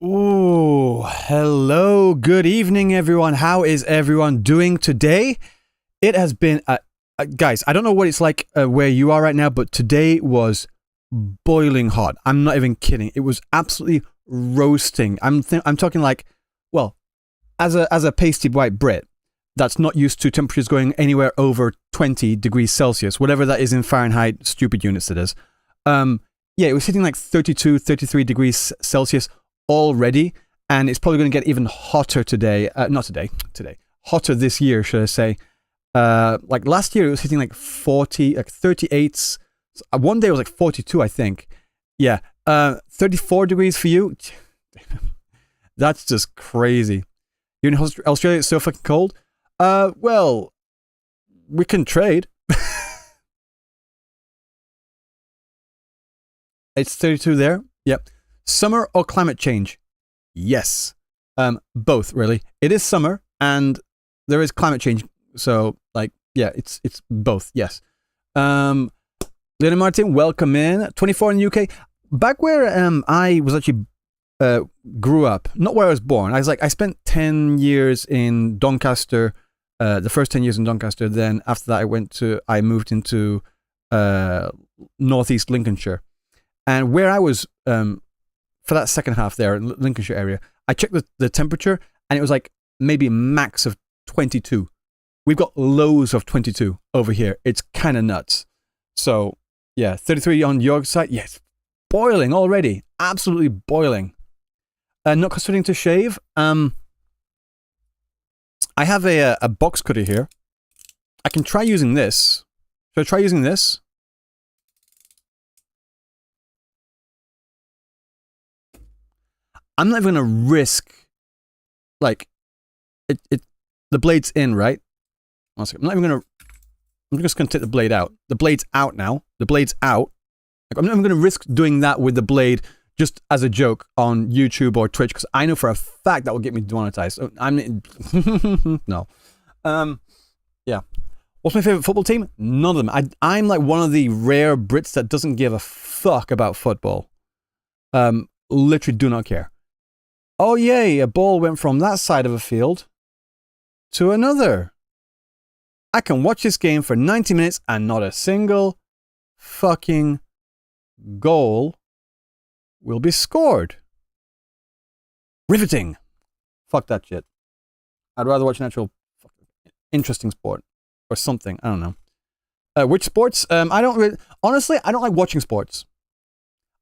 Ooh, hello, good evening, everyone. How is everyone doing today? It has been, guys, I don't know what it's like where you are right now, but today was boiling hot. I'm not even kidding. It was absolutely roasting. I'm talking like, well, as a pasty white Brit that's not used to temperatures going anywhere over 20 degrees Celsius, whatever that is in Fahrenheit, stupid units it is. Yeah, it was hitting like 32, 33 degrees Celsius already, and it's probably going to get even hotter today. Not today, hotter this year, should I say. Like last year it was hitting like 40, like 38. One day it was like 42, I think. Yeah, 34 degrees for you. That's just crazy. You're in Australia, it's so fucking cold. Well, we can trade. It's 32 there. Yep. Summer or climate change? Yes. Both, really. It is summer and there is climate change. So, like, yeah, it's both. Yes. Leonard Martin, welcome in. 24 in the UK. Back where I was actually grew up, not where I was born. I spent 10 years in Doncaster. The first 10 years in Doncaster. Then after that, I moved into northeast Lincolnshire. And where I was for that second half there in Lincolnshire area, I checked the temperature and it was like maybe max of 22. We've got lows of 22 over here. It's kind of nuts. So yeah, 33 on your side. Yes, boiling already. Absolutely boiling. Not considering to shave. I have a box cutter here. I can try using this. Should I try using this? I'm not even going to risk, like, the blade's in, right? One second. I'm just going to take the blade out. The blade's out now. The blade's out. Like, I'm not even going to risk doing that with the blade just as a joke on YouTube or Twitch, because I know for a fact that will get me demonetized. So no. Yeah. What's my favorite football team? None of them. I'm like one of the rare Brits that doesn't give a fuck about football. Literally do not care. Oh yay, a ball went from that side of a field to another. I can watch this game for 90 minutes and not a single fucking goal will be scored. Riveting. Fuck that shit. I'd rather watch an actual interesting sport or something. I don't know. Which sports? Honestly, I don't like watching sports.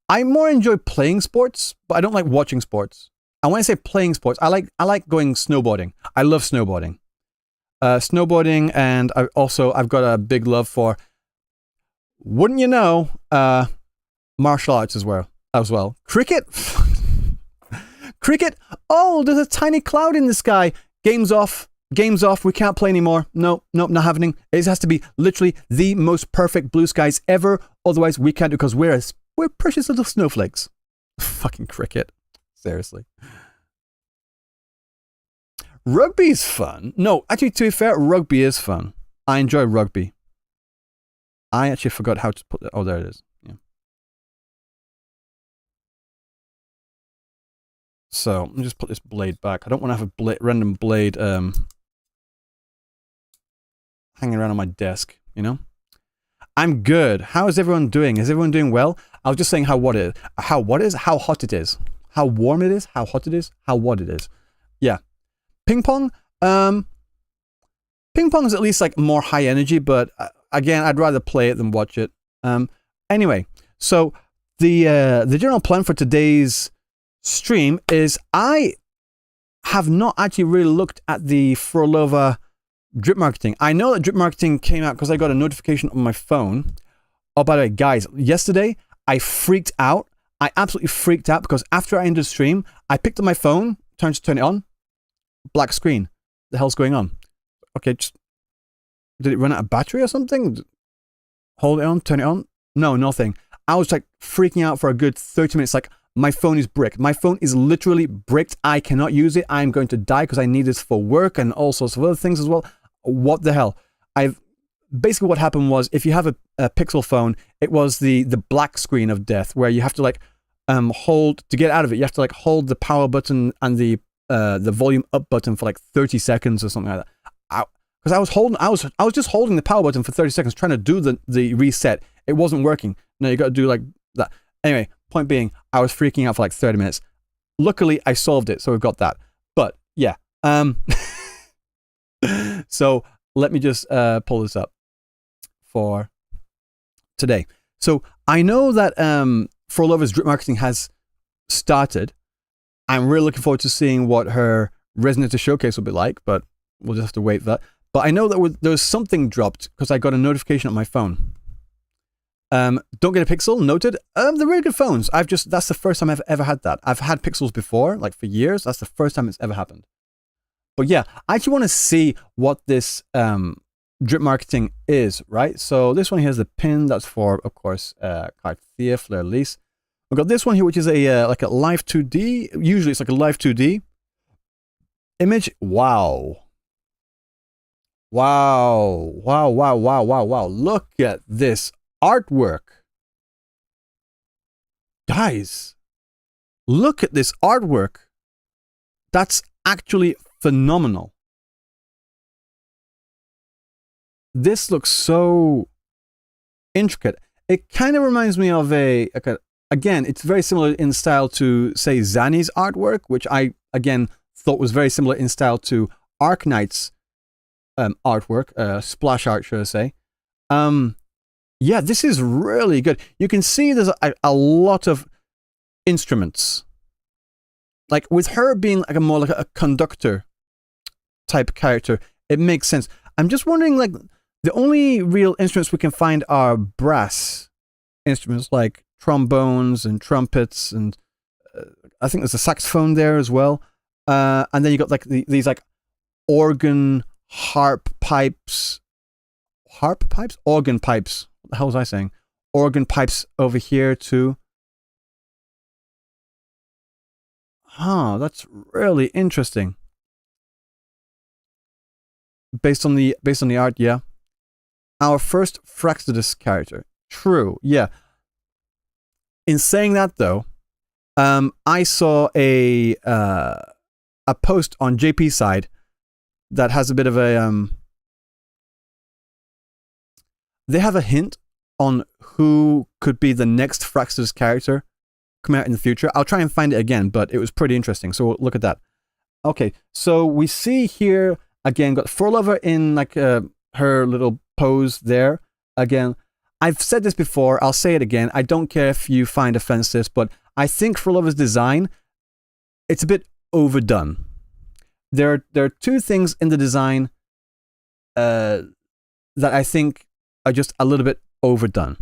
I more enjoy playing sports, but I don't like watching sports. And when I say playing sports, I like going snowboarding. I love snowboarding. Snowboarding, and I've got a big love for, wouldn't you know, martial arts as well. Cricket? Cricket? Oh, there's a tiny cloud in the sky. Game's off. We can't play anymore. Nope, not happening. It has to be literally the most perfect blue skies ever. Otherwise, we can't, because we're precious little snowflakes. Fucking cricket. Seriously. Rugby's fun. No, actually, to be fair, rugby is fun. I enjoy rugby. I actually forgot how to put it. Oh, there it is. Yeah. So, let me just put this blade back. I don't want to have a random blade hanging around on my desk, you know? I'm good. How is everyone doing? Is everyone doing well? I was just saying how hot it is, how hot it is, how warm it is, how hot it is, how what it is. Yeah. Ping pong? Ping pong is at least like more high energy, but again, I'd rather play it than watch it. Anyway, so the general plan for today's stream is I have not actually really looked at the Phrolova drip marketing. I know that drip marketing came out because I got a notification on my phone. Oh, by the way, guys, yesterday I freaked out. I absolutely freaked out because after I ended the stream, I picked up my phone, turn it on, black screen. The hell's going on? Okay, did it run out of battery or something? Hold it on, turn it on. No, nothing. I was like freaking out for a good 30 minutes. Like, my phone is bricked. My phone is literally bricked. I cannot use it. I'm going to die because I need this for work and all sorts of other things as well. What the hell? Basically what happened was, if you have a Pixel phone, it was the black screen of death, where you have to like hold to get out of it. You have to like hold the power button and the volume up button for like 30 seconds or something like that. Because I was just holding the power button for 30 seconds trying to do the reset. It wasn't working. No, you got to do like that. Anyway, point being, I was freaking out for like 30 minutes. Luckily, I solved it, so we've got that. But yeah, so let me just pull this up for today. So I know that Phrolova's drip marketing has started. I'm really looking forward to seeing what her Resonator showcase will be like, but we'll just have to wait for that. But I know that there was something dropped because I got a notification on my phone. Don't get a Pixel, noted. They're really good phones. That's the first time I've ever had that. I've had Pixels before, like for years. That's the first time it's ever happened. But yeah, I actually want to see what this drip marketing is, right? So this one here is the pin. That's for, of course, Cartier Fleur Lys. We've got this one here, which is a like a live 2D. Usually it's like a live 2D image. Wow. Wow. Wow, wow, wow, wow, wow. Look at this artwork. Guys, look at this artwork. That's actually phenomenal. This looks so intricate. It kind of reminds me of again, it's very similar in style to, say, Zani's artwork, which I, again, thought was very similar in style to Arknight's artwork, splash art, should I say. Yeah, this is really good. You can see there's a lot of instruments. Like, with her being like more like a conductor type character, it makes sense. I'm just wondering, like, the only real instruments we can find are brass instruments, like trombones and trumpets, and I think there's a saxophone there as well. And then you got like these like organ harp pipes. Harp pipes? Organ pipes. What the hell was I saying? Organ pipes over here too. Huh, that's really interesting. Based on the art, yeah. Our first Fractidus character. True, yeah. In saying that though, I saw a post on JP's side that has a bit of a they have a hint on who could be the next Fractidus character coming out in the future. I'll try and find it again, but it was pretty interesting. So we'll look at that. Okay, so we see here again got Phrolova in like her little pose there. Again, I've said this before. I'll say it again. I don't care if you find offensive, but I think Frolova's design, it's a bit overdone. There are two things in the design that I think are just a little bit overdone.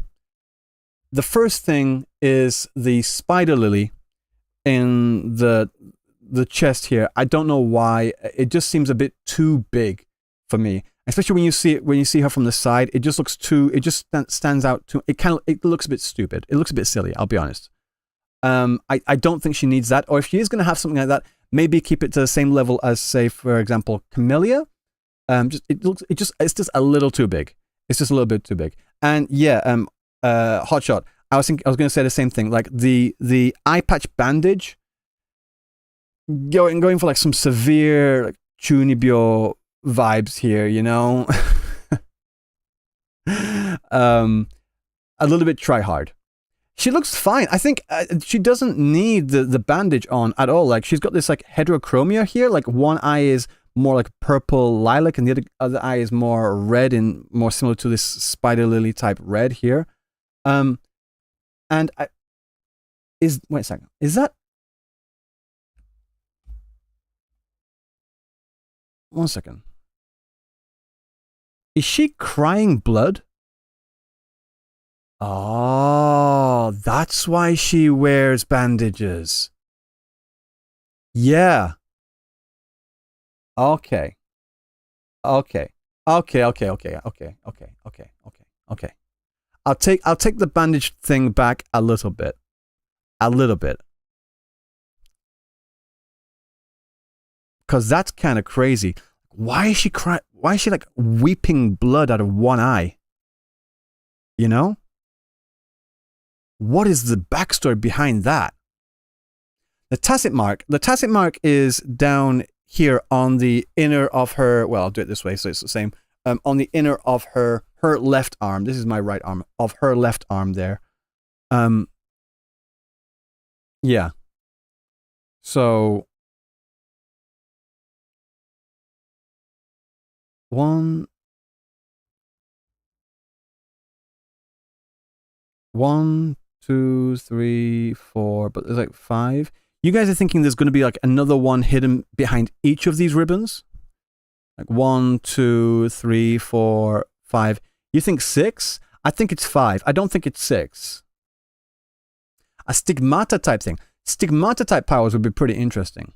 The first thing is the spider lily in the chest here. I don't know why. It just seems a bit too big for me. Especially when you see her from the side, it just looks too. It just stands out too. It looks a bit stupid. It looks a bit silly. I'll be honest. I don't think she needs that. Or if she is going to have something like that, maybe keep it to the same level as, say, for example, Camellia. It's just a little too big. It's just a little bit too big. And yeah, Hotshot. I was going to say the same thing. Like the eye patch bandage, going for like some severe like Chunibyo vibes here, you know. A little bit try hard. She looks fine. I think she doesn't need the bandage on at all. Like, she's got this like heterochromia here. Like, one eye is more like purple lilac and the other eye is more red and more similar to this spider lily type red here. And wait a second. Is that? One second. Is she crying blood? Oh, that's why she wears bandages. Yeah. Okay. Okay. I'll take the bandage thing back a little bit. Because that's kind of crazy. Why is she crying? Why is she like weeping blood out of one eye? You know? what is the backstory behind that? The tacit mark is down here on the inner of her, well, I'll do it this way so it's the same, on the inner of her left arm. This is my right arm, of her left arm there. Yeah. So, one, 2, 3, 4, but there's like 5. You guys are thinking there's going to be like another one hidden behind each of these ribbons? Like 1, 2, 3, 4, 5. You think 6? I think it's 5. I don't think it's 6. A stigmata type thing. Stigmata type powers would be pretty interesting.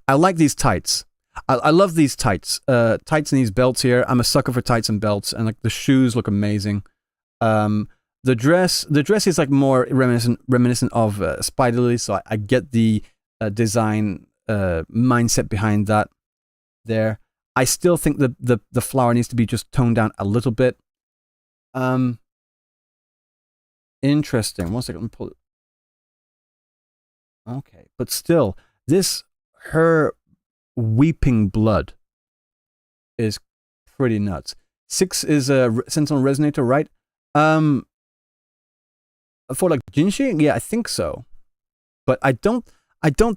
I like these tights. I love these tights. Tights and these belts here. I'm a sucker for tights and belts, and like the shoes look amazing. The dress is like more reminiscent of Spider Lily, so I get the design mindset behind that. There, I still think the flower needs to be just toned down a little bit. Interesting. 1 second, let me pull it. Okay, but still, her weeping blood is pretty nuts. 6 is a sentinel resonator, right? For like Jinshi, yeah, I think so. But I don't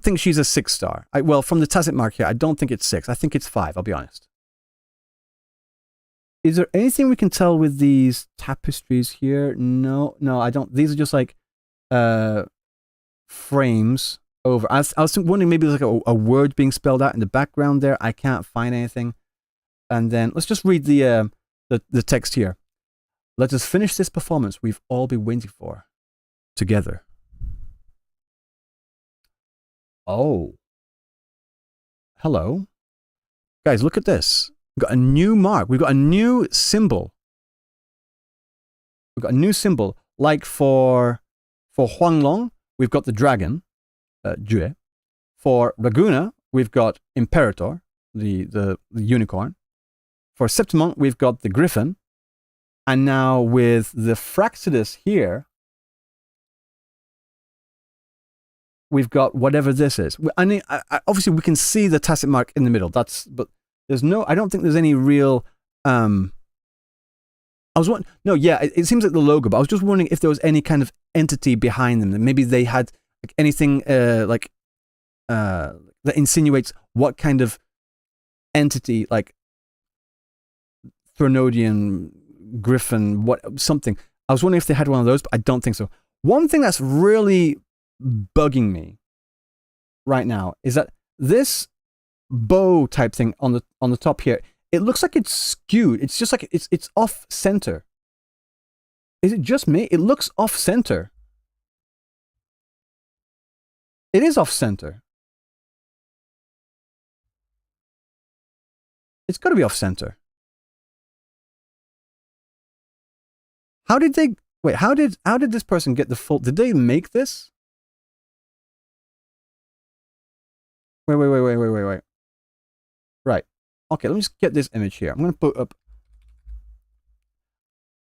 think she's a 6-star. Well, from the tacit mark here, I don't think it's 6. I think it's 5, I'll be honest. Is there anything we can tell with these tapestries here? No, I don't. These are just like frames over. I was wondering maybe there's like a word being spelled out in the background there. I can't find anything. And then let's just read the text here. Let us finish this performance we've all been waiting for together. Oh. Hello. Guys, look at this. We've got a new mark. We've got a new symbol. We've got a new symbol. Like for Huanglong, we've got the dragon, Jue. For Raguna, we've got Imperator, the unicorn. For Septimon, we've got the griffin. And now with the Fractidus here, we've got whatever this is. I mean, obviously we can see the tacit mark in the middle. But there's no. I don't think there's any real. It seems like the logo, but I was just wondering if there was any kind of entity behind them. That maybe they had like anything that insinuates what kind of entity, like Thronodian, Griffin, something. I was wondering if they had one of those, but I don't think so. One thing that's really bugging me right now is that this bow type thing on the top here, it looks like it's skewed. It's just like it's off center. Is it just me? It looks off center. It is off center. It's got to be off center. How did they wait? How did this person get the full? Did they make this? Wait. Right. Okay, let me just get this image here. I'm going to put up.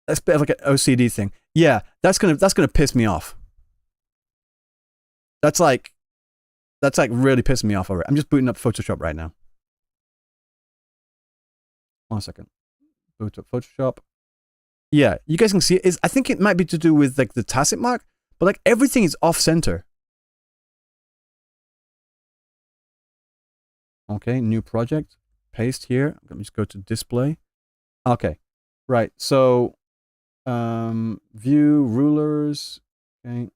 That's a bit of like an OCD thing. Yeah, that's gonna piss me off. That's like really pissing me off already. I'm just booting up Photoshop right now. 1 second. Boot up Photoshop. Yeah, you guys can see it. I think it might be to do with like the tacit mark, but like everything is off center. Okay, new project. Paste here. Let me just go to display. Okay, right. So, view rulers. Okay.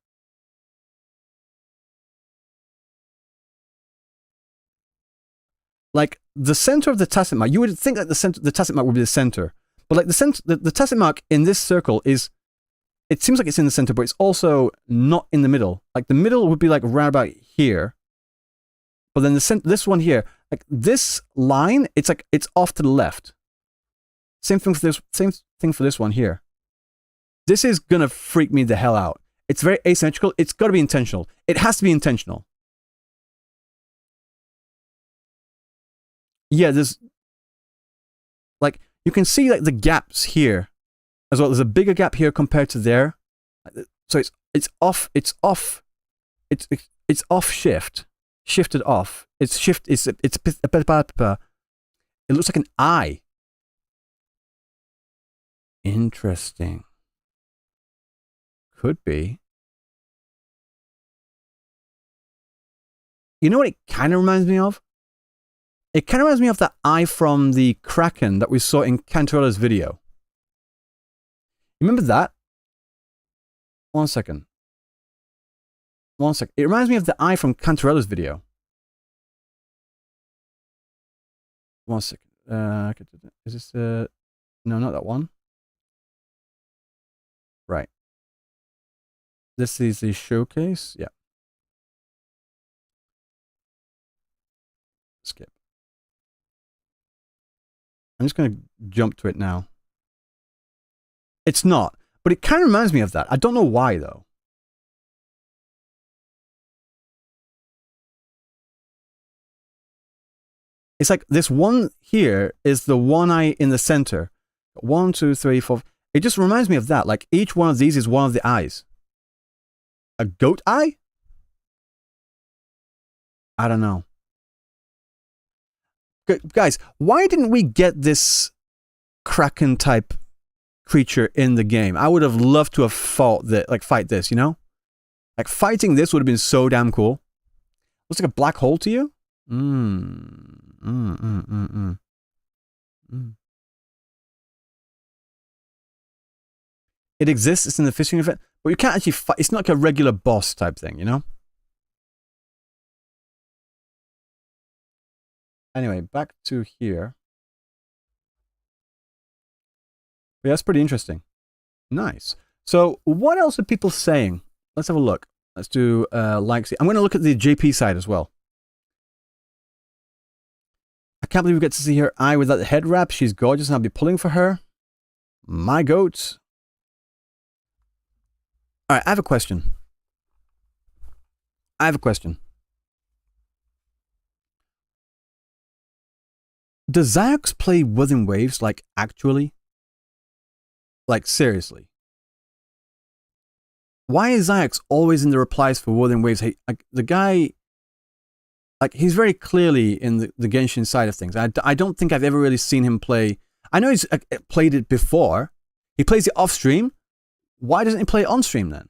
Like the center of the tacit mark, you would think that the tacit mark would be the center, but like the tacit mark in this circle is, it seems like it's in the center, but it's also not in the middle. Like the middle would be like right about here, but then this one here, like this line, it's off to the left. Same thing for this one here. This is gonna freak me the hell out. It's very asymmetrical. It's got to be intentional. It has to be intentional. Yeah, there's like you can see like the gaps here. as well. There's a bigger gap here compared to there. So it's off shift. Shifted off. It looks like an eye. Interesting. Could be. You know what it kind of reminds me of? It kind of reminds me of that eye from the Kraken that we saw in Cantarella's video. Remember that? One second. It reminds me of the eye from Cantarella's video. One second. Is this no, not that one. Right. This is the showcase. Yeah. Skip. I'm just going to jump to it now. It's not, but it kind of reminds me of that. I don't know why though. It's like this one here is the one eye in the center. 1, 2, 3, 4. It just reminds me of that. Like each one of these is one of the eyes. A goat eye? I don't know. Guys, why didn't we get this Kraken type creature in the game? I would have loved to have fought that, like fight this, you know? Like fighting this would have been so damn cool. Looks like a black hole to you? It exists, it's in the fishing event, but you can't actually fight. It's not like a regular boss type thing, you know? Anyway, back to here. Yeah, that's pretty interesting. Nice. So, what else are people saying? Let's have a look. Let's do likes. I'm going to look at the JP side as well. I can't believe we get to see her eye without the head wrap. She's gorgeous and I'll be pulling for her. My goat. Alright, I have a question. Does Ziox play Wuthering Waves, like, actually? Like, seriously? Why is Ziox always in the replies for Wuthering Waves? Hey, like, the guy... Like, he's very clearly in the Genshin side of things. I don't think I've ever really seen him play... I know he's played it before. He plays it off-stream. Why doesn't he play it on-stream, then?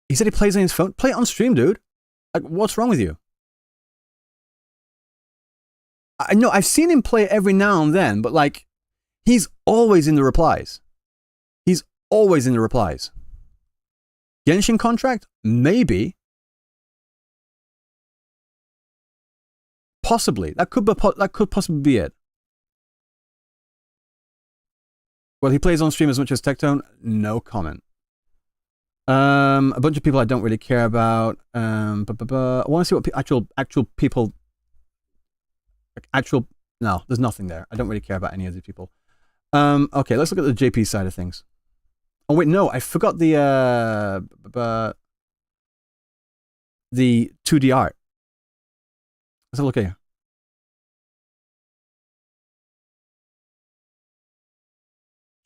He said he plays on his phone. Play it on-stream, dude. Like, what's wrong with you? I know, I've seen him play it every now and then, but, like, he's always in the replies. He's always in the replies. Genshin contract? Maybe. Possibly. That could possibly be it. Well, he plays on stream as much as Tectone. No comment. A bunch of people I don't really care about. I want to see what actual people... No, there's nothing there. I don't really care about any of these people. Okay, let's look at the JP side of things. Oh wait, no, I forgot the 2D art. Let's have a look here.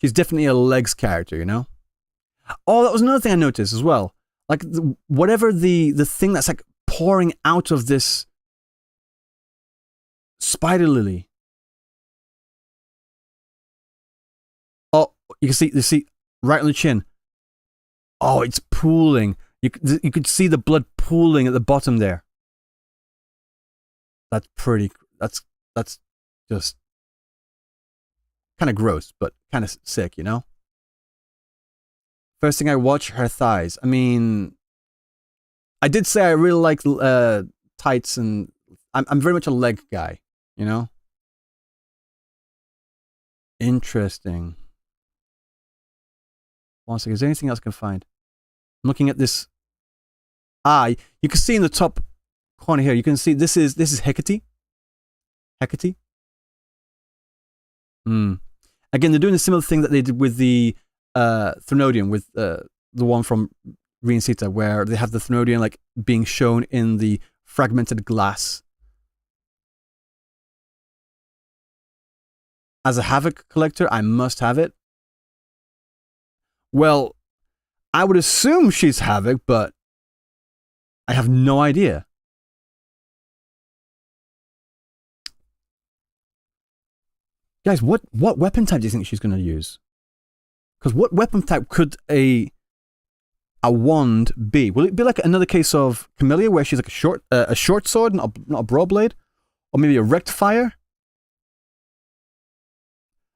She's definitely a legs character, you know? Oh, that was another thing I noticed as well. Like, whatever the thing that's like pouring out of this spider lily. Oh, you see right on the chin. Oh, it's pooling. You could see the blood pooling at the bottom there. That's pretty. That's just kind of gross, but kind of sick, you know. First thing I watch, her thighs. I mean, I did say I really like tights, and I'm very much a leg guy, you know. Interesting. One second. Is there anything else I can find? I'm looking at this eye. You can see in the top corner here. You can see this is Hecate. Hecate. Again, they're doing a similar thing that they did with the Thenodian, with the one from Reinsita, where they have the Thenodian like being shown in the fragmented glass. as a Havoc collector, I must have it. Well, I would assume she's Havoc, but I have no idea. Guys, what weapon type do you think she's going to use? Because what weapon type could a wand be? Will it be like another case of Camellia, where she's like a short sword, not a broad blade, or maybe a rectifier?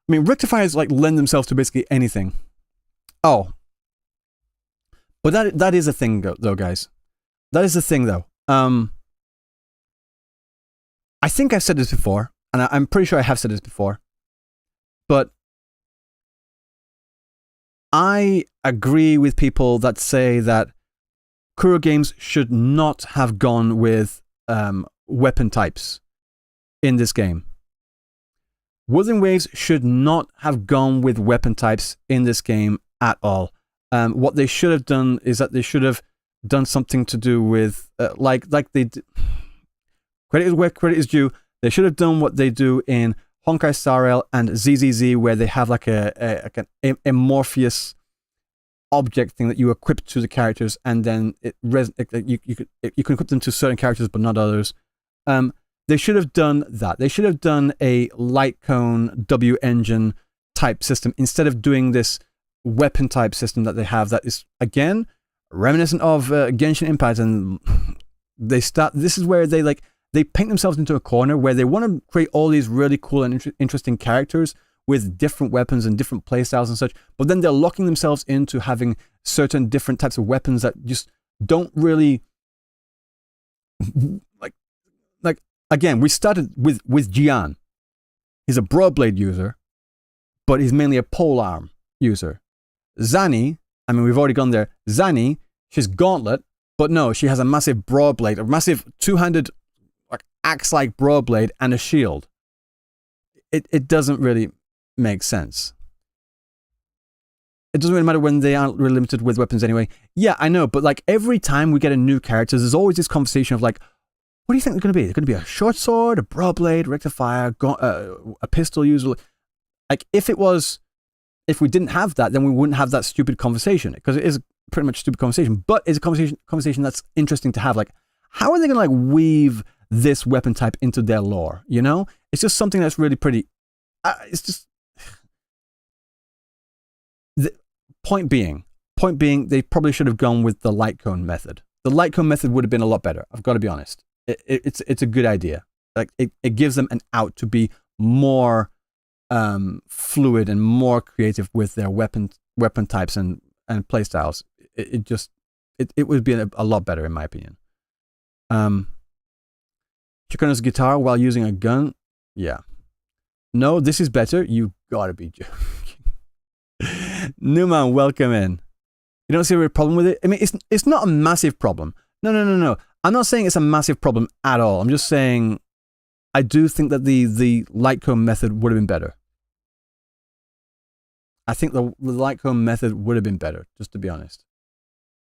I mean, rectifiers like lend themselves to basically anything. Oh, but that is a thing though, guys. That is the thing though. I think I've said this before, and I'm pretty sure I have said this before, but I agree with people that say that Kuro games should not have gone with weapon types in this game. Wuthering Waves should not have gone with weapon types in this game at all. What they should have done is that they should have done something to do with, like they did. Credit is where credit is due. They should have done what they do in Honkai Star Rail and ZZZ, where they have like an amorphous object thing that you equip to the characters, and then you can equip them to certain characters but not others. They should have done that. They should have done a light cone W engine type system instead of doing this weapon type system that they have. That is again reminiscent of Genshin Impact, and this is where they paint themselves into a corner where they want to create all these really cool and interesting characters with different weapons and different playstyles and such, but then they're locking themselves into having certain different types of weapons that just don't really like again, we started with Jian. He's a broad blade user, but he's mainly a polearm user. Zani, I mean, we've already gone there. Zani, she's gauntlet, but no, she has a massive broad blade, a massive two-handed axe-like broad blade and a shield. It doesn't really make sense. It doesn't really matter when they aren't really limited with weapons anyway. Yeah, I know, but like every time we get a new character, there's always this conversation of like, what do you think they're going to be? They're going to be a short sword, a broad blade, rectifier, a pistol user. Like if we didn't have that, then we wouldn't have that stupid conversation, because it is pretty much a stupid conversation, but it's a conversation that's interesting to have. Like, how are they going to like weave this weapon type into their lore? You know, it's just something that's really pretty. It's just point being, they probably should have gone with the light cone method. The light cone method would have been a lot better. I've got to be honest. It's a good idea. Like it gives them an out to be more fluid and more creative with their weapon types and playstyles. It would be a lot better in my opinion. Chikono's guitar while using a gun. Yeah. No, this is better. You gotta be joking. Newman, welcome in. You don't see a problem with it? I mean, it's not a massive problem. No. I'm not saying it's a massive problem at all. I'm just saying I do think that the light cone method would have been better. I think the light cone method would have been better, just to be honest.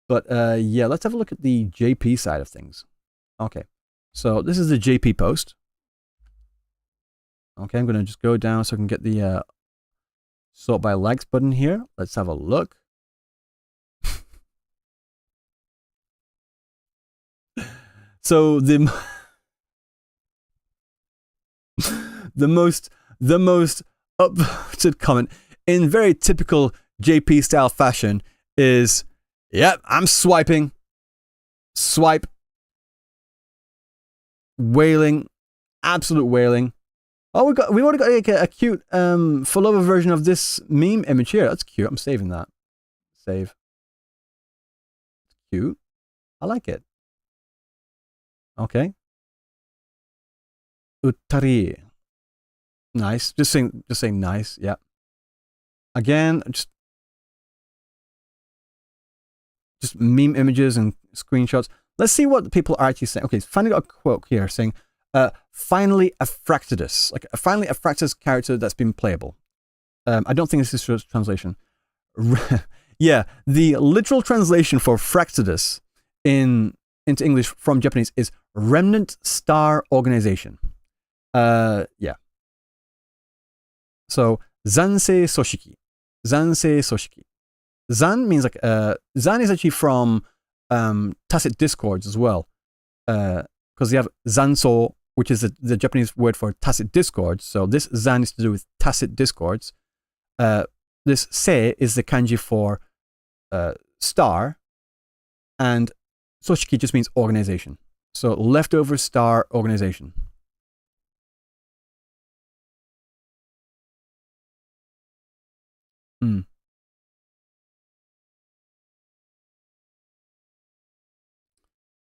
But yeah, let's have a look at the JP side of things. Okay, so this is the JP post. Okay, I'm going to just go down so I can get the sort by likes button here. Let's have a look. So the most upvoted comment in very typical JP style fashion is, "Yep, I'm swiping. Swipe. Wailing, absolute wailing." Oh, we already got like a cute Phrolova version of this meme image here. That's cute. I'm saving that. Save. Cute. I like it. Okay. Uttari. Nice. Just saying nice. Yeah. Again, just meme images and screenshots. Let's see what people are actually saying. Okay, finally got a quote here saying, finally a Fractidus. Like, finally a Fractidus character that's been playable. I don't think this is a translation. Yeah, the literal translation for Fractidus into English from Japanese is Remnant Star Organization. Yeah. So, Zansei Soshiki. Zansei Soshiki. Zan means like, Zan is actually from tacit discords as well. Because you have Zanso, which is the Japanese word for tacit discords. So this Zan is to do with tacit discords. This Se is the kanji for star. And Soshiki just means organization. So leftover star organization.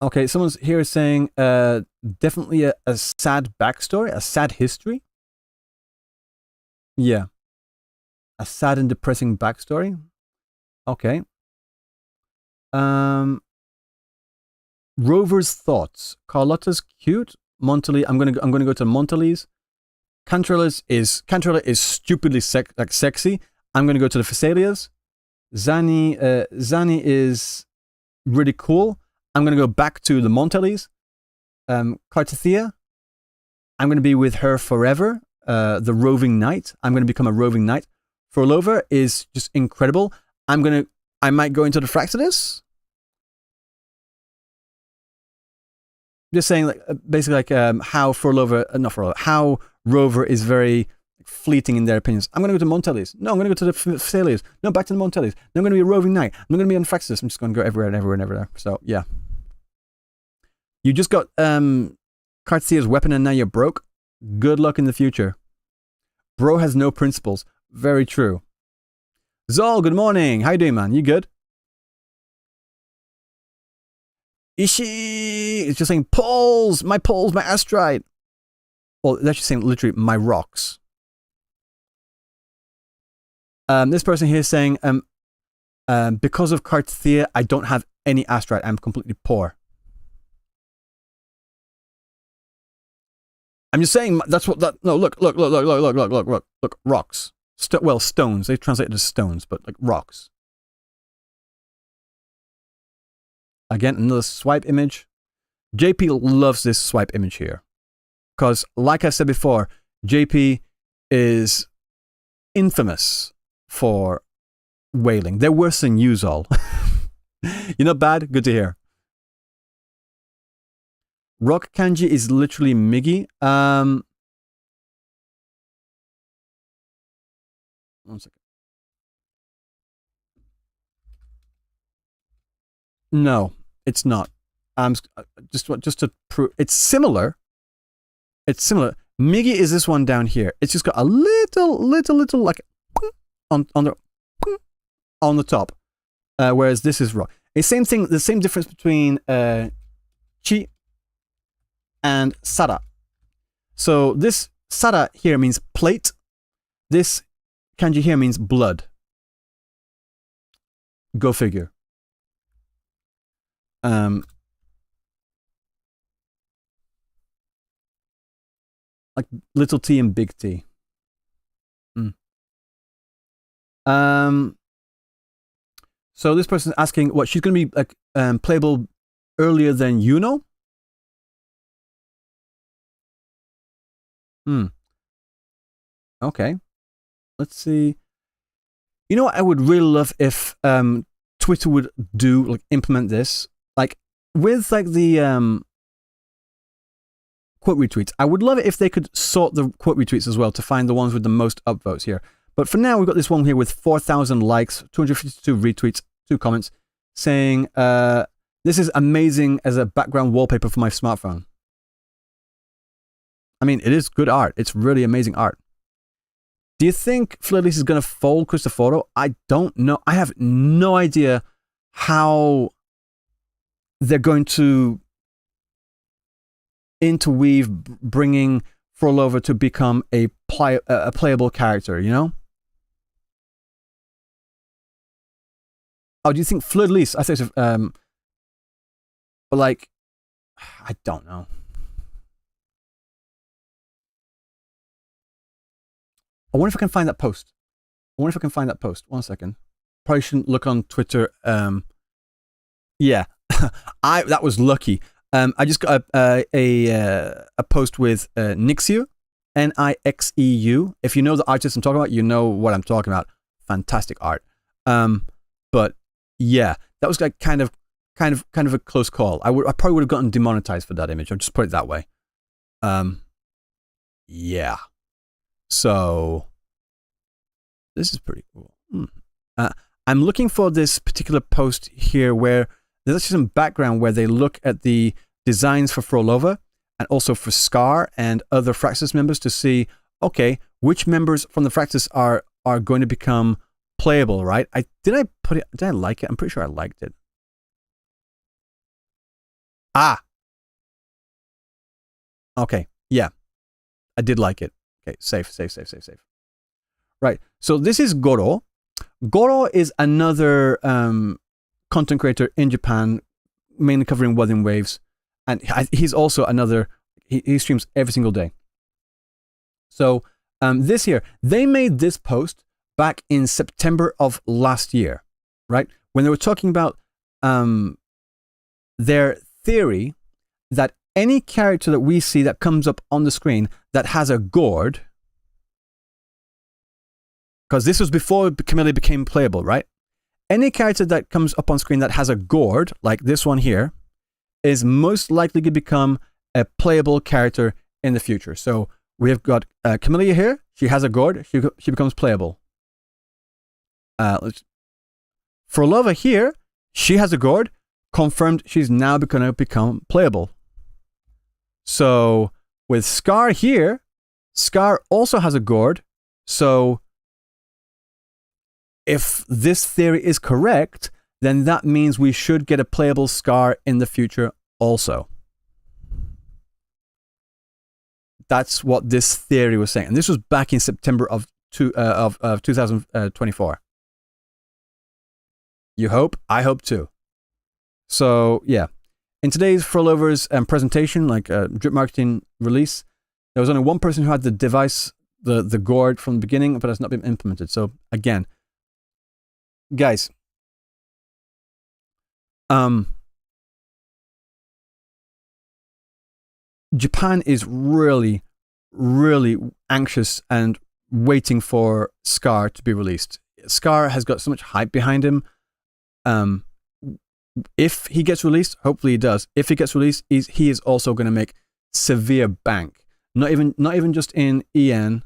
Okay, someone's here saying definitely a sad backstory, a sad history. Yeah. A sad and depressing backstory. Okay. Rover's thoughts. Carlotta's cute. Montali, I'm gonna go to Montali's. Cantrella is stupidly sexy. I'm gonna go to the Phasalias. Zani is really cool. I'm going to go back to the Montali's. Cartathea, I'm going to be with her forever. The roving knight. I'm going to become a roving knight. Phrolova is just incredible. I might go into the Fraxidus. Just saying, like, basically, like how how Rover is very fleeting in their opinions. I'm going to go to Montali's. No, I'm going to go to the Phasalias. No, back to the Montali's. No, I'm going to be a roving knight. I'm going to be on Fraxidus. I'm just going to go everywhere and everywhere and everywhere. So, yeah. You just got Cartesia's weapon and now you're broke. Good luck in the future. Bro has no principles. Very true. Zol, good morning. How you doing, man? You good? Ishi is just saying poles, my astrite. Well, it's actually saying literally my rocks. This person here is saying because of Cartethia, I don't have any astrite. I'm completely poor. I'm just saying that's what that. No, look, rocks. Stones. They translate it as stones, but like rocks. Again, another swipe image. JP loves this swipe image here, because, like I said before, JP is infamous for whaling. They're worse than you, Zol. You're not bad. Good to hear. Rock kanji is literally Miggy. 1 second. No, it's not. Just to prove, it's similar. It's similar. Miggy is this one down here. It's just got a little like on the top, whereas this is rock. It's same thing. The same difference between chi and Sara. So this Sara here means plate. This kanji here means blood. Go figure. Like little t and big T. So this person's asking what she's going to be like playable earlier than Yuno. Okay. Let's see. You know what I would really love if Twitter would do, like, implement this, like with like the quote retweets. I would love it if they could sort the quote retweets as well to find the ones with the most upvotes here. But for now, we've got this one here with 4,000 likes, 252 retweets, 2 comments, saying, this is amazing as a background wallpaper for my smartphone. I mean, it is good art. It's really amazing art. Do you think Fleur-Elise is going to fold Cristoforo? I don't know. I have no idea how they're going to interweave bringing Phrolova to become a playable character, you know? Oh, do you think Fleur-Elise? I think so, but like, I don't know. I wonder if I can find that post. 1 second. Probably shouldn't look on Twitter. Yeah, that was lucky. I just got a post with Nixio, Nixeu. If you know the artist I'm talking about, you know what I'm talking about. Fantastic art. But yeah, that was like kind of a close call. I probably would have gotten demonetized for that image. I'll just put it that way. Yeah. So this is pretty cool. I'm looking for this particular post here where there's actually some background where they look at the designs for Phrolova and also for Scar and other Fraxis members to see, okay, which members from the Fraxis are going to become playable, right? Did I like it? I'm pretty sure I liked it. Okay, yeah. I did like it. Okay, safe. Right, so this is Goro. Goro is another content creator in Japan, mainly covering Wuthering Waves. And he's also another, he streams every single day. So this here, they made this post back in September of last year, right? When they were talking about their theory that any character that we see that comes up on the screen that has a gourd, because this was before Camilla became playable, right? Any character that comes up on screen that has a gourd, like this one here, is most likely to become a playable character in the future. So we have got Camilla here. She has a gourd. She becomes playable. Phrolova here. She has a gourd. Confirmed she's now going to become playable. So with Scar here, Scar also has a gourd. So if this theory is correct, then that means we should get a playable Scar in the future also. That's what this theory was saying. And this was back in September of 2024. You hope? I hope too. So, yeah. In today's Phrolova's presentation, like drip marketing release, there was only one person who had the device, the gourd from the beginning, but it's not been implemented. So, again, guys, Japan is really, really anxious and waiting for Scar to be released. Scar has got so much hype behind him. If he gets released, hopefully he does. If he gets released, he is also going to make severe bank. Not even just in EN,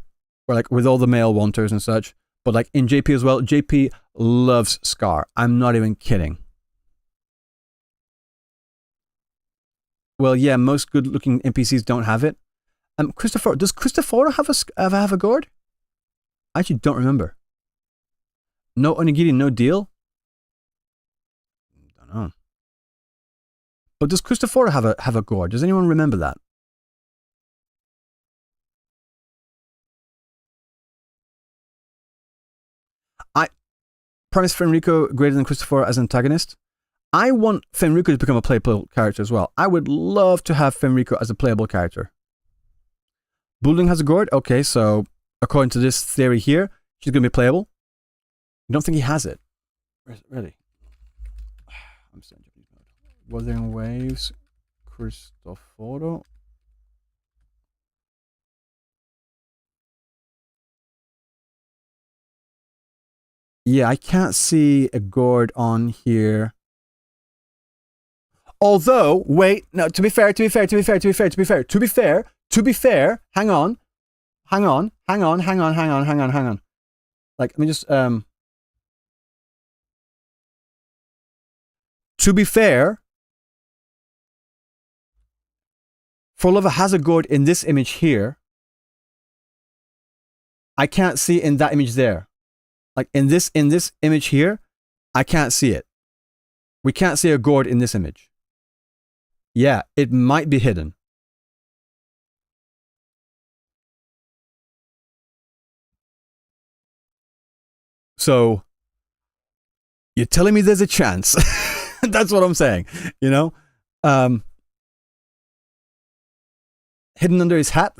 or like with all the male wanters and such, but like in JP as well. JP loves Scar. I'm not even kidding. Well, yeah, most good-looking NPCs don't have it. Christopher, does Christopher have a gourd? I actually don't remember. No onigiri, no deal. Don't know. But does Christopher have a gourd? Does anyone remember that? Premise Fenrico greater than Christopher as antagonist. I want Fenrico to become a playable character as well. I would love to have Fenrico as a playable character. Building has a gourd. Okay, so according to this theory here, she's going to be playable. You don't think he has it? Really? I'm still in Japanese mode. Wuthering Waves, Cristoforo. Yeah, I can't see a gourd on here. Although, wait, no, to be fair, hang on. Like, let me just, to be fair, Phrolova has a gourd in this image here. I can't see in that image there. Like in this image here, I can't see it. We can't see a gourd in this image. Yeah, it might be hidden. So, you're telling me there's a chance. That's what I'm saying. You know? Hidden under his hat.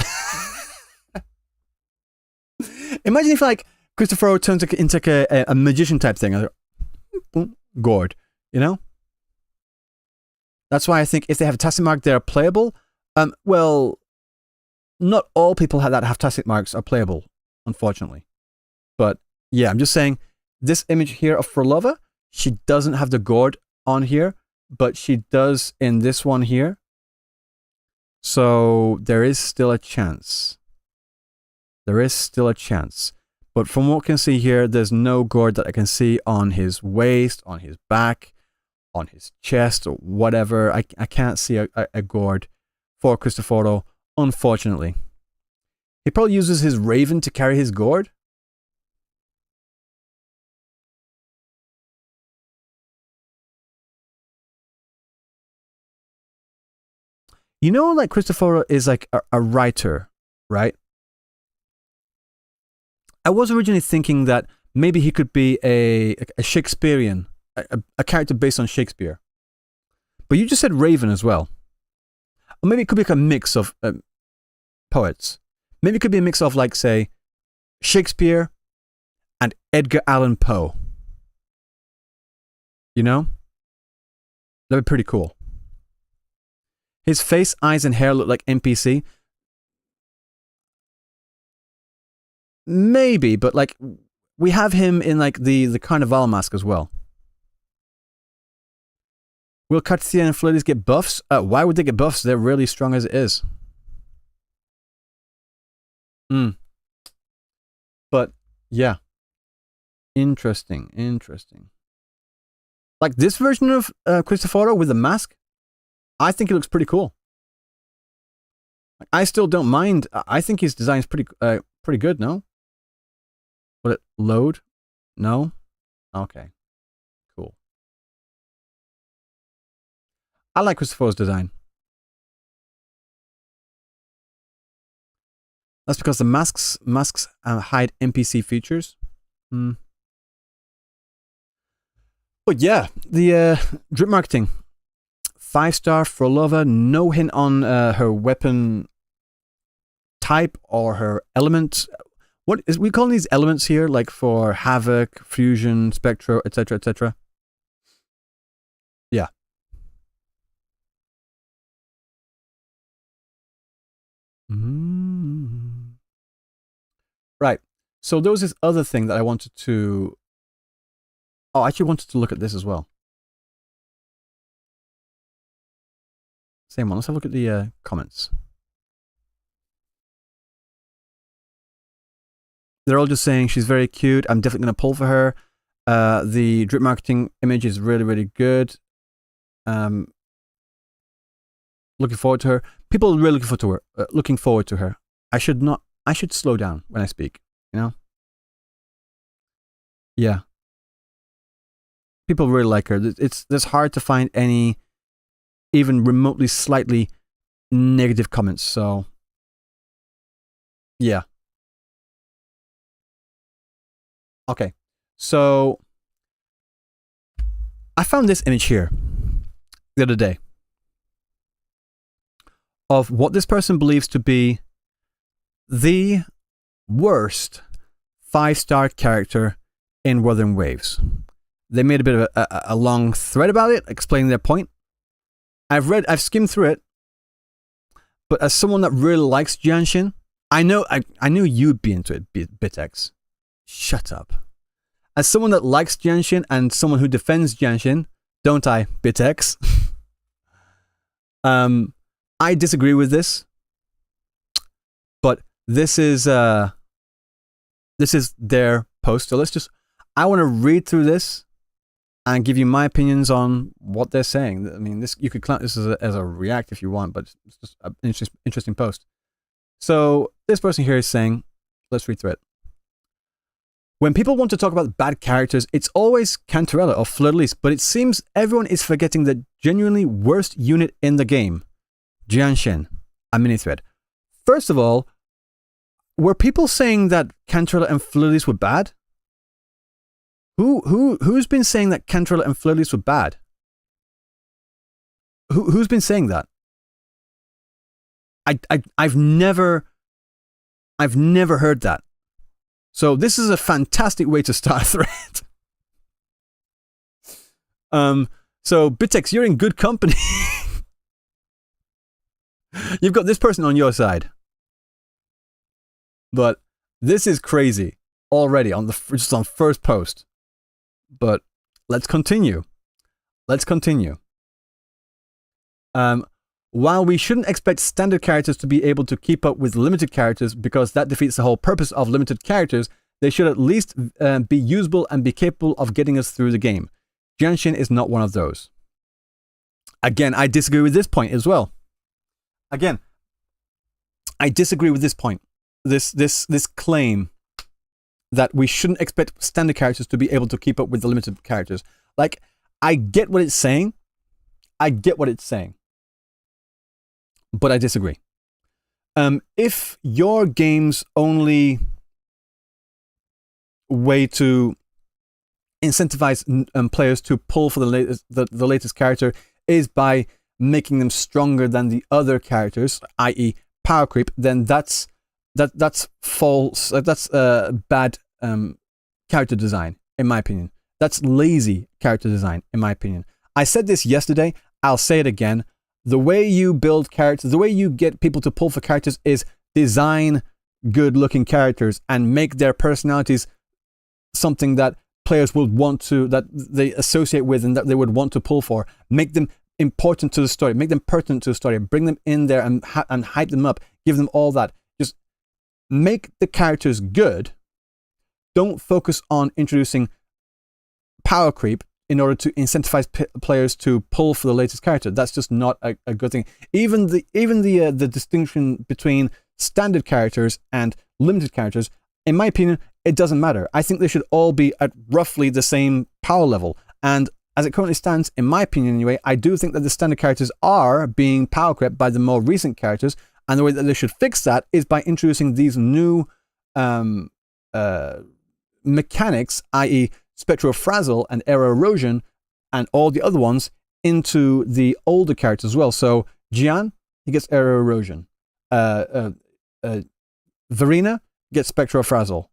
Imagine if like Christopher turns into like a magician type thing. Like, boom, gourd. You know? That's why I think if they have a tasking mark, they're playable. Well, not all people that have tactic marks are playable, unfortunately. But yeah, I'm just saying this image here of Phrolova, she doesn't have the gourd on here, but she does in this one here. So there is still a chance. There is still a chance. But from what I can see here, there's no gourd that I can see on his waist, on his back, on his chest, or whatever. I can't see a gourd for Cristoforo, unfortunately. He probably uses his raven to carry his gourd. You know, like Cristoforo is like a writer, right? I was originally thinking that maybe he could be a Shakespearean, a character based on Shakespeare. But you just said Raven as well. Or maybe it could be like a mix of poets. Maybe it could be a mix of, like, say, Shakespeare and Edgar Allan Poe. You know? That'd be pretty cool. His face, eyes, and hair look like NPC. Maybe, but like we have him in like the Carnival mask as well. Will Cartier and Flirties get buffs? Why would they get buffs? They're really strong as it is. But yeah, interesting. Like this version of Cristoforo with the mask, I think it looks pretty cool. I still don't mind. I think his design is pretty good. No. Will it load? No? Okay. Cool. I like Cristoforo's design. That's because the masks hide NPC features. But yeah, the drip marketing. 5-star Phrolova, no hint on her weapon type or her element. What is we call these elements here, like for Havoc, Fusion, Spectro, etc., etc.? Yeah. Right. So there was this other thing that I wanted to... Oh, I actually wanted to look at this as well. Same one. Let's have a look at the comments. They're all just saying she's very cute. I'm definitely going to pull for her. The drip marketing image is really, really good. Looking forward to her. People are really looking forward to her. I should slow down when I speak, you know? Yeah. People really like her. It's hard to find any even remotely slightly negative comments, so yeah. Okay, so I found this image here the other day of what this person believes to be the worst 5-star character in Wuthering Waves. They made a bit of a long thread about it, explaining their point. I've skimmed through it, but as someone that really likes Jianshin, I knew you'd be into it, Bitex. Shut up. As someone that likes Jianshin and someone who defends Jianshin, don't I, Bitex? I disagree with this, but this is their post. So I want to read through this and give you my opinions on what they're saying. I mean, you could count this as a react if you want, but it's just an interesting post. So this person here is saying, let's read through it. When people want to talk about bad characters, it's always Cantarella or Fleur-de-Lis, but it seems everyone is forgetting the genuinely worst unit in the game, Jianshin, a mini thread. First of all, were people saying that Cantarella and Fleur-de-Lis were bad? Who's been saying that Cantarella and Fleur-de-Lis were bad? Who's been saying that? I've never heard that. So this is a fantastic way to start a thread. So Bitex, you're in good company. You've got this person on your side. But this is crazy already on just on first post. But let's continue. Let's continue. While we shouldn't expect standard characters to be able to keep up with limited characters because that defeats the whole purpose of limited characters, they should at least be usable and be capable of getting us through the game. Jianshin is not one of those. Again, I disagree with this point as well. Again, I disagree with this point. This claim that we shouldn't expect standard characters to be able to keep up with the limited characters. Like, I get what it's saying. I get what it's saying. But I disagree. If your game's only way to incentivize players to pull for the latest character is by making them stronger than the other characters, i.e. power creep, then that's false. That's bad character design, in my opinion. That's lazy character design, in my opinion. I said this yesterday. I'll say it again. The way you build characters, the way you get people to pull for characters is design good-looking characters and make their personalities something that players would want to, that they associate with and that they would want to pull for. Make them important to the story. Make them pertinent to the story. Bring them in there and hype them up. Give them all that. Just make the characters good. Don't focus on introducing power creep in order to incentivize players to pull for the latest character. That's just not a good thing. Even the distinction between standard characters and limited characters, in my opinion, it doesn't matter. I think they should all be at roughly the same power level. And as it currently stands, in my opinion anyway, I do think that the standard characters are being power crept by the more recent characters. And the way that they should fix that is by introducing these new mechanics, i.e. Spectrophrasal and Aero Erosion and all the other ones into the older characters as well. So Jian, he gets Aero Erosion. Verena gets Spectrophrasal.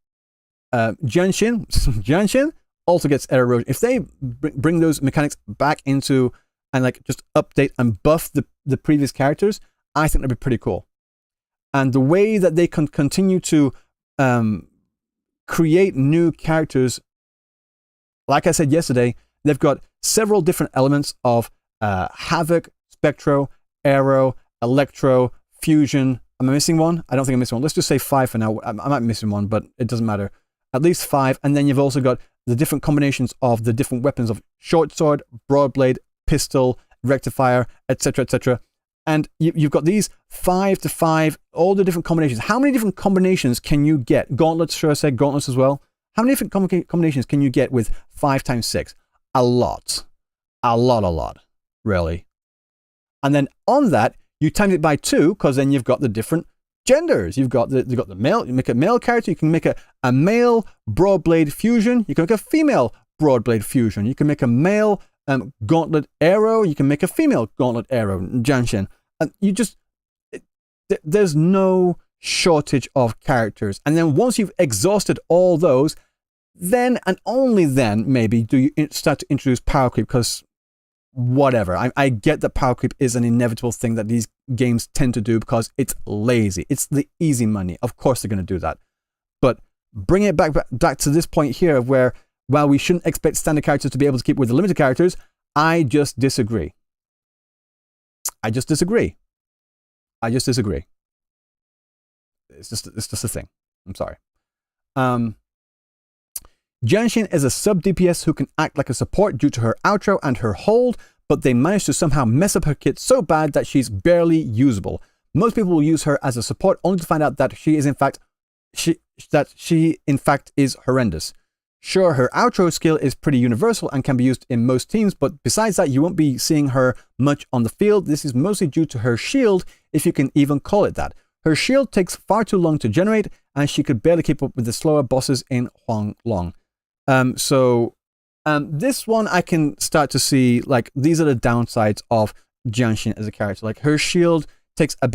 Jianshin also gets Aero Erosion. If they bring those mechanics back into and like just update and buff the previous characters, I think that'd be pretty cool. And the way that they can continue to create new characters, like I said yesterday, they've got several different elements of Havoc, Spectro, Aero, Electro, Fusion. Am I missing one? I don't think I'm missing one. Let's just say 5 for now. I might be missing one, but it doesn't matter. At least 5. And then you've also got the different combinations of the different weapons of Short Sword, Broadblade, Pistol, Rectifier, etc., etc. And you've got these 5 to 5, all the different combinations. How many different combinations can you get? Gauntlets, sure I said gauntlets as well. How many different combinations can you get with 5 times 6? A lot. A lot, really. And then on that, you times it by 2, because then you've got the different genders. You've got the male, you make a male character, you can make a male Broadblade Fusion, you can make a female Broadblade Fusion, you can make a male Gauntlet Aero, you can make a female Gauntlet Aero, Jianshin. And you just, there's no shortage of characters. And then once you've exhausted all those, then and only then maybe do you start to introduce power creep, because whatever. I get that power creep is an inevitable thing that these games tend to do because it's lazy. It's the easy money. Of course they're going to do that. But bring it back to this point here of where, while we shouldn't expect standard characters to be able to keep with the limited characters, I just disagree. I just disagree. It's just a thing. I'm sorry. Jianshin is a sub-DPS who can act like a support due to her outro and her hold, but they managed to somehow mess up her kit so bad that she's barely usable. Most people will use her as a support only to find out that she is in fact is horrendous. Sure, her outro skill is pretty universal and can be used in most teams, but besides that, you won't be seeing her much on the field. This is mostly due to her shield, if you can even call it that. Her shield takes far too long to generate, and she could barely keep up with the slower bosses in Huanglong. This one I can start to see, like, these are the downsides of Jianshin as a character. Like, her shield takes a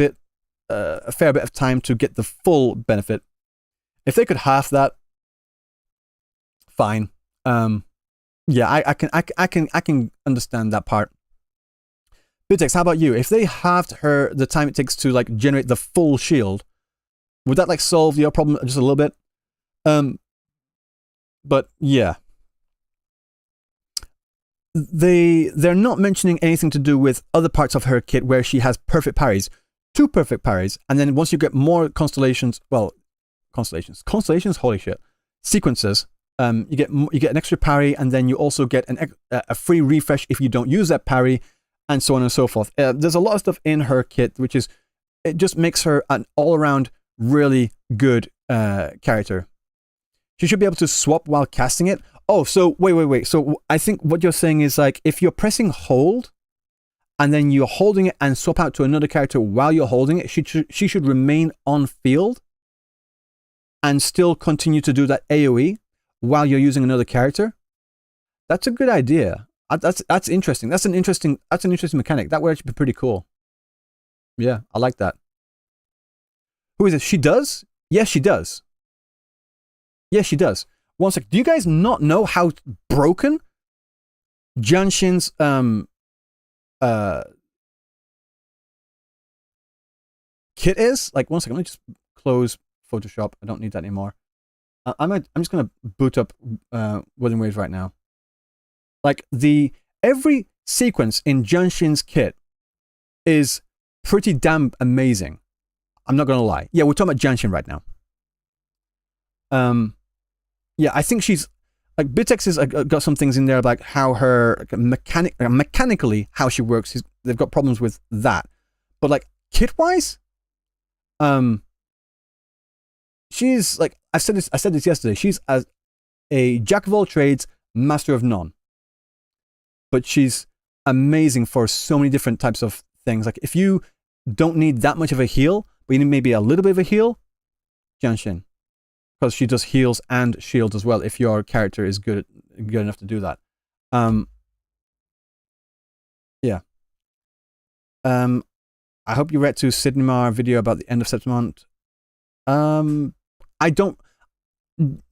fair bit of time to get the full benefit. If they could half that, fine. Yeah, I can understand that part. Bitex, how about you? If they halved the time it takes to like generate the full shield, Would that like solve your problem just a little bit? But yeah. They're not mentioning anything to do with other parts of her kit where she has perfect parries, 2 perfect parries, and then once you get more constellations, holy shit, sequences, you get an extra parry, and then you also get a free refresh if you don't use that parry, and so on and so forth. There's a lot of stuff in her kit, which is, it just makes her an all-around really good character. She should be able to swap while casting it. Oh, so wait. So I think what you're saying is like, if you're pressing hold and then you're holding it and swap out to another character while you're holding it, she should remain on field and still continue to do that AoE while you're using another character. That's a good idea. That's interesting. That's an interesting mechanic. That would actually be pretty cool. Yeah, I like that. Who is it? She does? Yes, she does. Yes, she does. One sec. Do you guys not know how broken Jianshin's kit is? Like, one second. Let me just close Photoshop. I don't need that anymore. I'm just gonna boot up Wuthering Waves right now. Like, every sequence in Jianshin's kit is pretty damn amazing. I'm not gonna lie. Yeah, we're talking about Jianshin right now. Yeah, I think she's like, Bitex has got some things in there like how her mechanically how she works. They've got problems with that, but like kit wise, she's like, I said this yesterday. She's a jack of all trades, master of none. But she's amazing for so many different types of things. Like if you don't need that much of a heal, but you need maybe a little bit of a heal, Jianshin. Because she does heals and shields as well if your character is good enough to do that. Yeah. I hope you read to Sidnimar video about the end of September. I don't,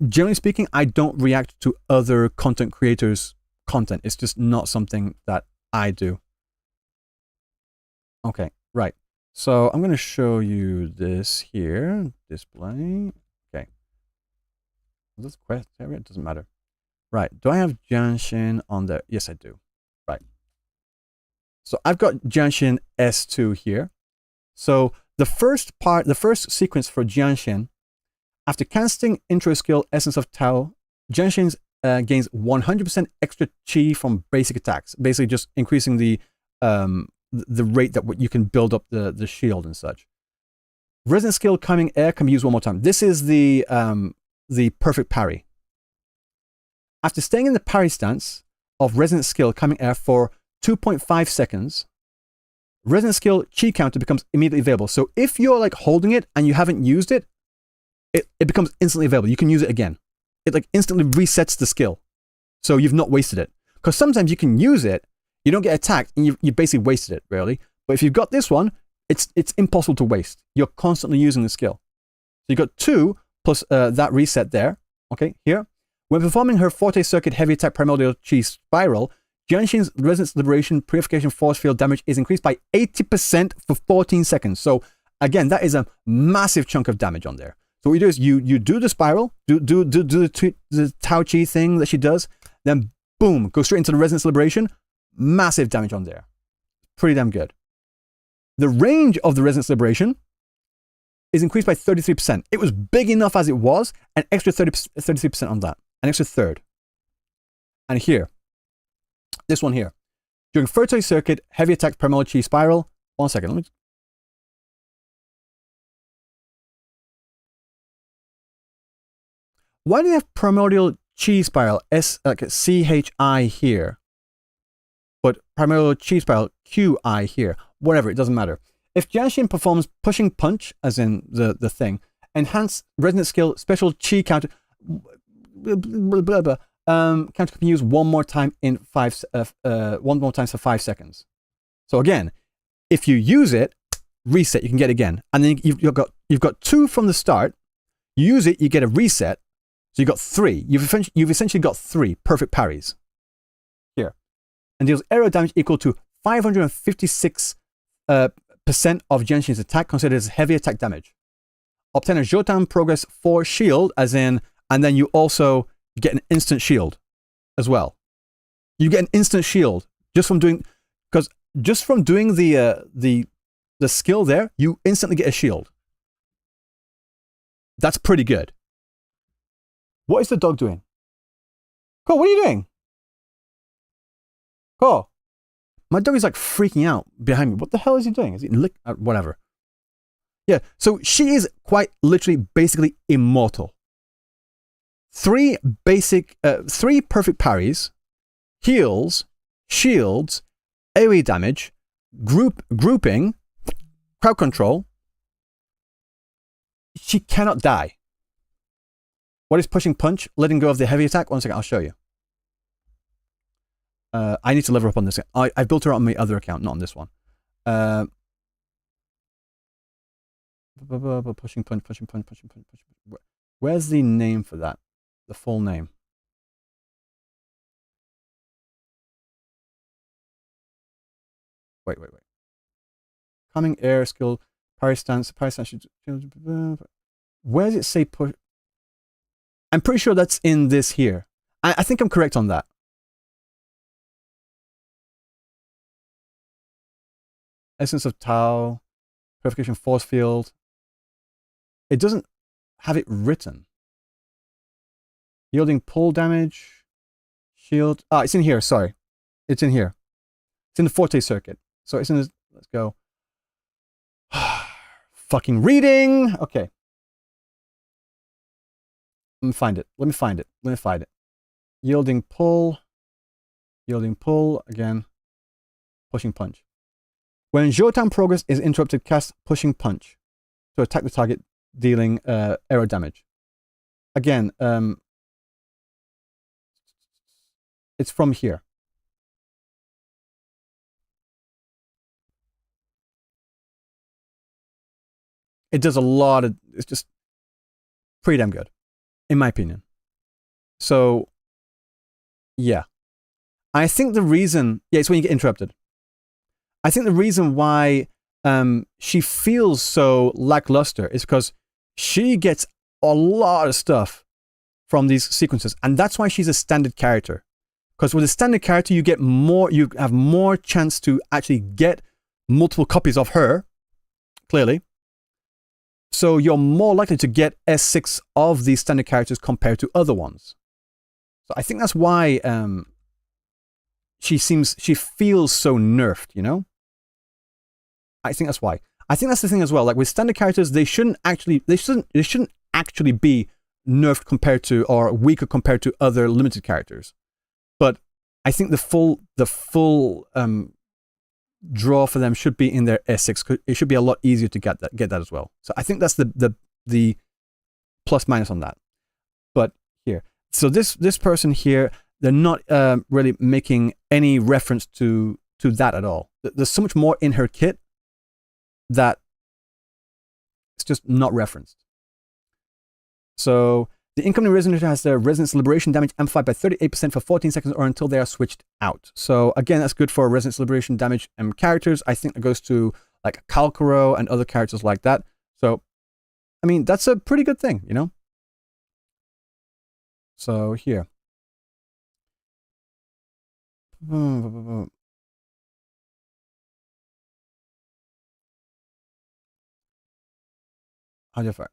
generally speaking, I don't react to other content creators' content. It's just not something that I do. Okay, right. So I'm going to show you this here. Display. Is this quest area? It doesn't matter. Right. Do I have Jianshin on there? Yes, I do. Right. So I've got Jianshin S2 here. So the first sequence for Jianshin, after casting intro skill Essence of Tao, Jianshin gains 100% extra chi from basic attacks, basically just increasing the rate that you can build up the shield and such. Resonant skill Coming Air can be used one more time. This is the perfect parry. After staying in the parry stance of Resonant Skill Coming Air for 2.5 seconds, Resonant Skill Chi Counter becomes immediately available. So if you're like holding it and you haven't used it, it becomes instantly available. You can use it again. It like instantly resets the skill. So you've not wasted it. Because sometimes you can use it, you don't get attacked, and you basically wasted it, really. But if you've got this one, it's impossible to waste. You're constantly using the skill. So you got 2 plus that reset there, okay, here. When performing her Forte Circuit Heavy Attack Primordial Chi Spiral, Jianshin's Resonance Liberation Purification Force Field damage is increased by 80% for 14 seconds. So again, that is a massive chunk of damage on there. So what you do is you do the spiral, do the Tao Chi thing that she does, then boom, go straight into the Resonance Liberation, massive damage on there. Pretty damn good. The range of the Resonance Liberation is increased by 33%. It was big enough as it was, an extra 33% on that, an extra third. And here, this one here. During Forte Circuit, Heavy Attack Primordial Chi Spiral. One second, let me. Why do you have Primordial Chi Spiral, CHI here, but Primordial Chi Spiral, QI here? Whatever, it doesn't matter. If Jianshin performs Pushing Punch, as in the thing, Enhanced Resonant Skill Special Chi Counter, counter can be used one more time for 5 seconds. So again, if you use it, reset, you can get it again, and then you've got 2 from the start. You use it, you get a reset, so you've got 3. You've essentially got 3 perfect parries here, and deals arrow damage equal to 556%. Of Jianshin's attack considered as heavy attack damage. obtain a Jotan progress for shield, as in, and then you also get an instant shield as well. You get an instant shield just from doing, because just from doing the skill there, you instantly get a shield. That's pretty good. What is the dog doing? Ko, what are you doing? Ko, my dog is like freaking out behind me. What the hell is he doing? Is he whatever? Yeah, so she is quite literally basically immortal. Three perfect parries, heals, shields, AoE damage, grouping, crowd control. She cannot die. What is pushing punch? Letting go of the heavy attack? 1 second, I'll show you. I need to level up on this. I built her on my other account, not on this one. Pushing punch. Where's the name for that? The full name. Wait. Coming air skill, parry stance. Where does it say push? I'm pretty sure that's in this here. I think I'm correct on that. Essence of Tau, Purification Force Field. It doesn't have it written. Yielding pull damage, shield. Ah, it's in here, sorry. It's in here. It's in the Forte circuit. So it's in this, let's go. Fucking reading. Okay. Let me find it. Yielding pull, again. Pushing punch. When Jotan progress is interrupted, cast pushing punch to attack the target, dealing arrow damage. Again, it's from here. It does a lot of, it's just pretty damn good, in my opinion. So, yeah. I think the reason, yeah, it's when you get interrupted. I think the reason why she feels so lackluster is because she gets a lot of stuff from these sequences, and that's why she's a standard character. Because with a standard character, you get more, you have more chance to actually get multiple copies of her, clearly. So you're more likely to get S6 of these standard characters compared to other ones. So I think that's why she feels so nerfed, you know? I think that's why. I think that's the thing as well. Like with standard characters, they shouldn't actually be nerfed compared to, or weaker compared to other limited characters. But I think the full draw for them should be in their S6. It should be a lot easier to get that as well. So I think that's the plus minus on that. But here, so this person here, they're not really making any reference to that at all. There's so much more in her kit that it's just not referenced. So the incoming resonator has their resonance liberation damage amplified by 38% for 14 seconds or until they are switched out. So again, that's good for resonance liberation damage characters. I think it goes to like Kuro and other characters like that. So, I mean, that's a pretty good thing, you know? So here. How do you fire?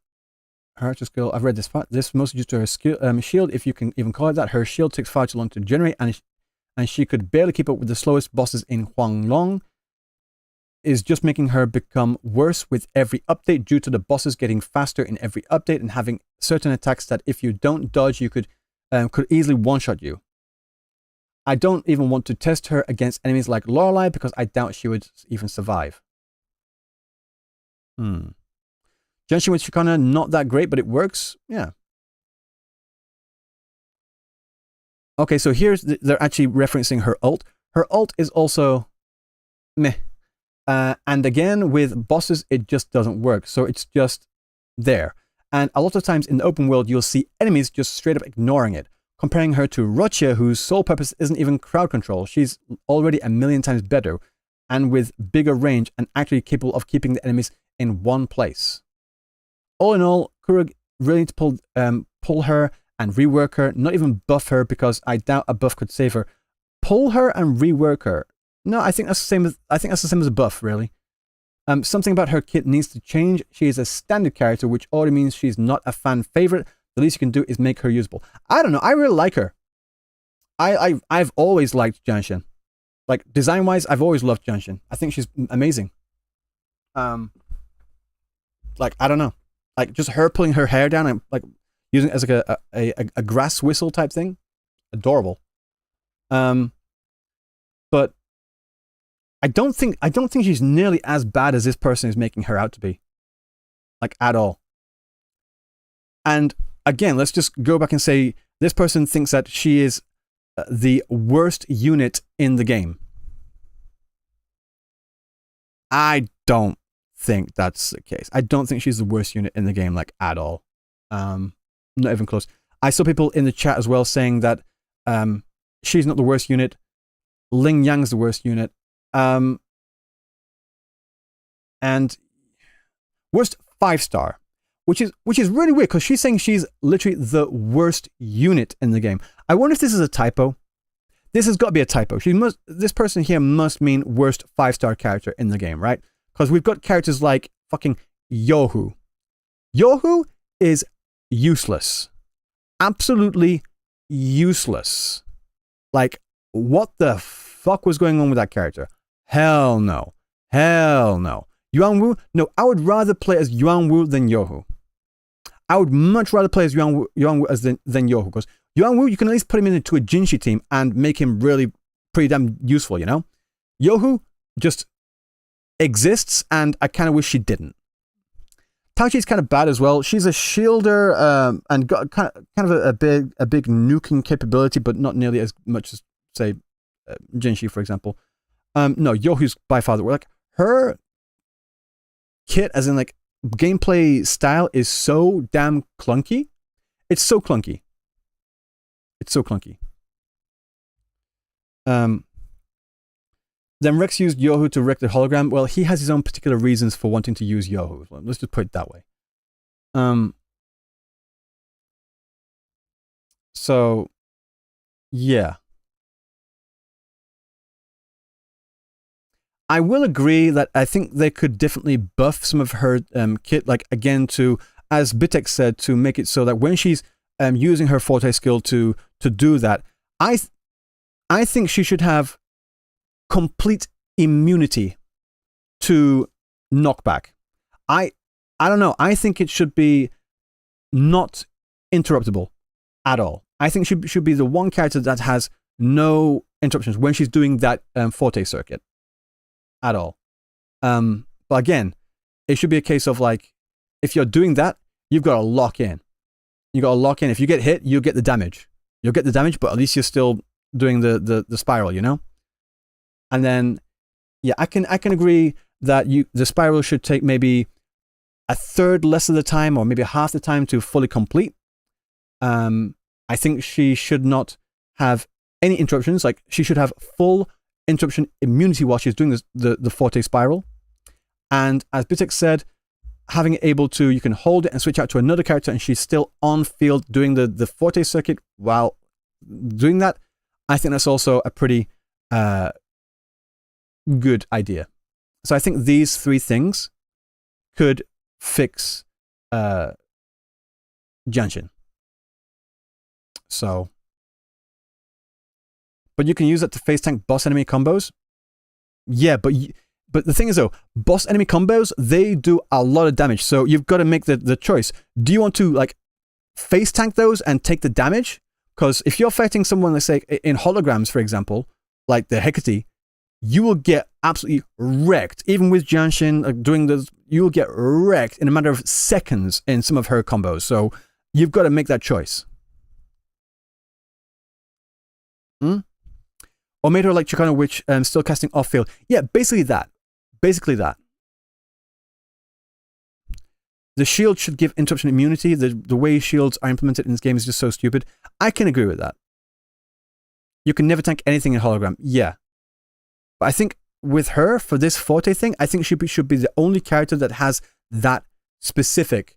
Her actual skill, I've read this part. This mostly due to her skill, shield, if you can even call it that. Her shield takes far too long to generate, and she could barely keep up with the slowest bosses in Huanglong. Is just making her become worse with every update due to the bosses getting faster in every update and having certain attacks that if you don't dodge, you could easily one-shot you. I don't even want to test her against enemies like Lorelei because I doubt she would even survive. Genshin with Shikana, not that great, but it works. Yeah. Okay, so they're actually referencing her ult. Her ult is also meh. And again, with bosses, it just doesn't work. So it's just there. And a lot of times in the open world, you'll see enemies just straight up ignoring it. Comparing her to Rocha, whose sole purpose isn't even crowd control. She's already a million times better and with bigger range and actually capable of keeping the enemies in one place. All in all, Kuro really need to pull her and rework her, not even buff her because I doubt a buff could save her. Pull her and rework her. No, I think that's the same as a buff, really. Something about her kit needs to change. She is a standard character, which already means she's not a fan favorite. The least you can do is make her usable. I don't know. I really like her. I've always liked Janshin. Like, design-wise, I've always loved Janshin. I think she's amazing. Like, I don't know. Like, just her pulling her hair down and, like, using it as, like, a grass whistle type thing. Adorable. But I don't think she's nearly as bad as this person is making her out to be. Like, at all. And, again, let's just go back and say this person thinks that she is the worst unit in the game. I don't think that's the case. I don't think she's the worst unit in the game, like, at all. Not even close. I saw people in the chat as well saying that she's not the worst unit. Ling Yang's the worst unit. And worst 5-star. Which is really weird because she's saying she's literally the worst unit in the game. I wonder if this is a typo. This has got to be a typo. This person here must mean worst 5-star character in the game, right? Because we've got characters like fucking Yohu. Yohu is useless. Absolutely useless. Like, what the fuck was going on with that character? Hell no. Hell no. Yuanwu? No, I would rather play as Yuanwu than Yohu. I would much rather play as Yuanwu than Yohu, because Yuanwu, you can at least put him into a Jinshi team and make him really pretty damn useful, you know? Yohu just exists, and I kind of wish she didn't. Taoqi's kind of bad as well. She's a shielder and got kind of a big nuking capability, but not nearly as much as, say, Jinshi, for example. No, Yohu's by far the worst. Like, her kit, as in, like, gameplay style is so damn clunky. It's so clunky. It's so clunky. Then Rex used Yohu to wreck the hologram. Well, he has his own particular reasons for wanting to use Yohu. Well, let's just put it that way. So, yeah. I will agree that I think they could definitely buff some of her kit, like, again, to, as Bitek said, to make it so that when she's using her forte skill to do that, I think she should have complete immunity to knockback. I don't know. I think it should be not interruptible at all. I think she should be the one character that has no interruptions when she's doing that forte circuit. At all. But again, it should be a case of, like, if you're doing that, you've got to lock in. You got to lock in. If you get hit, you'll get the damage. You'll get the damage, but at least you're still doing the spiral, you know? And then, yeah, I can agree that the spiral should take maybe a third less of the time, or maybe half the time to fully complete. I think she should not have any interruptions. Like, she should have full interruption immunity while she's doing the forte spiral. And as Bitek said, having it able to, you can hold it and switch out to another character and she's still on field doing the forte circuit while doing that. I think that's also a pretty good idea. So I think these three things could fix Janshin. So, but you can use it to face tank boss enemy combos. Yeah, but the thing is though, boss enemy combos, they do a lot of damage. So you've got to make the choice. Do you want to, like, face tank those and take the damage? Because if you're fighting someone, let's say in holograms, for example, like the Hecate, you will get absolutely wrecked. Even with Janshin doing this, you will get wrecked in a matter of seconds in some of her combos. So you've got to make that choice. Or made her like Chicano Witch, still casting off field. Yeah, basically that. Basically that. The shield should give interruption immunity. The way shields are implemented in this game is just so stupid. I can agree with that. You can never tank anything in hologram. Yeah. But I think with her, for this forte thing, I think she should be the only character that has that specific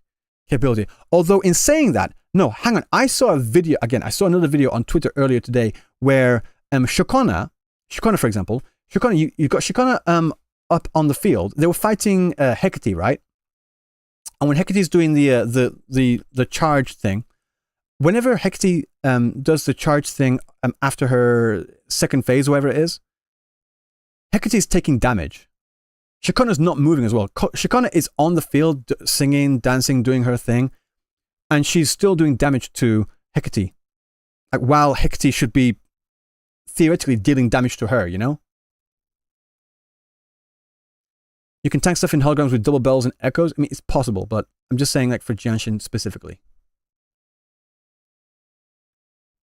capability. Although in saying that, no, hang on. I saw a video, again, I saw another video on Twitter earlier today where Shakona, for example, you got Shakona up on the field. They were fighting Hecate, right? And when Hecate's doing the charge thing, whenever Hecate does the charge thing after her second phase, whatever it is, Hecate's taking damage. Shakona's not moving as well. Shakona is on the field singing, dancing, doing her thing, and she's still doing damage to Hecate. Like, while Hecate should be theoretically dealing damage to her, you know? You can tank stuff in holograms with double bells and echoes. I mean, it's possible, but I'm just saying, like, for Jianshin specifically.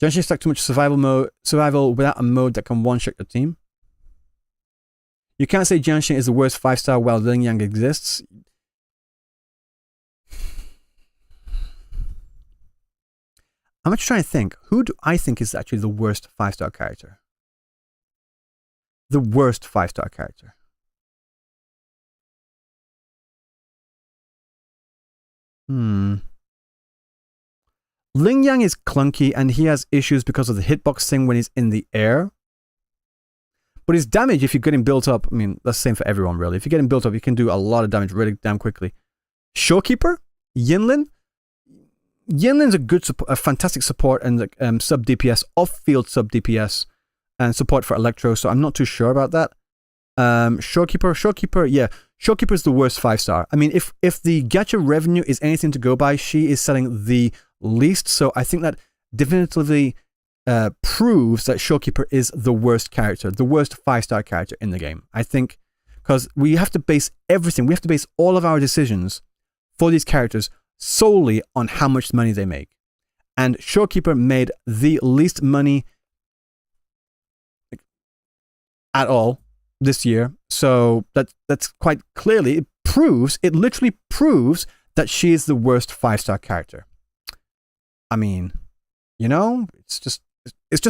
Jianshin stuck too much survival without a mode that can one-shot your team. You can't say Jianshin is the worst 5-star while Ling Yang exists. I'm just trying to think. Who do I think is actually the worst 5-star character? The worst 5-star character. Ling Yang is clunky and he has issues because of the hitbox thing when he's in the air. But his damage, if you're getting built up, I mean, that's the same for everyone, really. If you're getting built up, you can do a lot of damage really damn quickly. Showkeeper? Yinlin? Yinlin's a fantastic support and sub DPS, off-field sub DPS, and support for Electro, so I'm not too sure about that. Showkeeper, yeah. Showkeeper is the worst 5-star. I mean, if the gacha revenue is anything to go by, she is selling the least, so I think that definitively proves that Showkeeper is the worst character, the worst 5-star character in the game. I think, because we have to base everything, we have to base all of our decisions for these characters solely on how much money they make. And Showkeeper made the least money at all this year, so that's quite clearly, it literally proves that she is the worst 5-star character. I mean, you know, it's just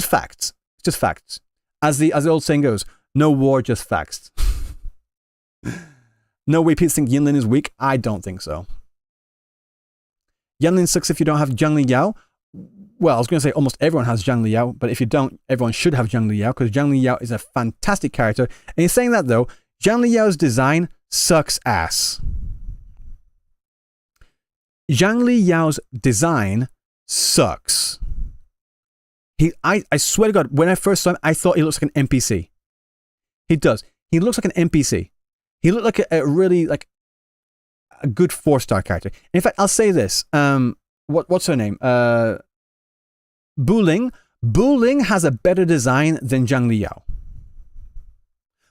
facts. It's just facts. As the old saying goes, no war, just facts. No way people think Yinlin is weak. I don't think so. Yinlin sucks if you don't have Zhang Liao. Well, I was going to say almost everyone has Zhang Liao, but if you don't, everyone should have Zhang Liao, because Zhang Liao is a fantastic character. And in saying that, though, Zhang Liao's design sucks ass. Zhang Liao's design sucks. I swear to God, when I first saw him, I thought he looks like an NPC. He does. He looks like an NPC. He looked like a really, like, a good 4-star character. In fact, I'll say this. What's her name? Buling. Buling has a better design than Zhang Liao.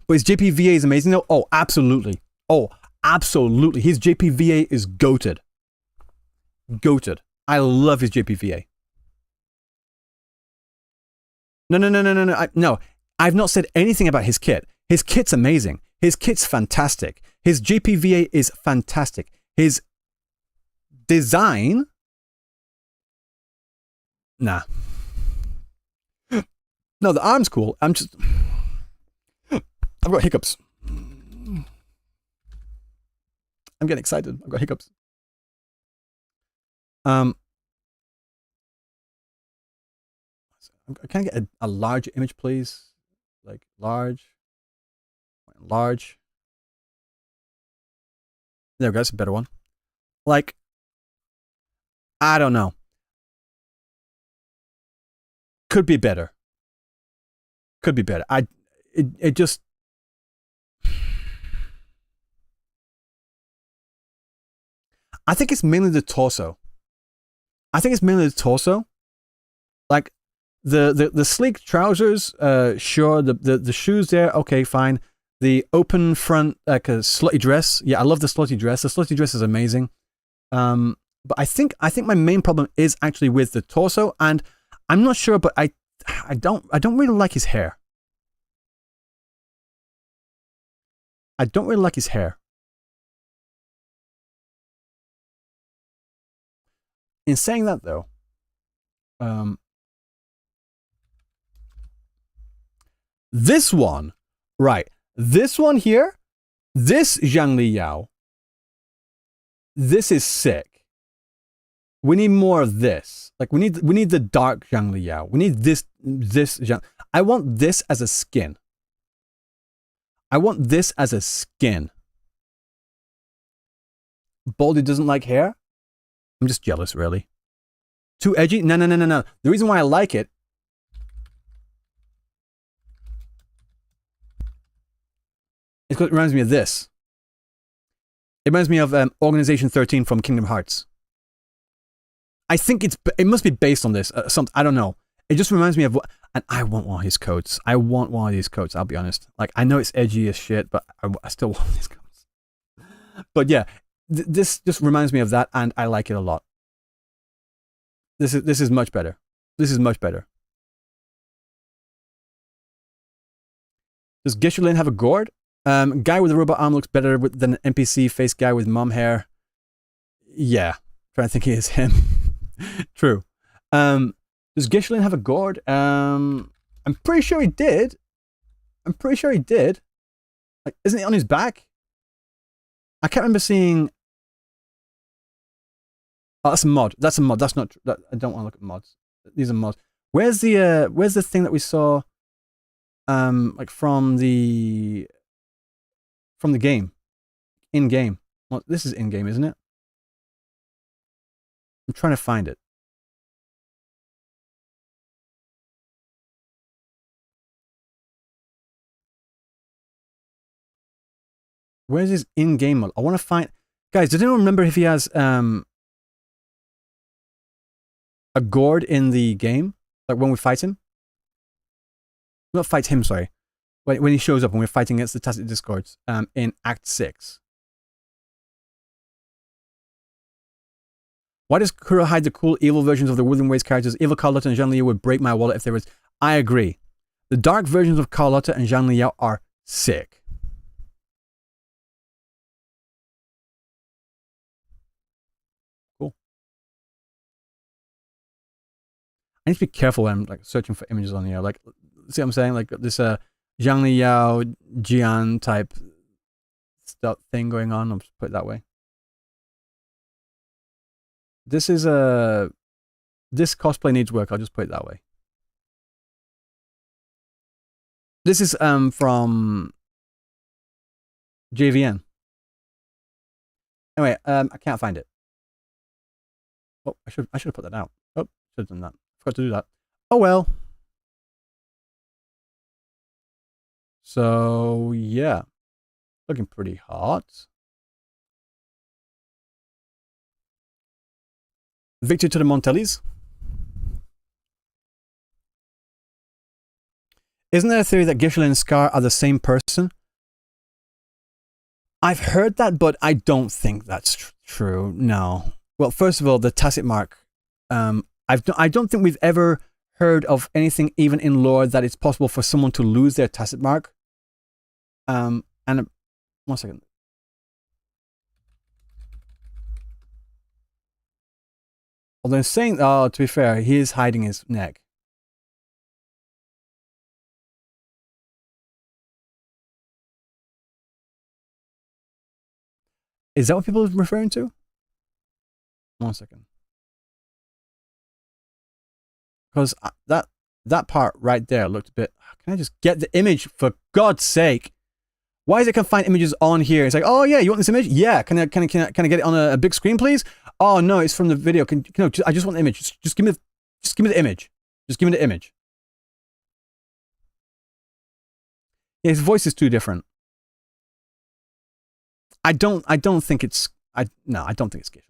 But his JPVA is amazing though. Oh, absolutely. Oh, absolutely. His JPVA is goated. Goated. I love his JPVA. No. I've not said anything about his kit. His kit's amazing. His kit's fantastic. His JPVA is fantastic. His design... Nah. No, the arm's cool. I've got hiccups. I'm getting excited. I've got hiccups. Can I get a large image, please? Like, large. There we go. That's a better one. Like, I don't know. Could be better. It just... I think it's mainly the torso. Like, the sleek trousers, sure. The shoes there, okay, fine. The open front, like a slutty dress. Yeah, I love the slutty dress. The slutty dress is amazing. But I think my main problem is actually with the torso, and I'm not sure, but I don't really like his hair. I don't really like his hair. In saying that, though, this one, right? This one here, this Zhang Liao, this is sick. We need more of this. Like we need the dark Zhang Liao. We need this Zhang. I want this as a skin. I want this as a skin. Baldy doesn't like hair? I'm just jealous, really. Too edgy? No. The reason why I like it is because it reminds me of this. It reminds me of Organization 13 from Kingdom Hearts. I think it must be based on this. I don't know. It just reminds me of what, and I want one of his coats. I want one of these coats, I'll be honest. Like, I know it's edgy as shit, but I still want these coats. But yeah, this just reminds me of that, and I like it a lot. This is much better. This is much better. Does Gishelin have a gourd? Guy with a robot arm looks better than an NPC face guy with mom hair. Yeah. I'm trying to think he is him. True. Does Gishelin have a gourd? I'm pretty sure he did. Like, isn't it on his back? I can't remember seeing. Oh, that's a mod. That's a mod. That's not. I don't want to look at mods. These are mods. Where's the thing that we saw? Like from the game, in game. Well, this is in game, isn't it? I'm trying to find it. Where's his in-game mod? I want to find. Guys, does anyone remember if he has a gourd in the game? Like when we fight him? Not fight him, sorry. When he shows up and we're fighting against the Tacit Discords in Act 6. Why does Kuro hide the cool evil versions of the WuWa's characters? Evil Carlotta and Zhang Liao would break my wallet if there was. I agree. The dark versions of Carlotta and Zhang Liao are sick. Cool. I need to be careful when I'm like searching for images on here. Like, see what I'm saying? Like this Zhang Liao Jian type stuff thing going on. I'll just put it that way. This is this cosplay needs work. I'll just put it that way. This is from JVN. Anyway, I can't find it. Oh, I should have put that out. Oh, should have done that. Forgot to do that. Oh well. So yeah, looking pretty hot. Victor to the Montellis. Isn't there a theory that Gishelin and Scar are the same person? I've heard that, but I don't think that's true. No. Well, first of all, the tacit mark. I don't think we've ever heard of anything, even in lore, that it's possible for someone to lose their tacit mark. And 1 second. Although saying, oh, to be fair, he is hiding his neck. Is that what people are referring to? 1 second. Because that part right there looked a bit. Can I just get the image for God's sake? Why is it can find images on here? It's like, oh yeah, you want this image? Yeah. Can I get it on a big screen, please? Oh no, it's from the video. I just want the image. Just give me the image. Just give me the image. Yeah, his voice is too different. I don't think it's. I don't think it's Gishelin.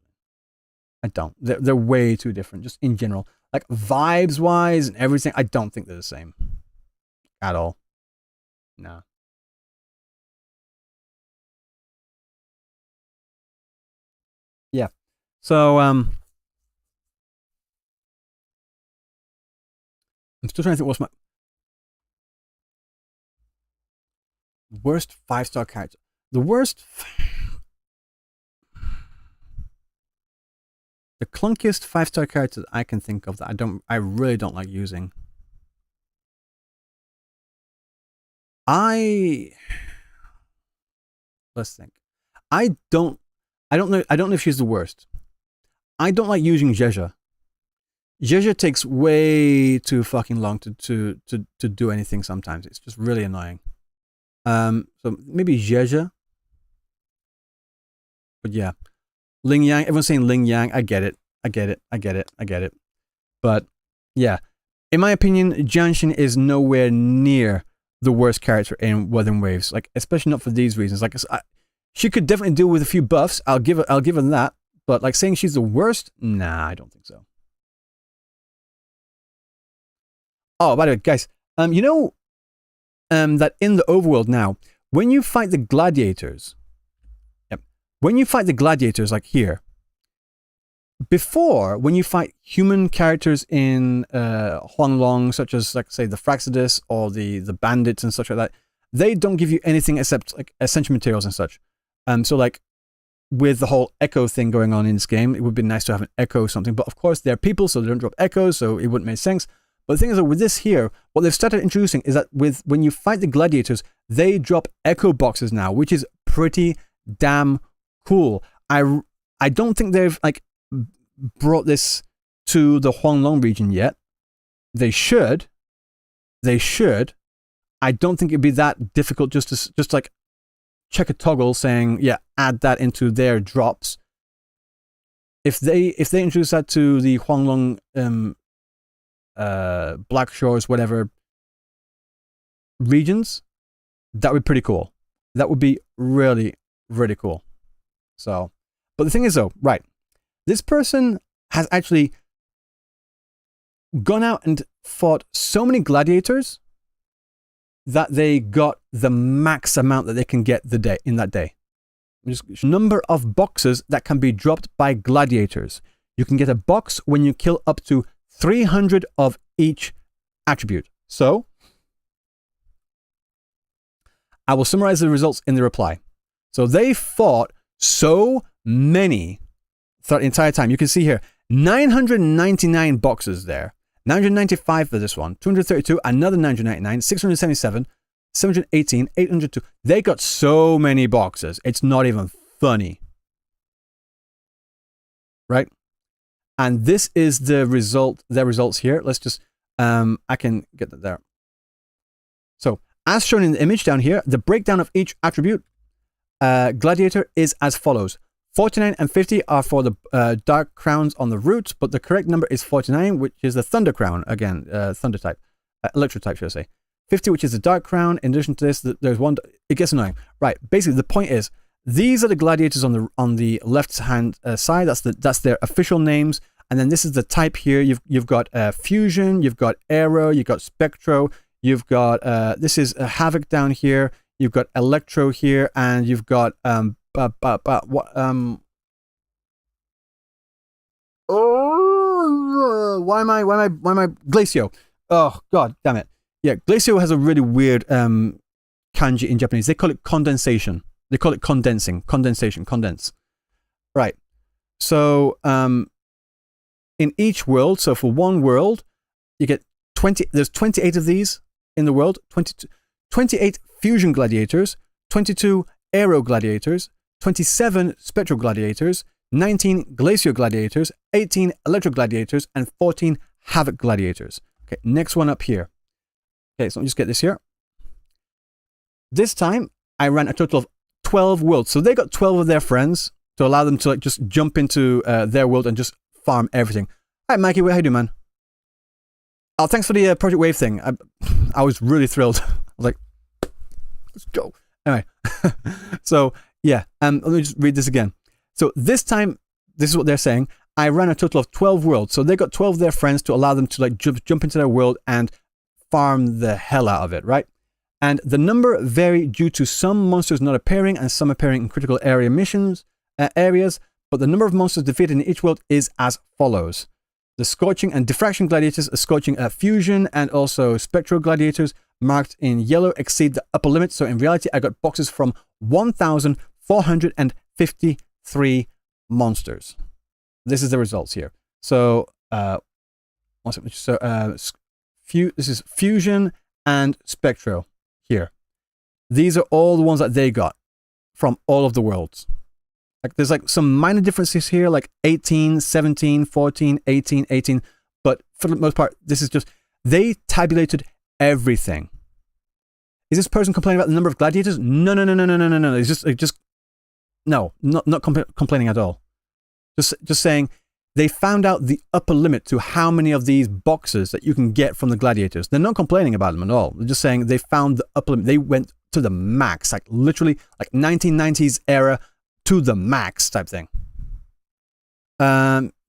I don't. They're way too different, just in general. Like vibes wise and everything, I don't think they're the same. At all. No. Yeah. So I'm still trying to think what's my worst 5-star character. The worst. The clunkiest 5-star character that I can think of that I really don't like using. Let's think. I don't know if she's the worst. I don't like using Zheja. Zheja takes way too fucking long to do anything sometimes. It's just really annoying. So maybe Zheja. But yeah. Ling Yang, everyone's saying Ling Yang. I get it. But yeah. In my opinion, Jianshin is nowhere near the worst character in Wuthering Waves. Like, especially not for these reasons. Like, she could definitely deal with a few buffs. I'll give her that. But like saying she's the worst? Nah, I don't think so. Oh, by the way, guys, you know that in the overworld now, when you fight the gladiators, when you fight the gladiators like here, before, when you fight human characters in Huanglong, such as, like, say, the Fraxidus or the bandits and such like that, they don't give you anything except, like, essential materials and such. So, like, with the whole echo thing going on in this game, it would be nice to have an echo or something. But, of course, they're people, so they don't drop echoes, so it wouldn't make sense. But the thing is that with this here, what they've started introducing is that when you fight the gladiators, they drop echo boxes now, which is pretty damn cool. I don't think they've, like, brought this to the Huanglong region yet. They should. I don't think it'd be that difficult just like check a toggle saying, yeah, add that into their drops. If they introduce that to the Huanglong Black Shores, whatever regions, that would be pretty cool. That would be really, really cool. So, but the thing is though, right, this person has actually gone out and fought so many gladiators that they got the max amount that they can get in that day. Just number of boxes that can be dropped by gladiators. You can get a box when you kill up to 300 of each attribute. So, I will summarize the results in the reply. So they fought so many throughout the entire time. You can see here, 999 boxes there. 995 for this one, 232, another 999, 677, 718, 802. They got so many boxes. It's not even funny. Right? And this is the result, their results here. Let's just, I can get that there. So, as shown in the image down here, the breakdown of each attribute gladiator is as follows. 49 and 50 are for the dark crowns on the root, but the correct number is 49, which is the thunder crown. Again, thunder type. Electro type, should I say. 50, which is the dark crown. In addition to this, there's one. It gets annoying. Right. Basically, the point is, these are the gladiators on the left-hand side. That's their official names. And then this is the type here. You've got fusion, you've got aero, you've got spectro, you've got this is havoc down here. You've got electro here, and you've got why am I Glacio? Oh god damn it. Yeah, Glacio has a really weird kanji in Japanese. They call it condensation. They call it condensation, condense. Right. So in each world, so for one world, you get 20, there's 28 of these in the world, 28 fusion gladiators, 22 aero gladiators, 27 spectral gladiators, 19 glacier gladiators, 18 electro gladiators, and 14 havoc gladiators. Okay, next one up here. Okay, so let me just get this here. This time, I ran a total of 12 worlds. So they got 12 of their friends to allow them to like just jump into their world and just farm everything. All right, Mikey, how you doing, man? Oh, thanks for the Project Wave thing. I was really thrilled. I was like, let's go. Anyway, so yeah, let me just read this again. So this time, this is what they're saying. I ran a total of 12 worlds. So they got 12 of their friends to allow them to like jump into their world and farm the hell out of it, right? And the number vary due to some monsters not appearing and some appearing in critical area missions areas. But the number of monsters defeated in each world is as follows. The Scorching and Diffraction Gladiators, Scorching Fusion, and also Spectral Gladiators marked in yellow exceed the upper limit. So in reality, I got boxes from 1,453 monsters. This is the results here. So, one second. So, this is Fusion and Spectro here. These are all the ones that they got from all of the worlds. Like there's like some minor differences here, like 18, 17, 14, 18, 18. But for the most part, this is just, they tabulated everything. Is this person complaining about the number of gladiators? No. It's just no, not complaining at all. Just saying they found out the upper limit to how many of these boxes that you can get from the gladiators. They're not complaining about them at all. They're just saying they found the upper limit. They went to the max, like literally like 1990s era to the max type thing.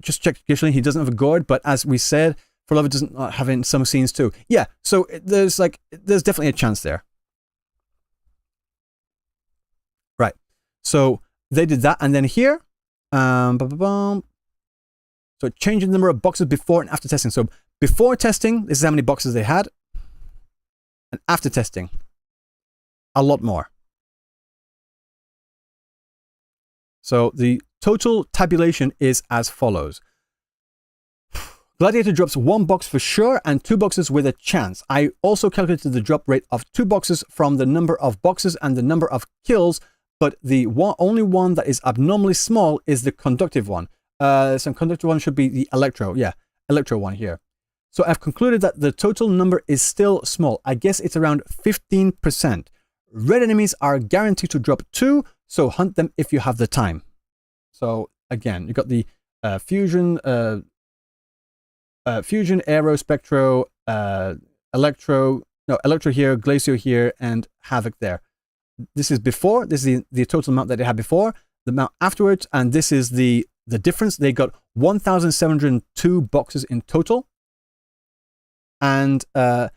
Just check occasionally. He doesn't have a gourd, but as we said, Phrolova doesn't have it in some scenes too. Yeah, so there's definitely a chance there. Right. So they did that, and then here, so changing the number of boxes before and after testing. So before testing, this is how many boxes they had, and after testing, a lot more. So the total tabulation is as follows. Gladiator drops 1 box for sure and 2 boxes with a chance. I also calculated the drop rate of 2 boxes from the number of boxes and the number of kills, but the only one that is abnormally small is the conductive one. So conductive one should be the electro. Yeah, electro one here. So I've concluded that the total number is still small. I guess it's around 15%. Red enemies are guaranteed to drop 2, so hunt them if you have the time. So again, you've got the fusion, aero, spectro, electro here, glacio here, and havoc there. This is before. This is the total amount that they had before, the amount afterwards, and this is the difference. They got 1,702 boxes in total, and the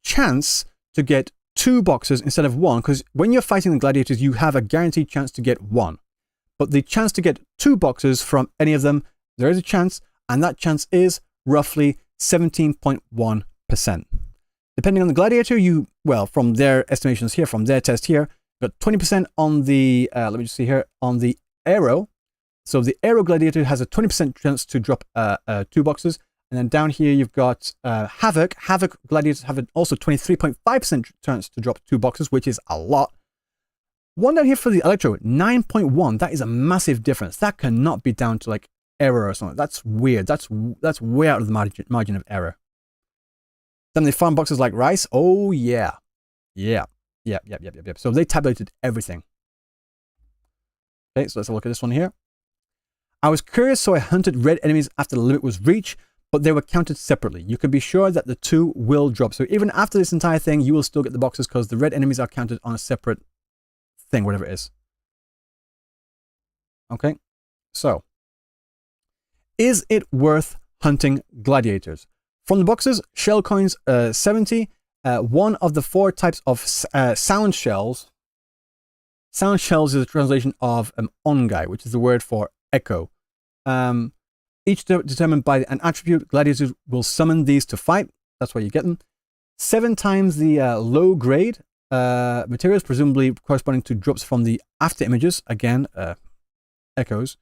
chance to get 2 boxes instead of 1, because when you're fighting the gladiators, you have a guaranteed chance to get 1. But the chance to get 2 boxes from any of them, there is a chance, and that chance is roughly 17.1%. Depending on the gladiator, from their estimations here, from their test here, got 20% on the, let me just see here, on the aero. So the aero gladiator has a 20% chance to drop 2 boxes. And then down here, you've got Havoc. Havoc gladiators have also 23.5% chance to drop 2 boxes, which is a lot. One down here for the Electro, 9.1. That is a massive difference. That cannot be down to like error or something. That's weird. That's way out of the margin of error. Then they farm boxes like rice. Oh, yeah. Yep. So they tabulated everything. Okay, so let's have a look at this one here. I was curious, so I hunted red enemies after the limit was reached, but they were counted separately. You can be sure that the 2 will drop. So even after this entire thing, you will still get the boxes because the red enemies are counted on a separate thing, whatever it is. Okay, so is it worth hunting gladiators? From the boxes, shell coins 70. One of the 4 types of sound shells. Sound shells is a translation of ongai, which is the word for echo. Each determined by an attribute, gladiators will summon these to fight. That's why you get them. 7 times the low grade materials, presumably corresponding to drops from the after images. Again, echoes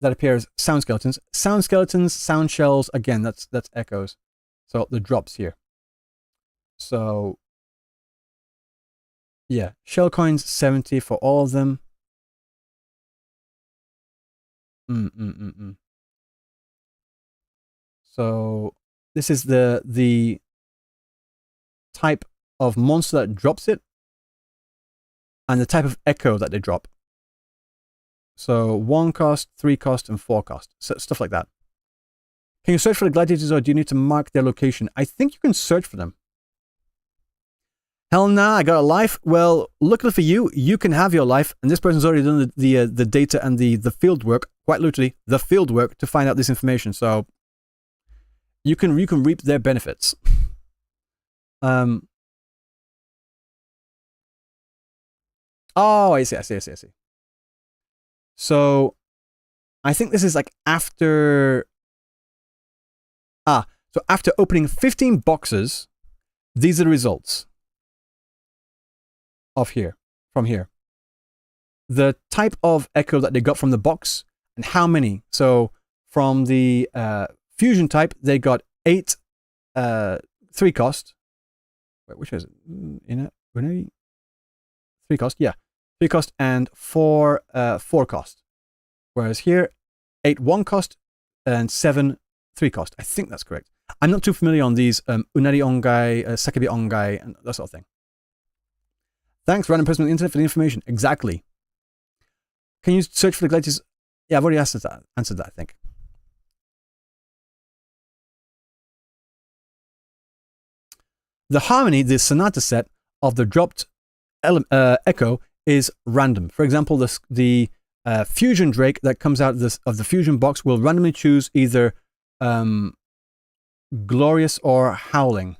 that appear as sound skeletons. Sound skeletons, sound shells. Again, that's echoes. So the drops here. So yeah, shell coins 70 for all of them. So this is the type of monster that drops it, and the type of echo that they drop. So 1 cost, 3 cost, and 4 cost. So stuff like that. Can you search for the gladiators, or do you need to mark their location? I think you can search for them. Hell nah, I got a life. Well, luckily for you, you can have your life, and this person's already done the data and the field work, quite literally the field work, to find out this information. So you can reap their benefits. Oh, I see. So I think this is like after. So after opening 15 boxes, these are the results of from here. The type of echo that they got from the box and how many. So from the fusion type, they got 8, 3 cost. Wait, which is it? 3 cost, yeah. 3 cost, and 4 cost. Whereas here, 8 1 cost, and 7 3 cost. I think that's correct. I'm not too familiar on these Unari Ongai, Sakebi Ongai, and that sort of thing. Thanks, random person on the internet, for the information. Exactly. Can you search for the latest? Yeah, I've already answered that, I think. The harmony, the sonata set of the dropped echo is random. For example, the fusion drake that comes out of the fusion box will randomly choose either glorious or howling.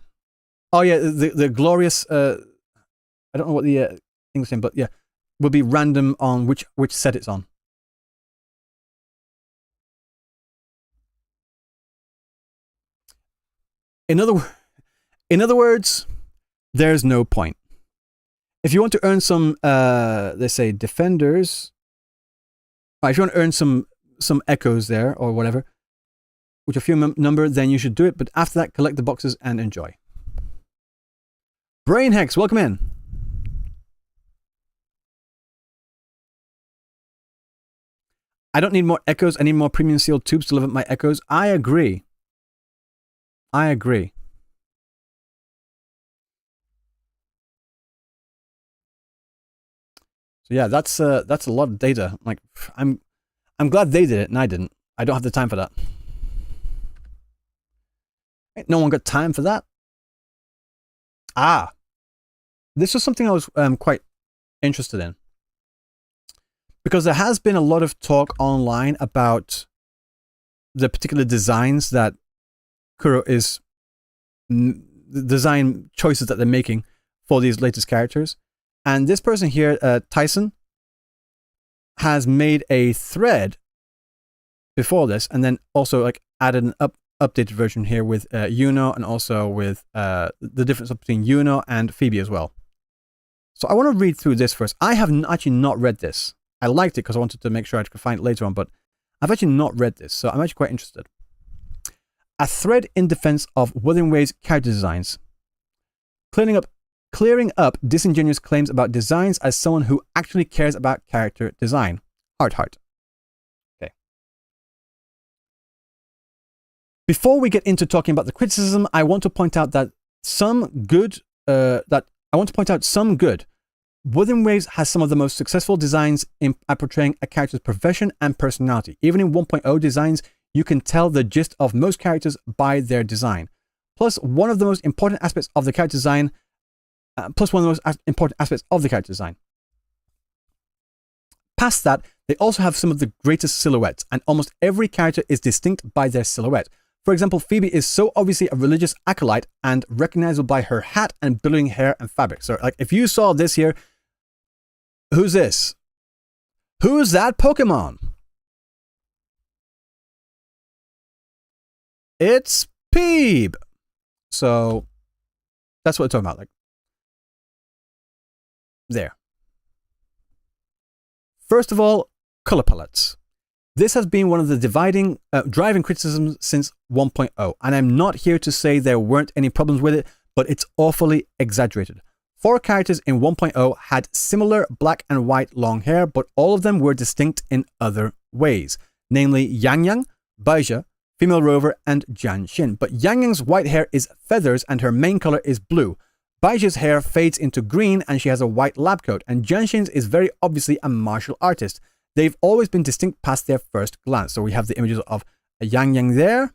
Oh yeah, the glorious. I don't know what the thing's saying, but yeah, will be random on which set it's on. In other words, there's no point. If you want to earn some, let's say, defenders, if you want to earn some echoes there or whatever, with a few number, then you should do it. But after that, collect the boxes and enjoy. Brain Hex, welcome in. I don't need more echoes. I need more premium sealed tubes to live up my echoes. I agree. I agree. So yeah, that's a lot of data. Like, I'm glad they did it and I didn't. I don't have the time for that. Ain't no one got time for that. Ah, this was something I was quite interested in, because there has been a lot of talk online about the particular designs that Kuro is, the design choices that they're making for these latest characters. And this person here, Tyson, has made a thread before this, and then also like added an updated version here with Yuno, and also with the difference between Yuno and Phoebe as well. So I want to read through this first. I have actually not read this. I liked it because I wanted to make sure I could find it later on, but I've actually not read this, so I'm actually quite interested. A thread in defense of WuWa's character designs. Clearing up disingenuous claims about designs as someone who actually cares about character design. Heart. Okay. Before we get into talking about the criticism, I want to point out that some good. WuWa's has some of the most successful designs at portraying a character's profession and personality. Even in 1.0 designs, you can tell the gist of most characters by their design. Plus, one of the most important aspects of the character design. Past that, they also have some of the greatest silhouettes, and almost every character is distinct by their silhouette. For example, Phoebe is so obviously a religious acolyte and recognizable by her hat and billowing hair and fabric. So, like, if you saw this here, who's this? Who's that Pokemon? It's Peeb. So, that's what we're talking about. Like, there. First of all, color palettes. This has been one of the driving criticisms since 1.0, and I'm not here to say there weren't any problems with it, but it's awfully exaggerated. 4 characters in 1.0 had similar black and white long hair, but all of them were distinct in other ways, namely Yang Yang, Baija, Female Rover, and Jan Xin. But Yang Yang's white hair is feathers and her main color is blue. Baija's hair fades into green and she has a white lab coat, and Jan Xin's is very obviously a martial artist. They've always been distinct past their first glance. So we have the images of Yang Yang there,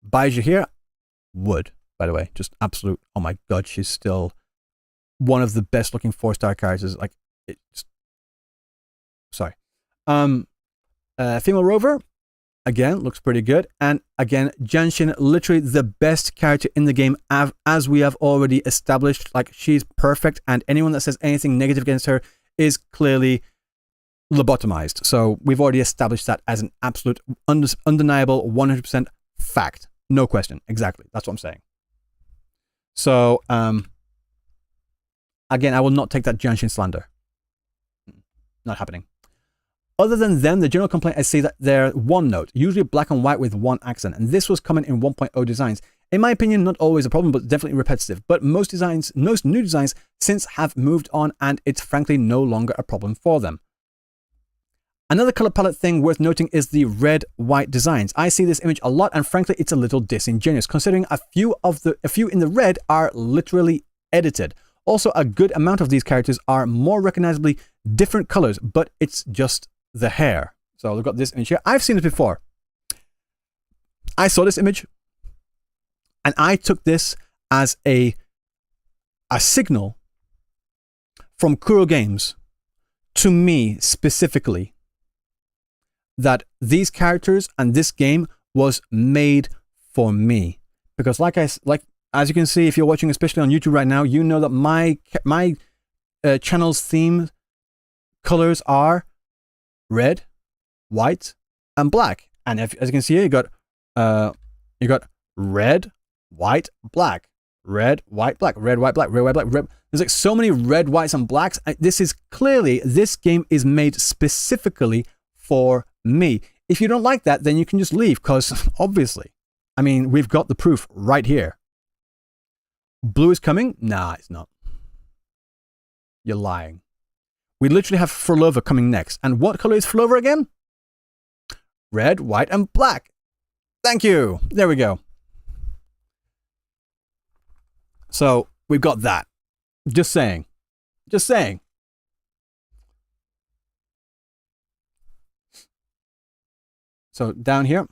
Baija here, wood, by the way, just absolute, oh my god, she's still one of the best looking 4-star characters. Like, it's, sorry. Female Rover, again, looks pretty good. And again, Janshin, literally the best character in the game, as we have already established. Like, she's perfect, and anyone that says anything negative against her is clearly lobotomized. So we've already established that as an absolute, undeniable, 100% fact. No question. Exactly. That's what I'm saying. So, again, I will not take that Janshin slander. Not happening. Other than them, the general complaint I see that they're one note, usually black and white with one accent, and this was common in 1.0 designs. In my opinion, not always a problem, but definitely repetitive. But most new designs since have moved on, and it's frankly no longer a problem for them. Another color palette thing worth noting is the red-white designs. I see this image a lot, and frankly, it's a little disingenuous, considering a few in the red are literally edited. Also, a good amount of these characters are more recognizably different colors, but it's just the hair. So we've got this image here. I've seen this before. I saw this image, and I took this as a signal from Kuro Games to me specifically that these characters and this game was made for me. Because as you can see, if you're watching especially on YouTube right now, you know that my channel's theme colors are red, white, and black. And as you can see here, you got red, white, black, red, white, black, red, white, black, red, white, black, red. There's like so many red, whites, and blacks. This game is made specifically for me. If you don't like that, then you can just leave, because obviously, I mean, we've got the proof right here. Blue is coming? Nah, it's not. You're lying. We literally have Phrolova coming next. And what color is Phrolova again? Red, white, and black. Thank you. There we go. So we've got that. Just saying. Just saying. So down here,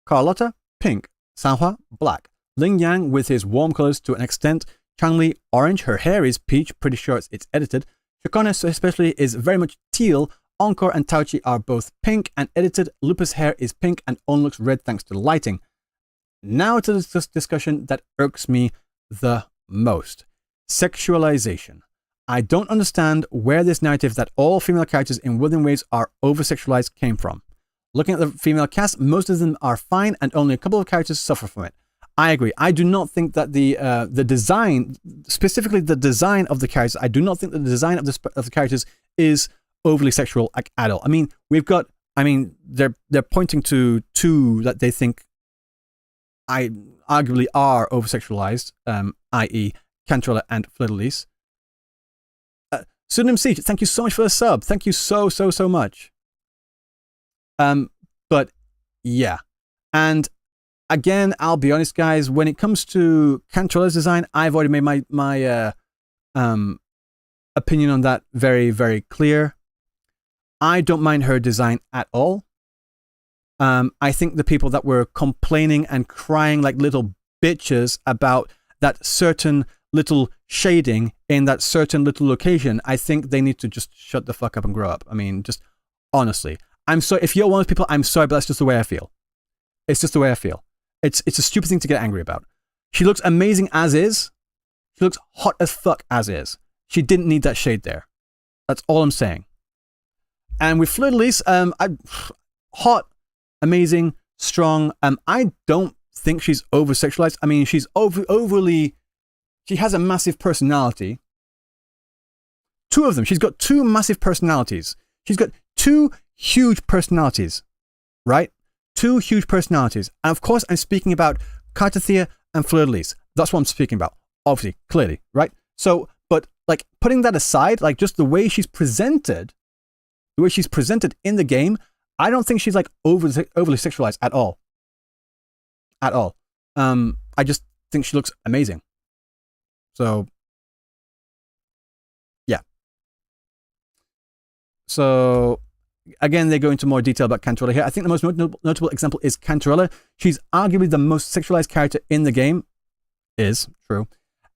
Carlotta, pink. Sanhua, black. Ling Yang with his warm colors to an extent. Changli, orange. Her hair is peach. Pretty sure it's edited. Chakone especially is very much teal. Encore and Tauchi are both pink and edited. Lupa's hair is pink and On looks red thanks to the lighting. Now to this discussion that irks me the most. Sexualization. I don't understand where this narrative that all female characters in Wuthering Waves are over-sexualized came from. Looking at the female cast, most of them are fine and only a couple of characters suffer from it. I agree. I do not think that the design, specifically the design of the characters, I do not think that the design of the characters is overly sexual at all. I mean, they're pointing to two that they think arguably are over-sexualized, i.e. Cantrella and Fleur-de-Lis. Pseudonym Siege, thank you so much for the sub. Thank you so much. But yeah. And again, I'll be honest, guys, when it comes to Cantrella's design, I've already made my opinion on that very, very clear. I don't mind her design at all. I think the people that were complaining and crying like little bitches about that certain little shading in that certain little location, I think they need to just shut the fuck up and grow up. I mean, just honestly. I'm sorry, if you're one of those people, I'm sorry, but that's just the way I feel. It's just the way I feel. It's a stupid thing to get angry about. She looks amazing as is. She looks hot as fuck as is. She didn't need that shade there. That's all I'm saying. And with Fleur-de-Lis, hot, amazing, strong. I don't think she's over-sexualized. I mean, she's overly... She has a massive personality. Two of them. She's got two massive personalities. She's got two huge personalities, right? Two huge personalities. And of course, I'm speaking about Cartathea and Fleur-de-Lis. That's what I'm speaking about. Obviously, clearly, right? So, but like putting that aside, like just the way she's presented in the game, I don't think she's like overly sexualized at all. At all. I just think she looks amazing. So, yeah. So, again, they go into more detail about Cantrella here. I think the most notable example is Cantrella. She's arguably the most sexualized character in the game. Is true.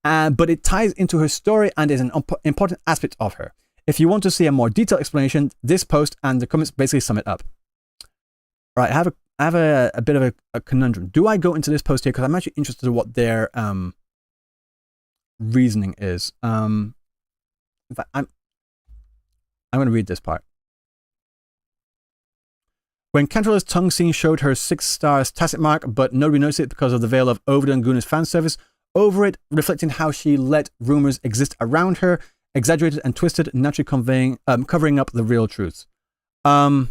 But it ties into her story and is an important aspect of her. If you want to see a more detailed explanation, this post and the comments basically sum it up. Right, I have a bit of a conundrum. Do I go into this post here? Because I'm actually interested in what their reasoning is. In fact, I'm going to read this part. When Cantrella's tongue scene showed her 6 stars tacit mark, but nobody noticed it because of the veil of overdone Guna's fan service over it, reflecting how she let rumors exist around her, exaggerated and twisted, naturally covering up the real truths. Right.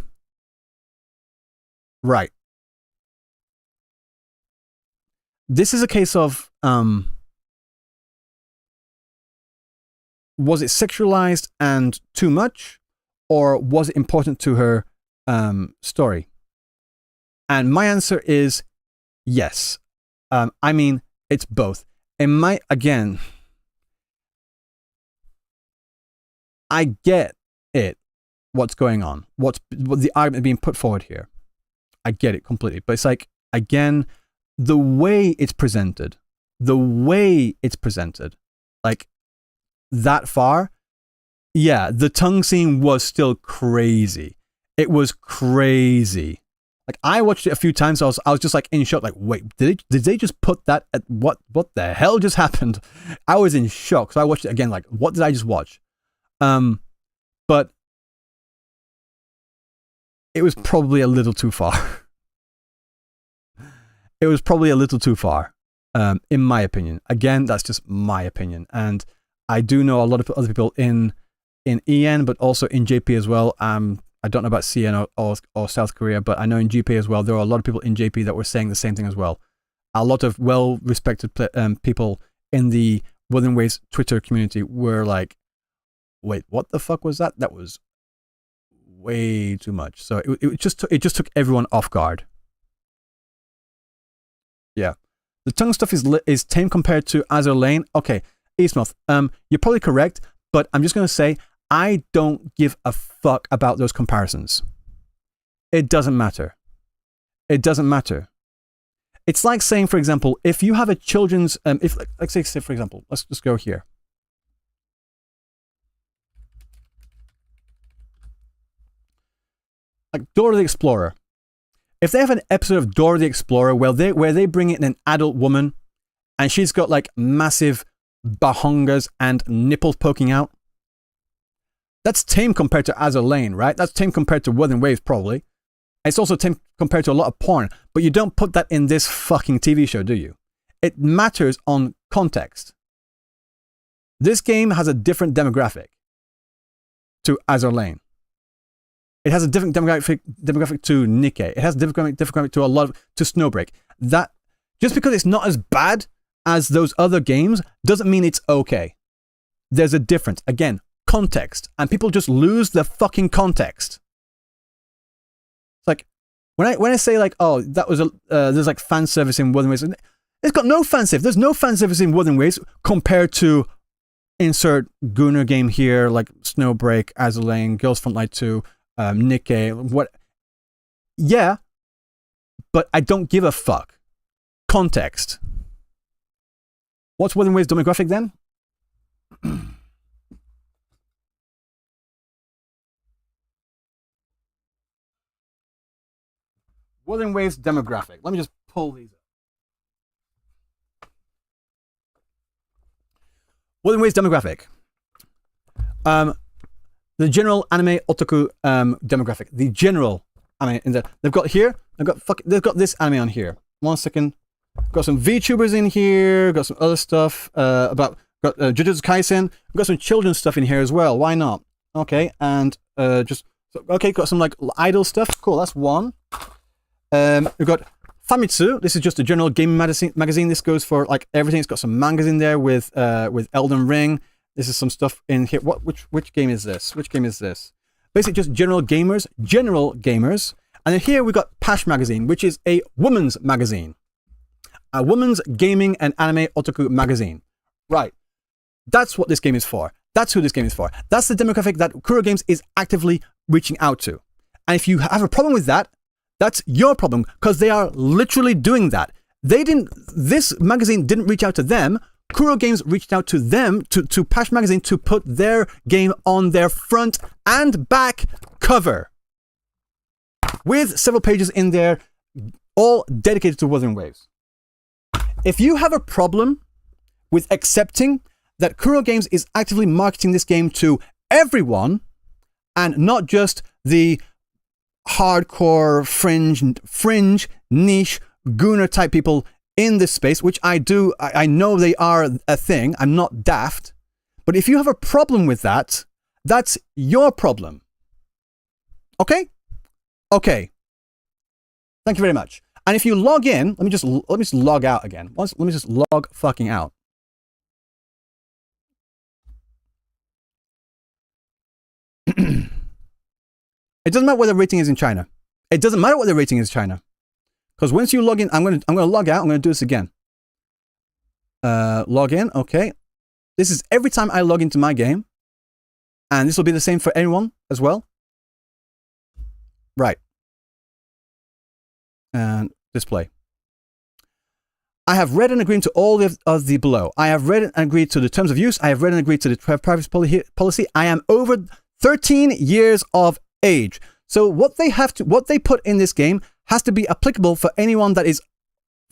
This is a case of, was it sexualized and too much, or was it important to her story? And my answer is yes. I mean, it's both. Again, I get it, what's going on, what the argument being put forward here. I get it completely. But it's like, again, the way it's presented, like that far, yeah, the tongue scene was still crazy. It was crazy. Like, I watched it a few times. I was just like in shock. Like, wait, did they just put that at what the hell just happened? I was in shock. So I watched it again. Like, what did I just watch? But it was probably a little too far. It was probably a little too far, in my opinion. Again, that's just my opinion. And I do know a lot of other people in EN, but also in JP as well. I don't know about CN or South Korea, but I know in GP as well, there are a lot of people in JP that were saying the same thing as well. A lot of well-respected people in the Wuthering Waves Twitter community were like, wait, what the fuck was that? That was way too much. So it just took everyone off guard. Yeah. The tongue stuff is tame compared to Azur Lane. Okay, Eastmouth, you're probably correct, but I'm just going to say, I don't give a fuck about those comparisons. It doesn't matter. It doesn't matter. It's like saying, for example, if you have a children's, let's say, for example, let's just go here. Like Dora the Explorer. If they have an episode of Dora the Explorer where they bring in an adult woman and she's got like massive bahongas and nipples poking out, that's tame compared to Azur Lane, right? That's tame compared to Wuthering Waves, probably. It's also tame compared to a lot of porn, but you don't put that in this fucking TV show, do you? It matters on context. This game has a different demographic to Azur Lane. It has a different demographic to Nikkei. It has a different demographic to Snowbreak. That, just because it's not as bad as those other games doesn't mean it's okay. There's a difference. Again, context. And people just lose the fucking context. Like, when I say like, oh, that was there's like fan service in Wuthering Waves. It's got no fan service. There's no fan service in Wuthering Waves compared to insert Gunnar game here, like Snowbreak, Azur Lane, Girls Frontline 2, Nikkei, what? Yeah, but I don't give a fuck. Context. What's Wuthering Waves demographic then? Wuthering Waves demographic. Let me just pull these up. Wuthering Waves demographic. The general anime otaku demographic. The general anime in there. They've got this anime on here. 1 second. Got some VTubers in here. Got some other stuff got Jujutsu Kaisen. We've got some children's stuff in here as well. Why not? Okay, and got some like idol stuff. Cool, that's one. We've got Famitsu. This is just a general gaming magazine. This goes for like everything. It's got some mangas in there with Elden Ring. This is some stuff in here. Which game is this? Which game is this? Basically just general gamers. And then here we've got Pash Magazine, which is a woman's magazine. A woman's gaming and anime otaku magazine. Right. That's what this game is for. That's who this game is for. That's the demographic that Kuro Games is actively reaching out to. And if you have a problem with that, that's your problem, because they are literally doing that. This magazine didn't reach out to them. Kuro Games reached out to them, to Pash Magazine, to put their game on their front and back cover. With several pages in there, all dedicated to Wuthering Waves. If you have a problem with accepting that Kuro Games is actively marketing this game to everyone, and not just the hardcore, fringe, niche, gooner type people in this space, which I know they are a thing. I'm not daft. But if you have a problem with that, that's your problem. Okay? Okay. Thank you very much. And if you log in, let me just log out again. Let me just log fucking out. It doesn't matter what the rating is in China. It doesn't matter what the rating is in China. Because once you log in, I'm gonna log out. I'm gonna do this again. Log in. Okay. This is every time I log into my game, and this will be the same for anyone as well. Right. And display. I have read and agreed to all of the below. I have read and agreed to the terms of use. I have read and agreed to the privacy policy. I am over 13 years of age. So what they put in this game has to be applicable for anyone that is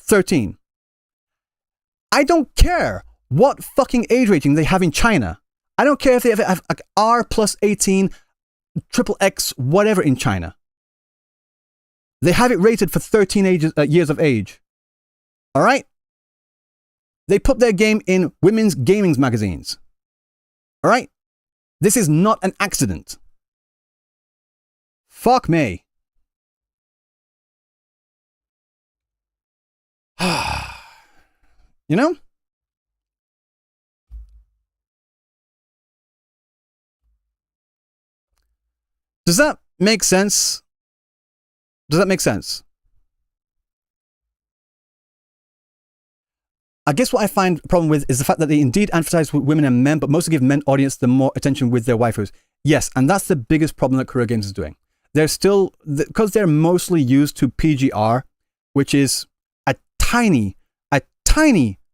13. I don't care what fucking age rating they have in China. I don't care if they have R plus 18, triple X, whatever in China. They have it rated for 13 years of age. All right? They put their game in women's gaming magazines. All right? This is not an accident. Fuck me. You know? Does that make sense? Does that make sense? I guess what I find a problem with is the fact that they indeed emphasize with women and men, but mostly give men audience the more attention with their waifus. Yes, and that's the biggest problem that Kuro Games is doing. They're still, because they're mostly used to PGR, which is a tiny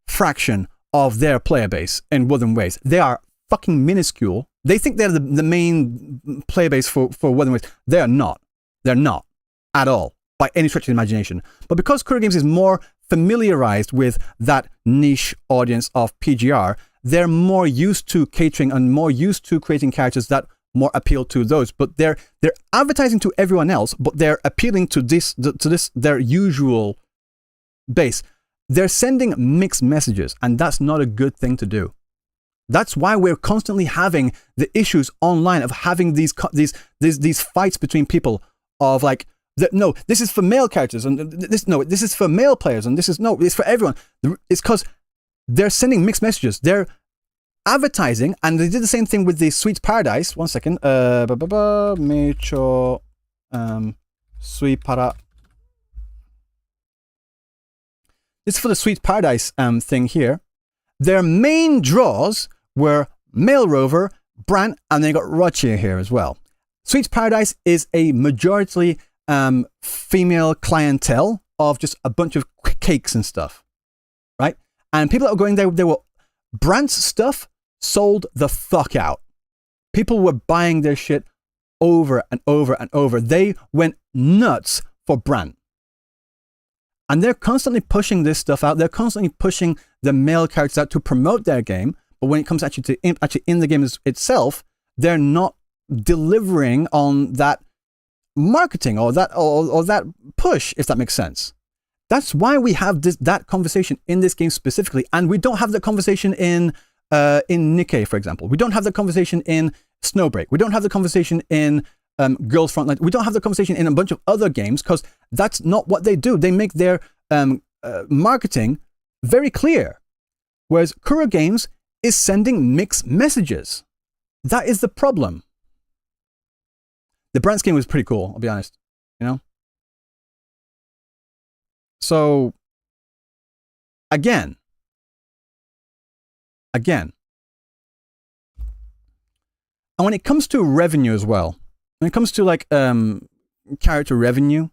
fraction of their player base in Wuthering Ways. They are fucking minuscule. They think they're the main player base for Wuthering Ways. They are not. They're not at all, by any stretch of the imagination. But because Kuro Games is more familiarized with that niche audience of PGR, they're more used to catering and more used to creating characters that more appeal to those. But they're advertising to everyone else, but they're appealing to this their usual base. They're sending mixed messages, and that's not a good thing to do. That's why we're constantly having the issues online of having these fights between people of like, no, this is for male characters, and this is for male players, and it's for everyone. It's because they're sending mixed messages. They're advertising, and they did the same thing with the Sweet Paradise. 1 second. Mecho Sweet Para. This is for the Sweet Paradise thing here. Their main draws were Male Rover, Brant, and they got Roche here as well. Sweet Paradise is a majority female clientele of just a bunch of cakes and stuff, right? And people that were going there, they were Brant's stuff sold the fuck out. People were buying their shit over and over and over. They went nuts for Brant. And they're constantly pushing this stuff out. They're constantly pushing the male characters out to promote their game. But when it comes actually to in the game itself, they're not delivering on that marketing or that push, if that makes sense. That's why we have that conversation in this game specifically, and we don't have that conversation in Nikkei, for example. We don't have the conversation in Snowbreak. We don't have the conversation in Girls Frontline. We don't have the conversation in a bunch of other games because that's not what they do. They make their marketing very clear, whereas Kuro Games is sending mixed messages. That is the problem. The Brant skin was pretty cool, I'll be honest, you know? So, again. And when it comes to revenue as well, when it comes to like character revenue,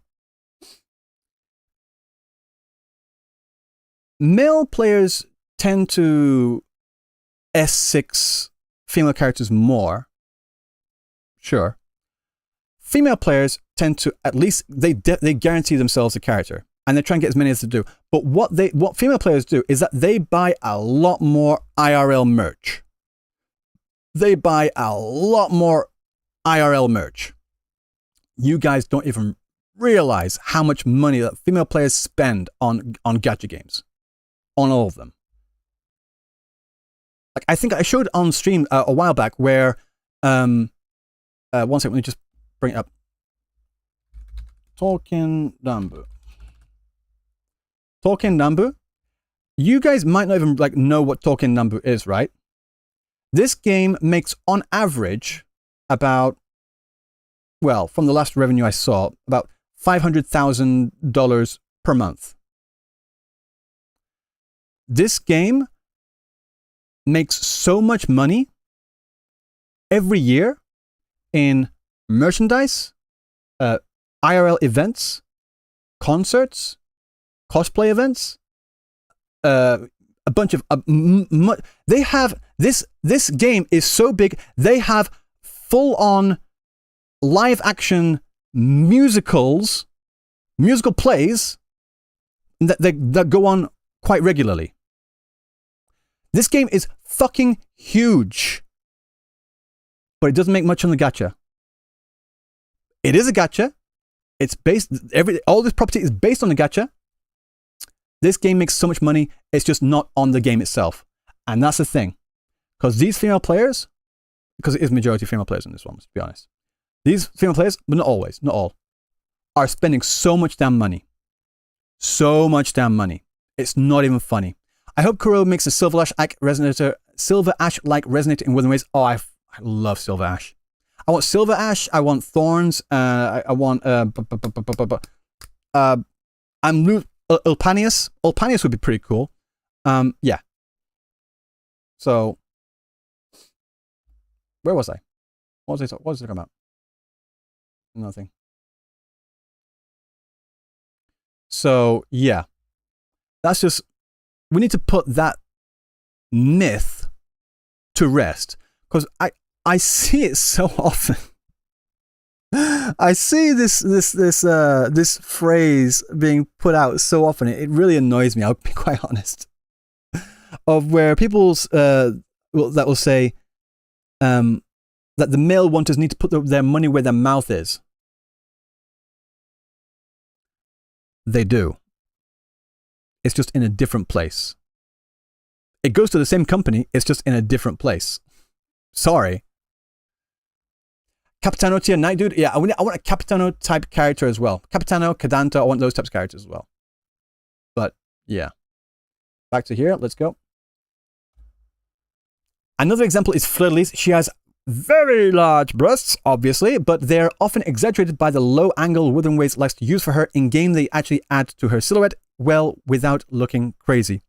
male players tend to S6 female characters more. Sure. Female players tend to, at least they guarantee themselves a character, and they try and get as many as they do. But what female players do is that they buy a lot more IRL merch. They buy a lot more IRL merch. You guys don't even realize how much money that female players spend on gacha games. On all of them. Like, I think I showed on stream a while back where, one second, let me just bring it up. Talking Nambu. You guys might not even like know what Talking Nambu is, right? This game makes on average about, well, from the last revenue I saw, about $500,000 per month. This game makes so much money every year in merchandise, IRL events, concerts, cosplay events, a bunch of they have this game is so big, they have full on live action musical plays that go on quite regularly. This game is fucking huge, but it doesn't make much on the gacha. It is a gacha. It's based, all this property is based on the gacha. This game makes so much money, it's just not on the game itself. And that's the thing. Because these female players, because it is majority female players in this one, let's be honest. These female players, but not always, not all, are spending so much damn money. So much damn money. It's not even funny. I hope Kuro makes a Silver Ash-like resonator in Wuthering Ways. Oh, I love Silver Ash. I want Silver Ash. I want Thorns. I want Ulpanius. Ulpanius would be pretty cool. Yeah. So, where was I? What was I talking about? Nothing. So, yeah. That's just, we need to put that myth to rest. Because I see it so often. I see this phrase being put out so often. It really annoys me, I'll be quite honest. Of where people's that will say that the male wanters need to put their money where their mouth is. They do. It's just in a different place. It goes to the same company, it's just in a different place. Sorry. Capitano Tier Night Dude? Yeah, I want a Capitano type character as well. Capitano, Cadanto, I want those types of characters as well. But, yeah. Back to here, let's go. Another example is Fleur-Elise. She has very large breasts, obviously, but they're often exaggerated by the low angle Wuthering Ways likes to use for her. In game, they actually add to her silhouette well without looking crazy.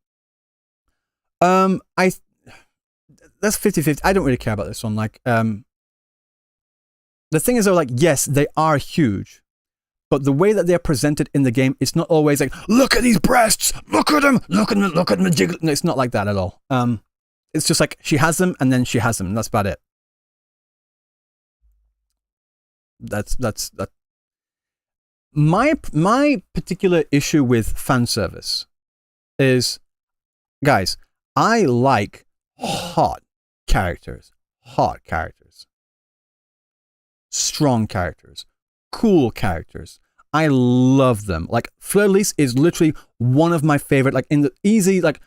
That's 50-50. I don't really care about this one. Like, the thing is, though, like, yes, they are huge, but the way that they're presented in the game, it's not always like, look at these breasts, look at them, look at them jiggle. No, it's not like that at all. It's just like she has them, and then she has them, and that's about it. That's that. My particular issue with fan service is, guys, I like hot characters, strong characters, cool characters. I love them. Like, Fleur-Elise is literally one of my favorite, like, in the easy, like,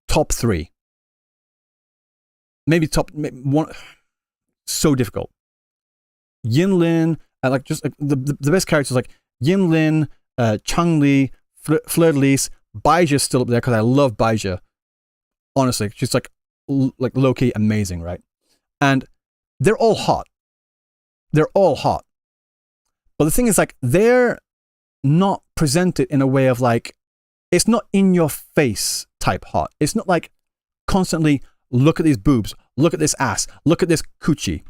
top 3. Maybe top one. So difficult. Yinlin, like, just like, the best characters like Yinlin, Changli, Fleur-Elise, Baizha's still up there because I love Baizha. Honestly, she's like low-key amazing, right? And they're all hot. They're all hot. But the thing is, like, they're not presented in a way of, like, it's not in your face type hot. It's not like constantly, look at these boobs, look at this ass, look at this coochie.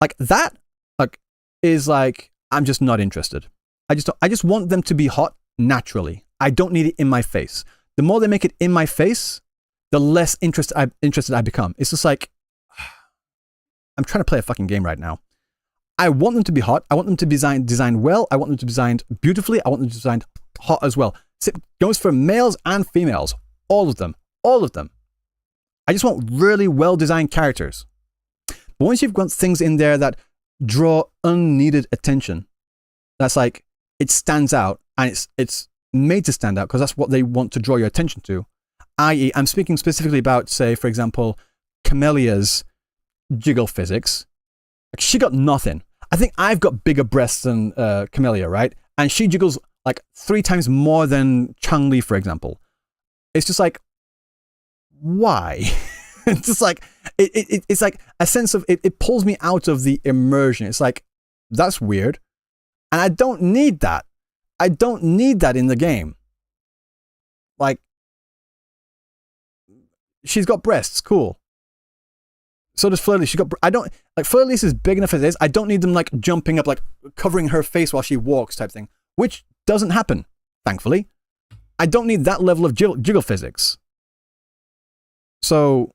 Like, that, like, is like, I'm just not interested. I just want them to be hot naturally. I don't need it in my face. The more they make it in my face, the less interested I become. It's just like, I'm trying to play a fucking game right now. I want them to be hot. I want them to be designed well. I want them to be designed beautifully. I want them to be designed hot as well. It goes for males and females. All of them. All of them. I just want really well-designed characters. But once you've got things in there that draw unneeded attention, that's like, it stands out, and it's made to stand out because that's what they want to draw your attention to. i.e., I'm speaking specifically about, say, for example, Camellia's jiggle physics. Like, she got nothing. I think I've got bigger breasts than Camellia, right? And she jiggles like 3 times more than Chang-Li, for example. It's just like, why? It's just like, it's like a sense of, it pulls me out of the immersion. It's like, that's weird. And I don't need that. I don't need that in the game. Like, she's got breasts, cool. So does Fleur-Elise. She got, I don't, like, Fleur-Elise is big enough as it is. I don't need them, like, jumping up, like, covering her face while she walks type thing, which doesn't happen, thankfully. I don't need that level of jiggle physics. So,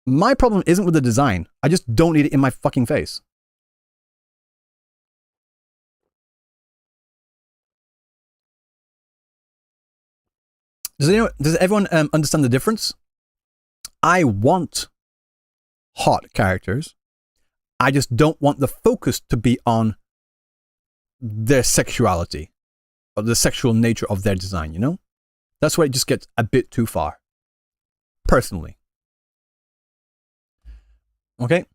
my problem isn't with the design. I just don't need it in my fucking face. Does everyone understand the difference? I want hot characters. I just don't want the focus to be on their sexuality or the sexual nature of their design, you know? That's where it just gets a bit too far. Personally. Okay?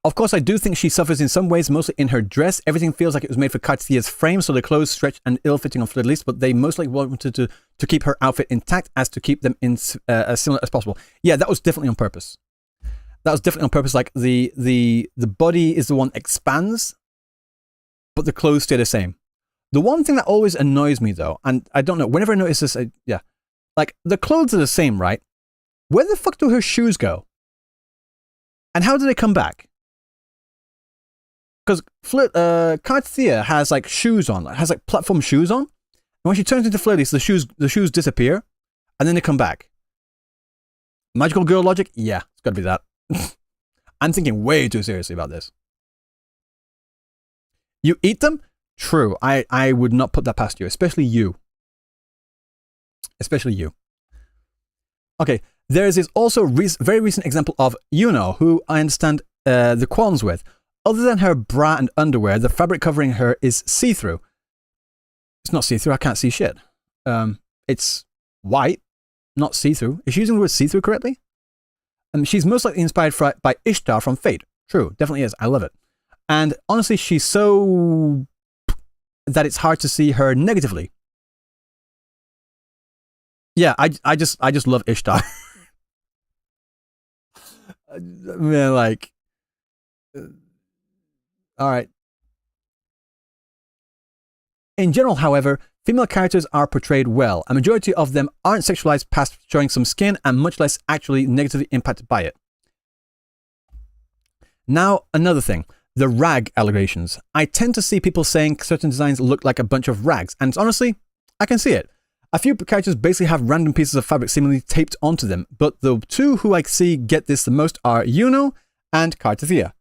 Of course, I do think she suffers in some ways, mostly in her dress. Everything feels like it was made for Cartier's frame, so the clothes stretch and ill-fitting on Fleur-Elise, but they mostly wanted to keep her outfit intact as to keep them in as similar as possible. Yeah, that was definitely on purpose. That was definitely on purpose. Like, the body is the one that expands, but the clothes stay the same. The one thing that always annoys me, though, and I don't know, whenever I notice this, yeah, like, the clothes are the same, right? Where the fuck do her shoes go? And how do they come back? Because Cartier has, like, shoes on, has, like, platform shoes on. And when she turns into Fleur-Elise, the shoes disappear, and then they come back. Magical girl logic? Yeah, it's got to be that. I'm thinking way too seriously about this. You eat them? True. I would not put that past you, especially you. Especially you. Okay, there is this also very recent example of Yuno, who I understand the qualms with. Other than her bra and underwear, the fabric covering her is see-through. It's not see-through, I can't see shit. It's white, not see-through. Is she using the word see-through correctly? She's most likely inspired by Ishtar from Fate. True, definitely is. I love it. And honestly, she's so that it's hard to see her negatively. Yeah, I just love Ishtar. Man, like, all right. In general, however, female characters are portrayed well. A majority of them aren't sexualized past showing some skin and much less actually negatively impacted by it. Now, another thing. The rag allegations. I tend to see people saying certain designs look like a bunch of rags, and honestly, I can see it. A few characters basically have random pieces of fabric seemingly taped onto them, but the two who I see get this the most are Yuno and Cartier.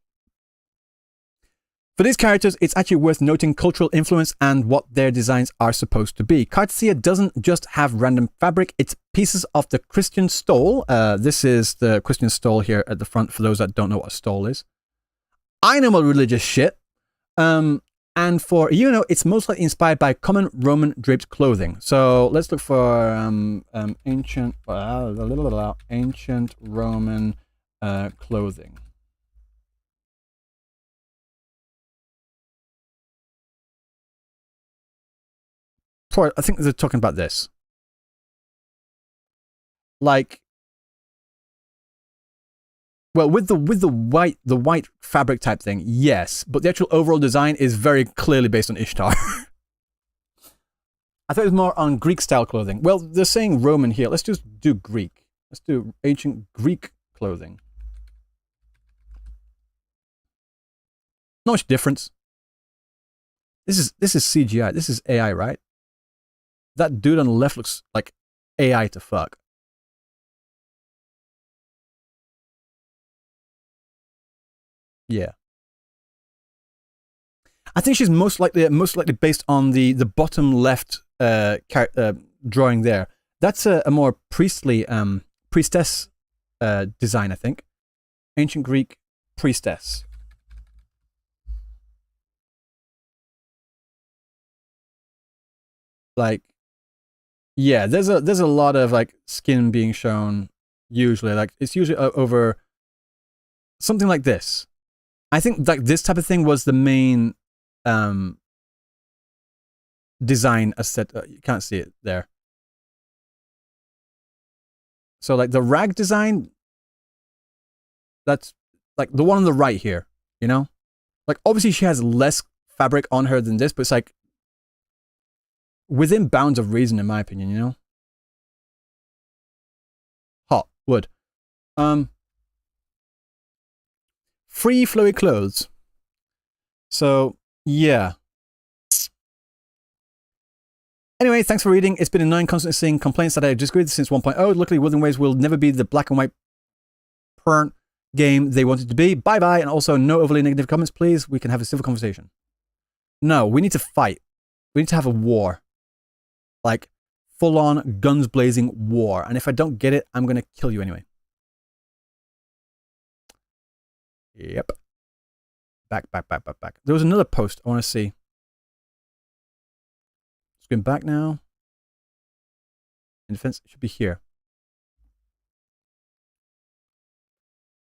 For these characters, it's actually worth noting cultural influence and what their designs are supposed to be. Cartier doesn't just have random fabric, it's pieces of the Christian stole. This is the Christian stole here at the front for those that don't know what a stole is. I know my religious shit. And for Yuno, it's mostly inspired by common Roman draped clothing. So let's look for ancient Roman clothing. I think they're talking about this. Like, well, with the white fabric type thing, yes, but the actual overall design is very clearly based on Ishtar. I thought it was more on Greek style clothing. Well, they're saying Roman here. Let's just do Greek. Let's do ancient Greek clothing. Not much difference. This is CGI. This is AI, right? That dude on the left looks like AI to fuck. Yeah. I think she's most likely based on the bottom left drawing there. That's a more priestly priestess design, I think. Ancient Greek priestess. Like, Yeah, there's a lot of like skin being shown. Usually, like it's usually over something like this. I think like this type of thing was the main design asset. You can't see it there. So like the rag design, that's like the one on the right here, you know? Like obviously she has less fabric on her than this, but it's like within bounds of reason, in my opinion, you know? Hot wood. Free flowy clothes. So yeah. Anyway, thanks for reading. It's been annoying constantly seeing complaints that I disagree with since 1.0. Luckily, Wuthering Waves will never be the black and white pernt game they wanted to be. Bye-bye. And also, no overly negative comments, please. We can have a civil conversation. No, we need to fight. We need to have a war. Like, full-on, guns-blazing war. And if I don't get it, I'm going to kill you anyway. Yep. Back. There was another post I want to see. Going back now. In defense, it should be here.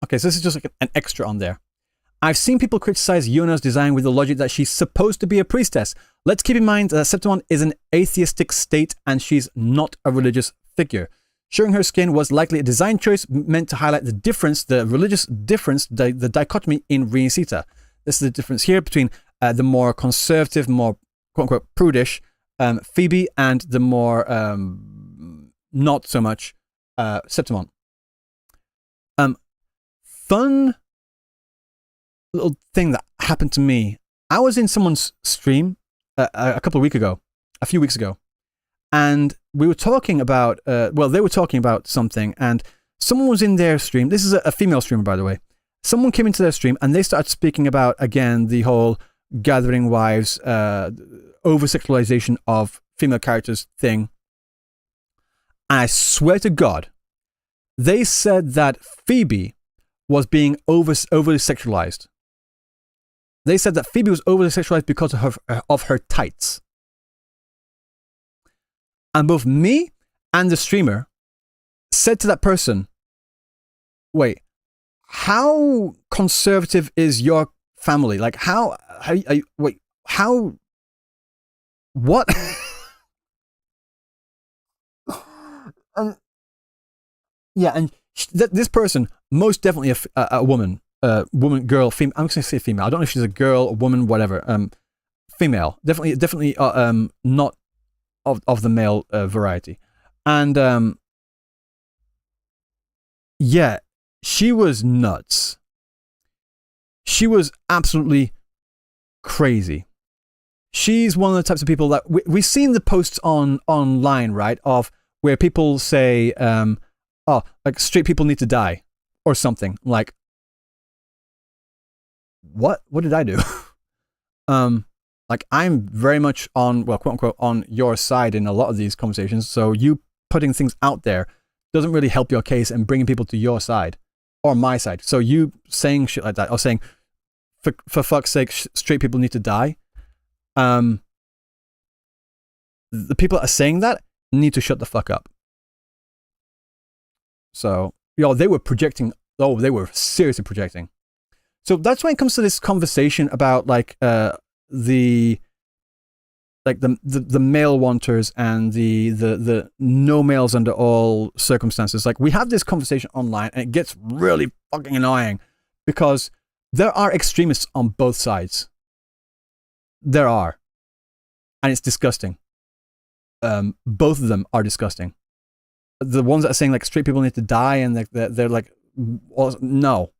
Okay, so this is just like an extra on there. I've seen people criticize Yuna's design with the logic that she's supposed to be a priestess. Let's keep in mind that Septimon is an atheistic state and she's not a religious figure. Showing her skin was likely a design choice meant to highlight the difference, the religious difference, the dichotomy in Rinicita. This is the difference here between the more conservative, more quote-unquote prudish Phoebe and the more not so much Septimon. Fun little thing that happened to me. I was in someone's stream a few weeks ago, and we were talking about well, they were talking about something, and someone was in their stream. This is a female streamer, by the way. Someone came into their stream and they started speaking about, again, the whole gathering wives, over-sexualization of female characters thing. And I swear to God, they said that Phoebe was being overly sexualized. They said that Phoebe was overly sexualized because of her tights. And both me and the streamer said to that person, wait, how conservative is your family? Like, what? Yeah, and this person, most definitely a woman, girl, female. I'm just going to say female. I don't know if she's a girl, a woman, whatever. Female, definitely not of the male variety. And yeah, she was nuts. She was absolutely crazy. She's one of the types of people that we've seen the posts online, right? Of where people say, oh, like straight people need to die or something. Like, what did I do? Like I'm very much on, well, quote unquote, on your side in a lot of these conversations. So you putting things out there doesn't really help your case and bringing people to your side or my side. So you saying shit like that or saying, for fuck's sake, straight people need to die. The people that are saying that need to shut the fuck up. So, they were projecting. Oh, they were seriously projecting. So that's when it comes to this conversation about like the male wanters and the no males under all circumstances. Like we have this conversation online and it gets really fucking annoying because there are extremists on both sides. There are. And it's disgusting. Both of them are disgusting. The ones that are saying like straight people need to die and they're like, no.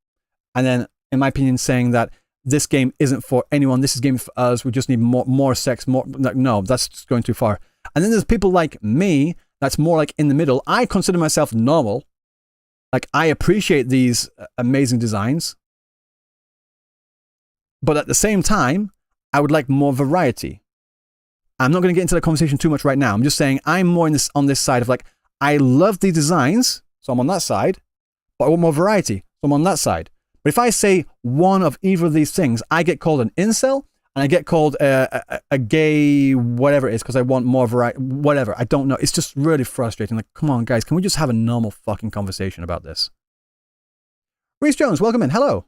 And then, in my opinion, saying that this game isn't for anyone, this is a game for us, we just need more sex, more, like, no, that's just going too far. And then there's people like me that's more like in the middle. I consider myself normal. Like I appreciate these amazing designs. But at the same time, I would like more variety. I'm not going to get into the conversation too much right now. I'm just saying I'm more on this side of like, I love the designs, so I'm on that side, but I want more variety, so I'm on that side. But if I say one of either of these things, I get called an incel, and I get called a gay whatever it is because I want more variety, whatever. I don't know. It's just really frustrating. Like, come on, guys, can we just have a normal fucking conversation about this? Reese Jones, welcome in. Hello.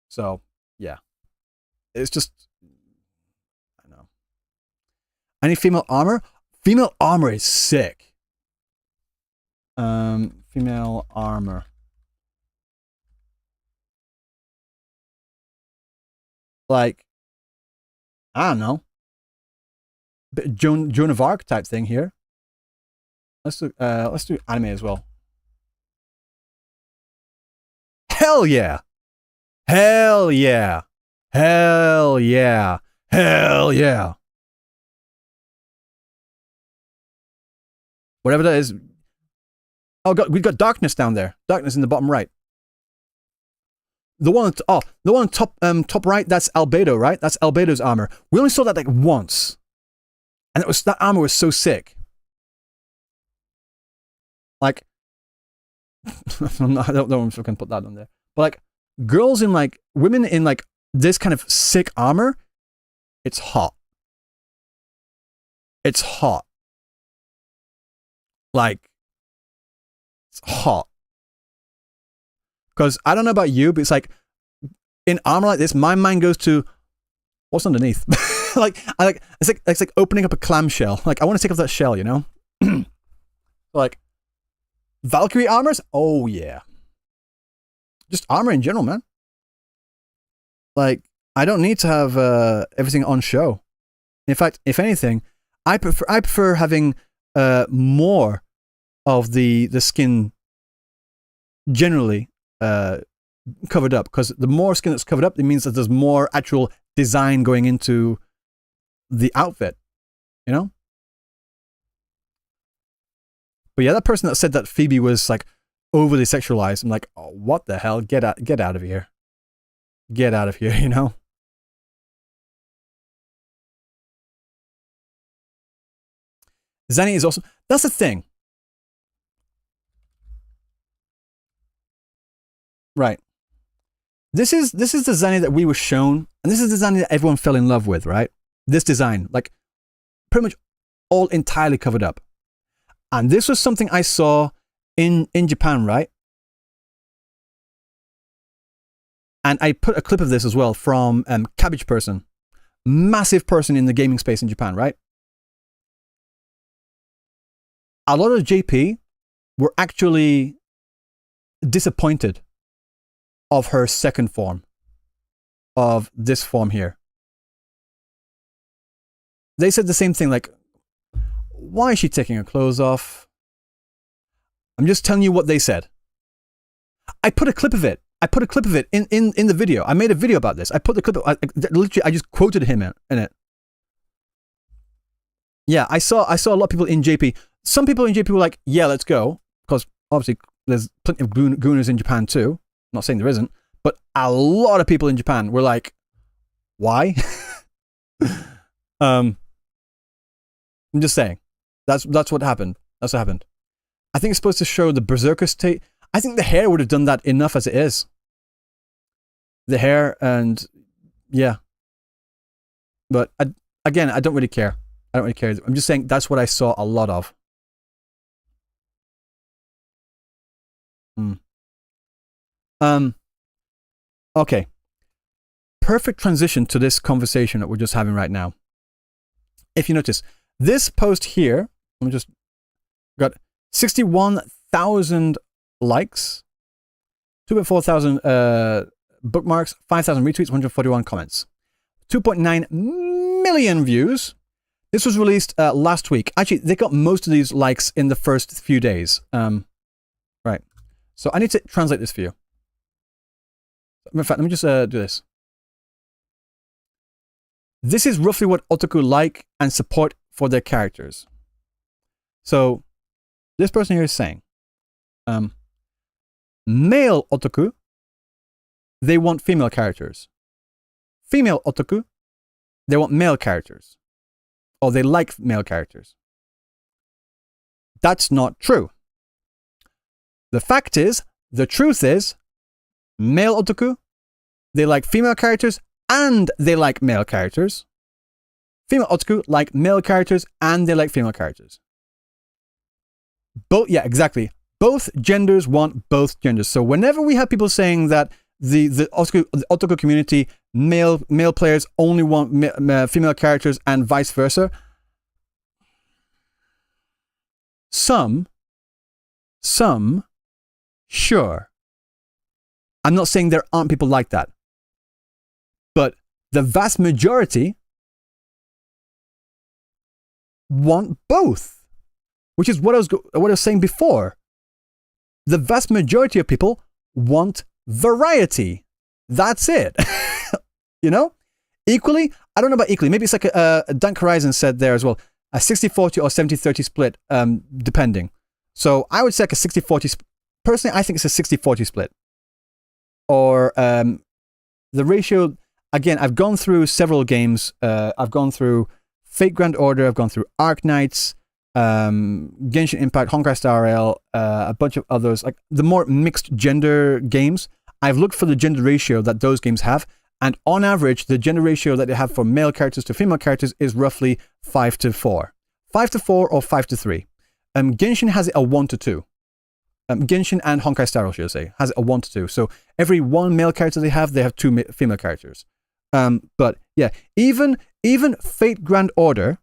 So, yeah. It's just, I know. Any female armor? Female armor is sick. Female armor. Like, I don't know. Joan of Arc type thing here. Let's do anime as well. Hell yeah! Hell yeah! Hell yeah! Hell yeah! Whatever that is. Oh god, we've got darkness down there. Darkness in the bottom right. The one top right, that's Albedo, right? That's Albedo's armor. We only saw that like once. And that armor was so sick. Like, I don't know if I can put that on there. But like, girls in like, women in like this kind of sick armor, it's hot. It's hot. Like, it's hot. Because I don't know about you, but it's like, in armor like this, my mind goes to, what's underneath? It's like opening up a clamshell. Like, I want to take off that shell, you know? Like, Valkyrie armors? Oh, yeah. Just armor in general, man. Like, I don't need to have everything on show. In fact, if anything, I prefer having more of the skin generally covered up, because the more skin that's covered up, it means that there's more actual design going into the outfit, you know? But yeah, that person that said that Phoebe was like overly sexualized, I'm like, oh, what the hell? Get out of here. Get out of here, you know? Zanny is also, that's the thing. Right. This is the Zanny that we were shown, and this is the Zanny that everyone fell in love with, right? This design, like pretty much all entirely covered up. And this was something I saw in Japan, right? And I put a clip of this as well from Cabbage Person, massive person in the gaming space in Japan, right? A lot of JP were actually disappointed of her second form, of this form here. They said the same thing, like, why is she taking her clothes off? I'm just telling you what they said. I put a clip of it. In the video. I made a video about this. I put the clip, literally, I just quoted him in it. Yeah, I saw a lot of people in JP. Some people in JP were like, yeah, let's go. Because obviously there's plenty of gooners in Japan too. I'm not saying there isn't. But a lot of people in Japan were like, why? I'm just saying. That's what happened. That's what happened. I think it's supposed to show the berserker state. I think the hair would have done that enough as it is. The hair and yeah. But again, I don't really care. I don't really care. I'm just saying that's what I saw a lot of. Okay. Perfect transition to this conversation that we're just having right now. If you notice, this post here, let me just got 61,000 likes, 2,400 bookmarks, 5,000 retweets, 141 comments, 2.9 million views. This was released last week. Actually, they got most of these likes in the first few days. Right. So I need to translate this for you. In fact, let me just do this. This is roughly what otaku like and support for their characters. So this person here is saying, male otaku, they want female characters. Female otaku, they want male characters. Or they like male characters. That's not true. The fact is, the truth is, male otaku, they like female characters and they like male characters. Female otaku like male characters and they like female characters. Yeah, exactly. Both genders want both genders. So whenever we have people saying that the otaku community, male players only want female characters and vice versa, some, sure. I'm not saying there aren't people like that. But the vast majority want both, which is what I was saying before. The vast majority of people want variety. That's it. You know? Equally, I don't know about equally. Maybe it's like Dank Horizon said there as well, a 60-40 or 70-30 split, depending. So I would say like a 60-40. Personally, I think it's a 60-40 split. Or the ratio, again, I've gone through several games. I've gone through Fate Grand Order, I've gone through Arc Knights, Genshin Impact, Honkai Star Rail, a bunch of others, like the more mixed gender games. I've looked for the gender ratio that those games have, and on average, the gender ratio that they have for male characters to female characters is roughly 5-4. 5-4 or 5-3. Genshin has it a 1-2. Genshin and Honkai Star Rail, should I say, has it a 1-2. So every one male character they have 2 female characters. But yeah, even Fate Grand Order.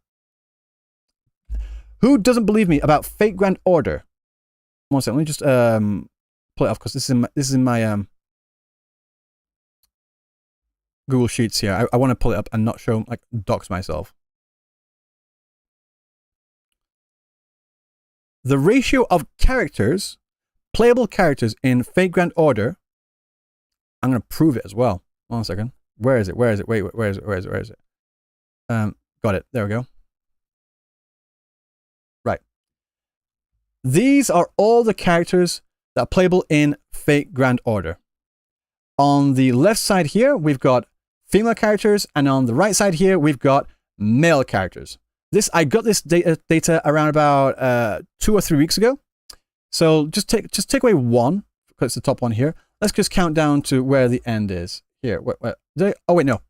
Who doesn't believe me about Fate Grand Order? One second, let me just pull it off because this is in my Google Sheets here. I want to pull it up and not show, like, dox myself. The ratio of characters, playable characters in Fate Grand Order. I'm going to prove it as well. 1 second. Where is it? Wait, where is it? Got it. There we go. Right. These are all the characters that are playable in Fate Grand Order. On the left side here, we've got female characters, and on the right side here, we've got male characters. I got this data around about 2 or 3 weeks ago. So just take away 1, because it's the top one here. Let's just count down to where the end is. Here, no.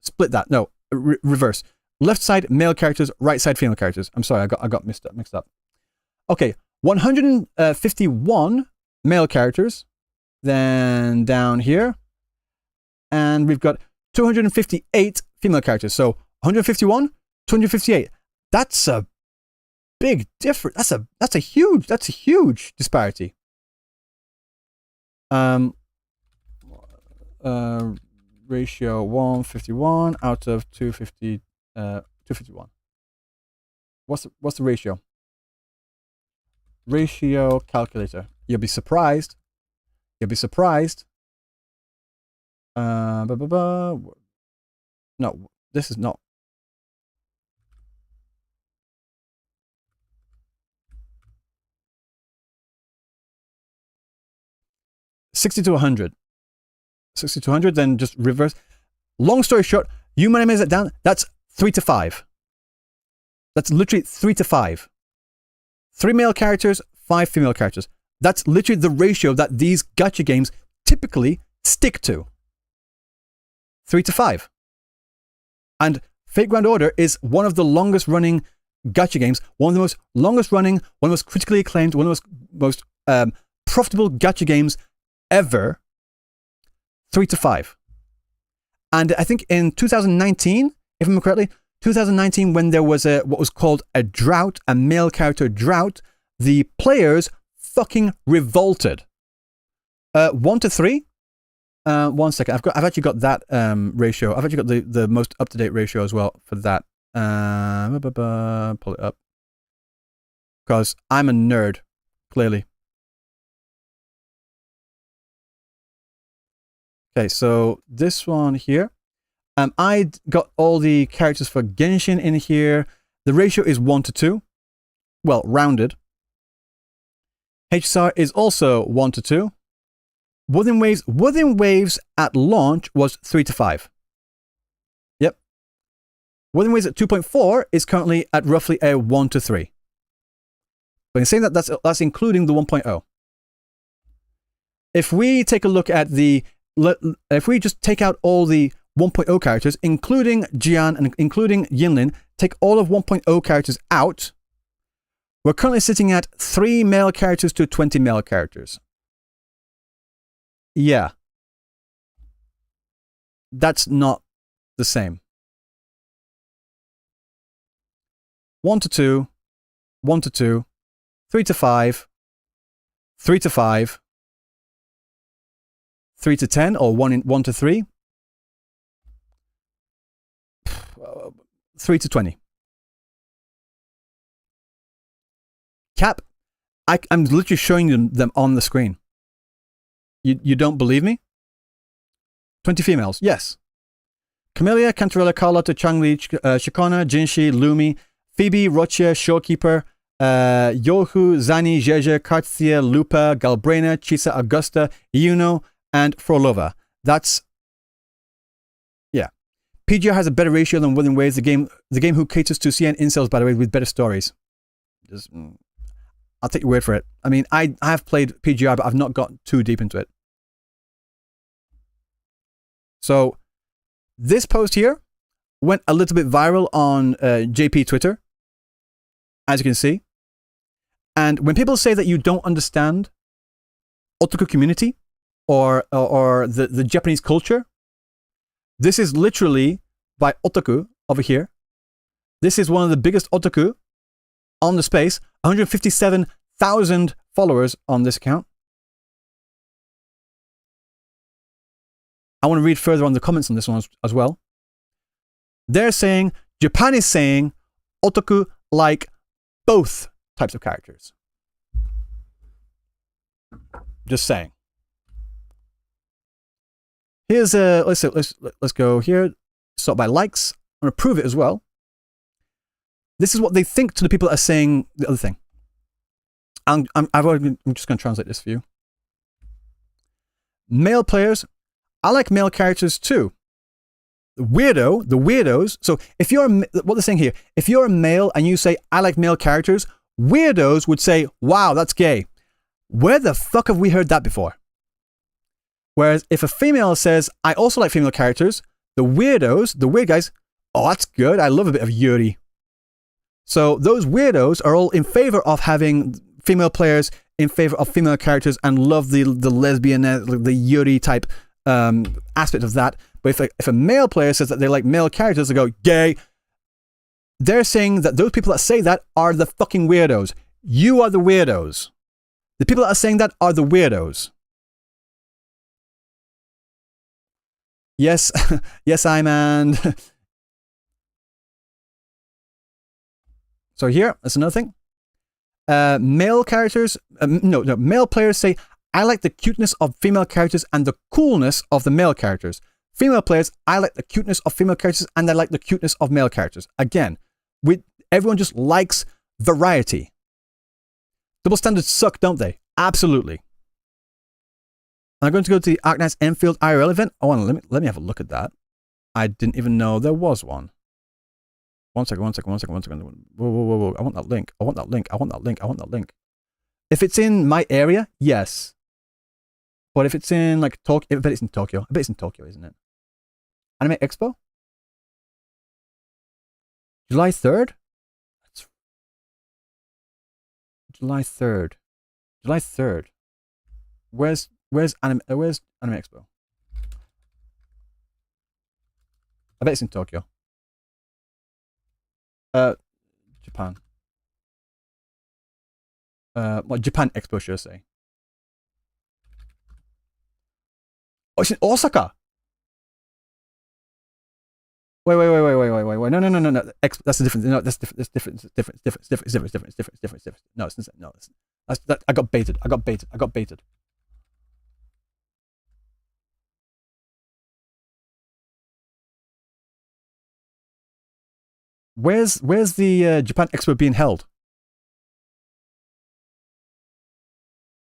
Split that. No, reverse. Left side male characters, right side female characters. I'm sorry, I got mixed up. Okay, 151 male characters. Then down here, and we've got 258 female characters. So 151, 258. That's a big difference. That's a huge disparity. Ratio 151 out of 250, 251. What's the ratio? Ratio calculator. You'll be surprised. No, this is not. $60 to $100. 60 to 100, then just reverse. Long story short, you minimize it down, that's 3 to 5. That's literally 3 to 5. 3 male characters, 5 female characters. That's literally the ratio that these gacha games typically stick to. 3 to 5. And Fate Grand Order is one of the longest running gacha games, one of the most longest running, one of the most critically acclaimed, one of the most profitable gacha games ever. 3 to 5. And I think in 2019, if I remember correctly, 2019, when there was what was called a drought, a male character drought, the players fucking revolted. 1 to 3. 1 second. I've actually got that ratio. I've actually got the most up-to-date ratio as well for that. Pull it up. Because I'm a nerd, clearly. Okay, so this one here, I got all the characters for Genshin in here. The ratio is 1 to 2. Well, rounded. HSR is also 1 to 2. Wuthering Waves at launch was 3 to 5. Yep. Wuthering Waves at 2.4 is currently at roughly a 1 to 3. But in saying that, that's including the 1.0. If we take a look at if we just take out all the 1.0 characters, including Jian and including Yinlin, take all of 1.0 characters out, we're currently sitting at 3 male characters to 20 male characters. Yeah. That's not the same. 1 to 2, 1 to 2, 3 to 5, 3 to 5, 3 to 10, or 1 to 3, 3 to 20. Cap, I'm literally showing them on the screen. You don't believe me? 20 females, yes. Camellia, Cantarella, Carlotta, Changli, Shikona, Jinshi, Lumi, Phoebe, Rocha, Showkeeper, Yohu, Zani, Jeje, Kartia, Lupa, Galbrena, Chisa, Augusta, Iuno, and Phrolova. That's... yeah. PGR has a better ratio than Wuthering Waves, the game who caters to CN incels, by the way, with better stories. Just, I'll take your word for it. I mean, I have played PGR, but I've not got too deep into it. So, this post here went a little bit viral on JP Twitter, as you can see. And when people say that you don't understand otaku community or the Japanese culture, this is literally by otaku over here. This is one of the biggest otaku on the space, 157,000 followers on this account. I want to read further on the comments on this one as well. They're saying, Japan is saying, otaku like both types of characters. Just saying. Here's a, let's go here. Sort by likes. I'm going to prove it as well. This is what they think to the people that are saying the other thing. I'm just going to translate this for you. Male players, I like male characters too. The weirdos. So if you're, what they're saying here, if you're a male and you say, I like male characters, weirdos would say, wow, that's gay. Where the fuck have we heard that before? Whereas if a female says, I also like female characters, the weirdos, the weird guys, oh, that's good. I love a bit of Yuri. So those weirdos are all in favor of having female players in favor of female characters and love the lesbian, the Yuri type aspect of that. But if a male player says that they like male characters, they go, gay. They're saying that those people that say that are the fucking weirdos. You are the weirdos. The people that are saying that are the weirdos. Yes, yes, I'm and. So here, that's another thing. Male characters, male players say, I like the cuteness of female characters and the coolness of the male characters. Female players, I like the cuteness of female characters and I like the cuteness of male characters. Again, everyone just likes variety. Double standards suck, don't they? Absolutely. I'm going to go to the Arknight's Enfield IRL event. Oh, let me have a look at that. I didn't even know there was one. One second. Whoa. I want that link. If it's in my area, yes. But if it's in like Tokyo, I bet it's in Tokyo. I bet it's in Tokyo, isn't it? Anime Expo? July 3rd? July 3rd. July 3rd. Where's Anime Expo? I bet it's in Tokyo. Japan. Japan Expo, should I say? Oh, it's in Osaka. Wait. No. That's a different. No, that's different. That's different. No, I got baited. Where's the Japan Expo being held?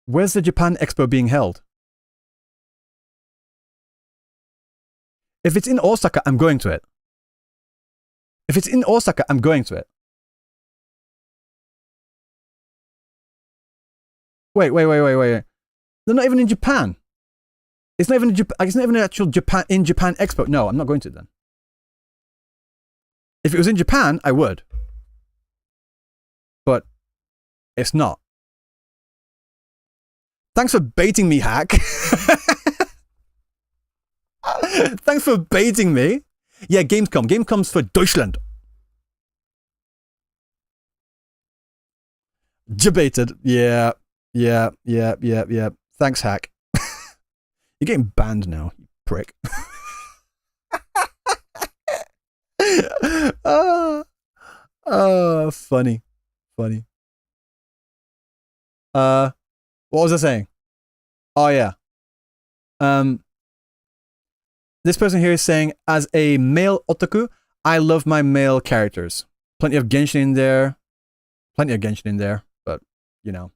Where's the Japan Expo being held? If it's in Osaka, I'm going to it. If it's in Osaka, I'm going to it. Wait. They're not even in Japan. It's not even it's not even an actual Japan expo. No, I'm not going to then. If it was in Japan, I would. But it's not. Thanks for baiting me, Hack. Thanks for baiting me. Yeah, Gamescom. Gamescom's for Deutschland. Debated. Yeah. Thanks, Hack. You're getting banned now, you prick. Funny. What was I saying? Oh yeah. This person here is saying, as a male otaku, I love my male characters. Plenty of Genshin in there, but you know.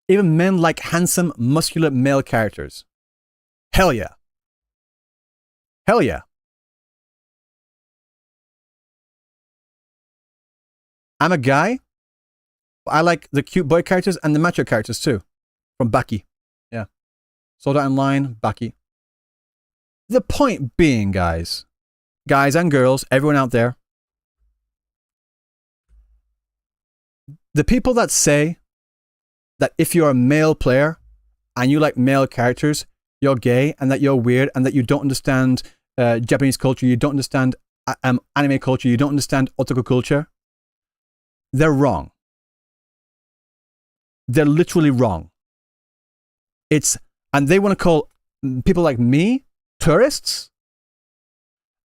Even men like handsome, muscular male characters. Hell yeah. I'm a guy, but I like the cute boy characters and the macho characters too. From Baki. Yeah. Sword Art Online, Baki. The point being, guys and girls, everyone out there, the people that say that if you're a male player and you like male characters, you're gay and that you're weird and that you don't understand Japanese culture, you don't understand anime culture, you don't understand otaku culture, they're wrong. They're literally wrong. And they want to call people like me tourists.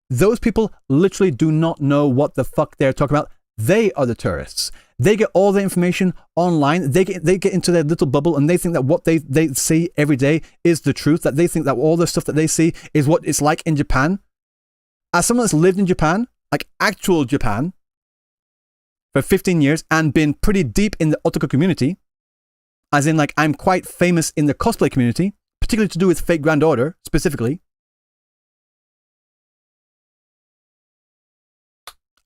Those people literally do not know what the fuck they're talking about. They are the tourists. They get all the information online. They get into their little bubble and they think that what they see every day is the truth. That they think that all the stuff that they see is what it's like in Japan. As someone that's lived in Japan, like actual Japan, for 15 years and been pretty deep in the otaku community, as in like I'm quite famous in the cosplay community, particularly to do with Fate Grand Order specifically,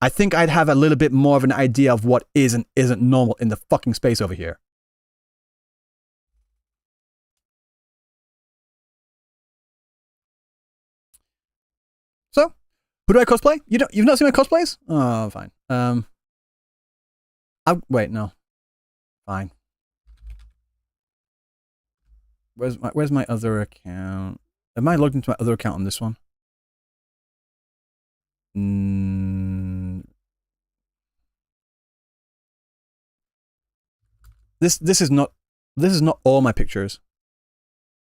I think I'd have a little bit more of an idea of what is and isn't normal in the fucking space over here. So, who do I cosplay? You've not seen my cosplays? Oh, fine. Wait, no. Fine. Where's my other account? Am I logged into my other account on this one? This is not all my pictures,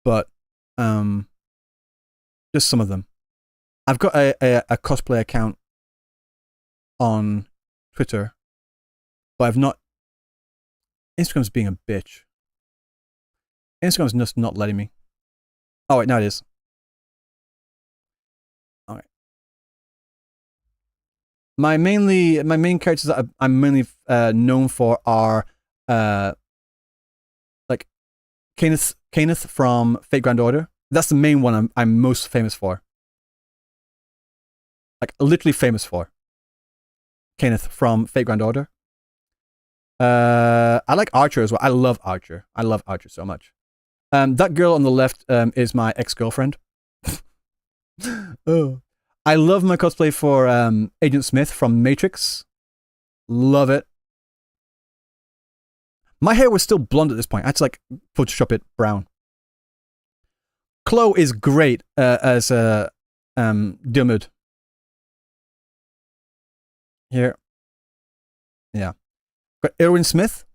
but just some of them. I've got a cosplay account on Twitter, but I've not. Instagram's being a bitch. Instagram's just not letting me. Oh wait, now it is. All right. My main characters that I'm mainly known for are like Kenneth from Fate Grand Order. That's the main one I'm most famous for. Like literally famous for. Kenneth from Fate Grand Order. I like Archer as well. I love Archer. I love Archer so much. That girl on the left is my ex-girlfriend. Oh. I love my cosplay for Agent Smith from Matrix. Love it. My hair was still blonde at this point. I had to like Photoshop it brown. Chloe is great as Diarmuid. Here. Yeah. Got Erwin Smith.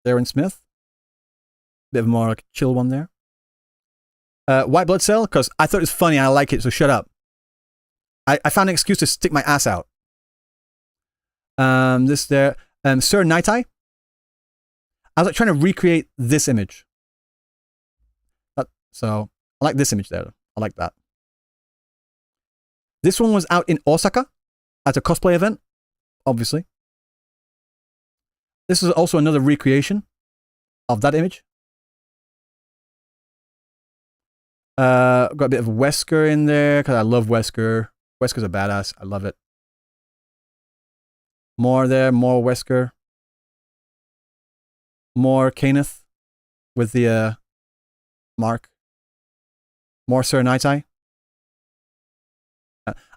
Bit of more like chill one there. White blood cell, because I thought it was funny and I like it, so shut up. I found an excuse to stick my ass out. This there. Sir Nightai. I was like trying to recreate this image. So I like this image there. I like that. This one was out in Osaka at a cosplay event, obviously. This is also another recreation of that image. Got a bit of Wesker in there because I love Wesker. Wesker's a badass. I love it. More there, more Wesker. More Kenneth with the mark. More Sir Nightai.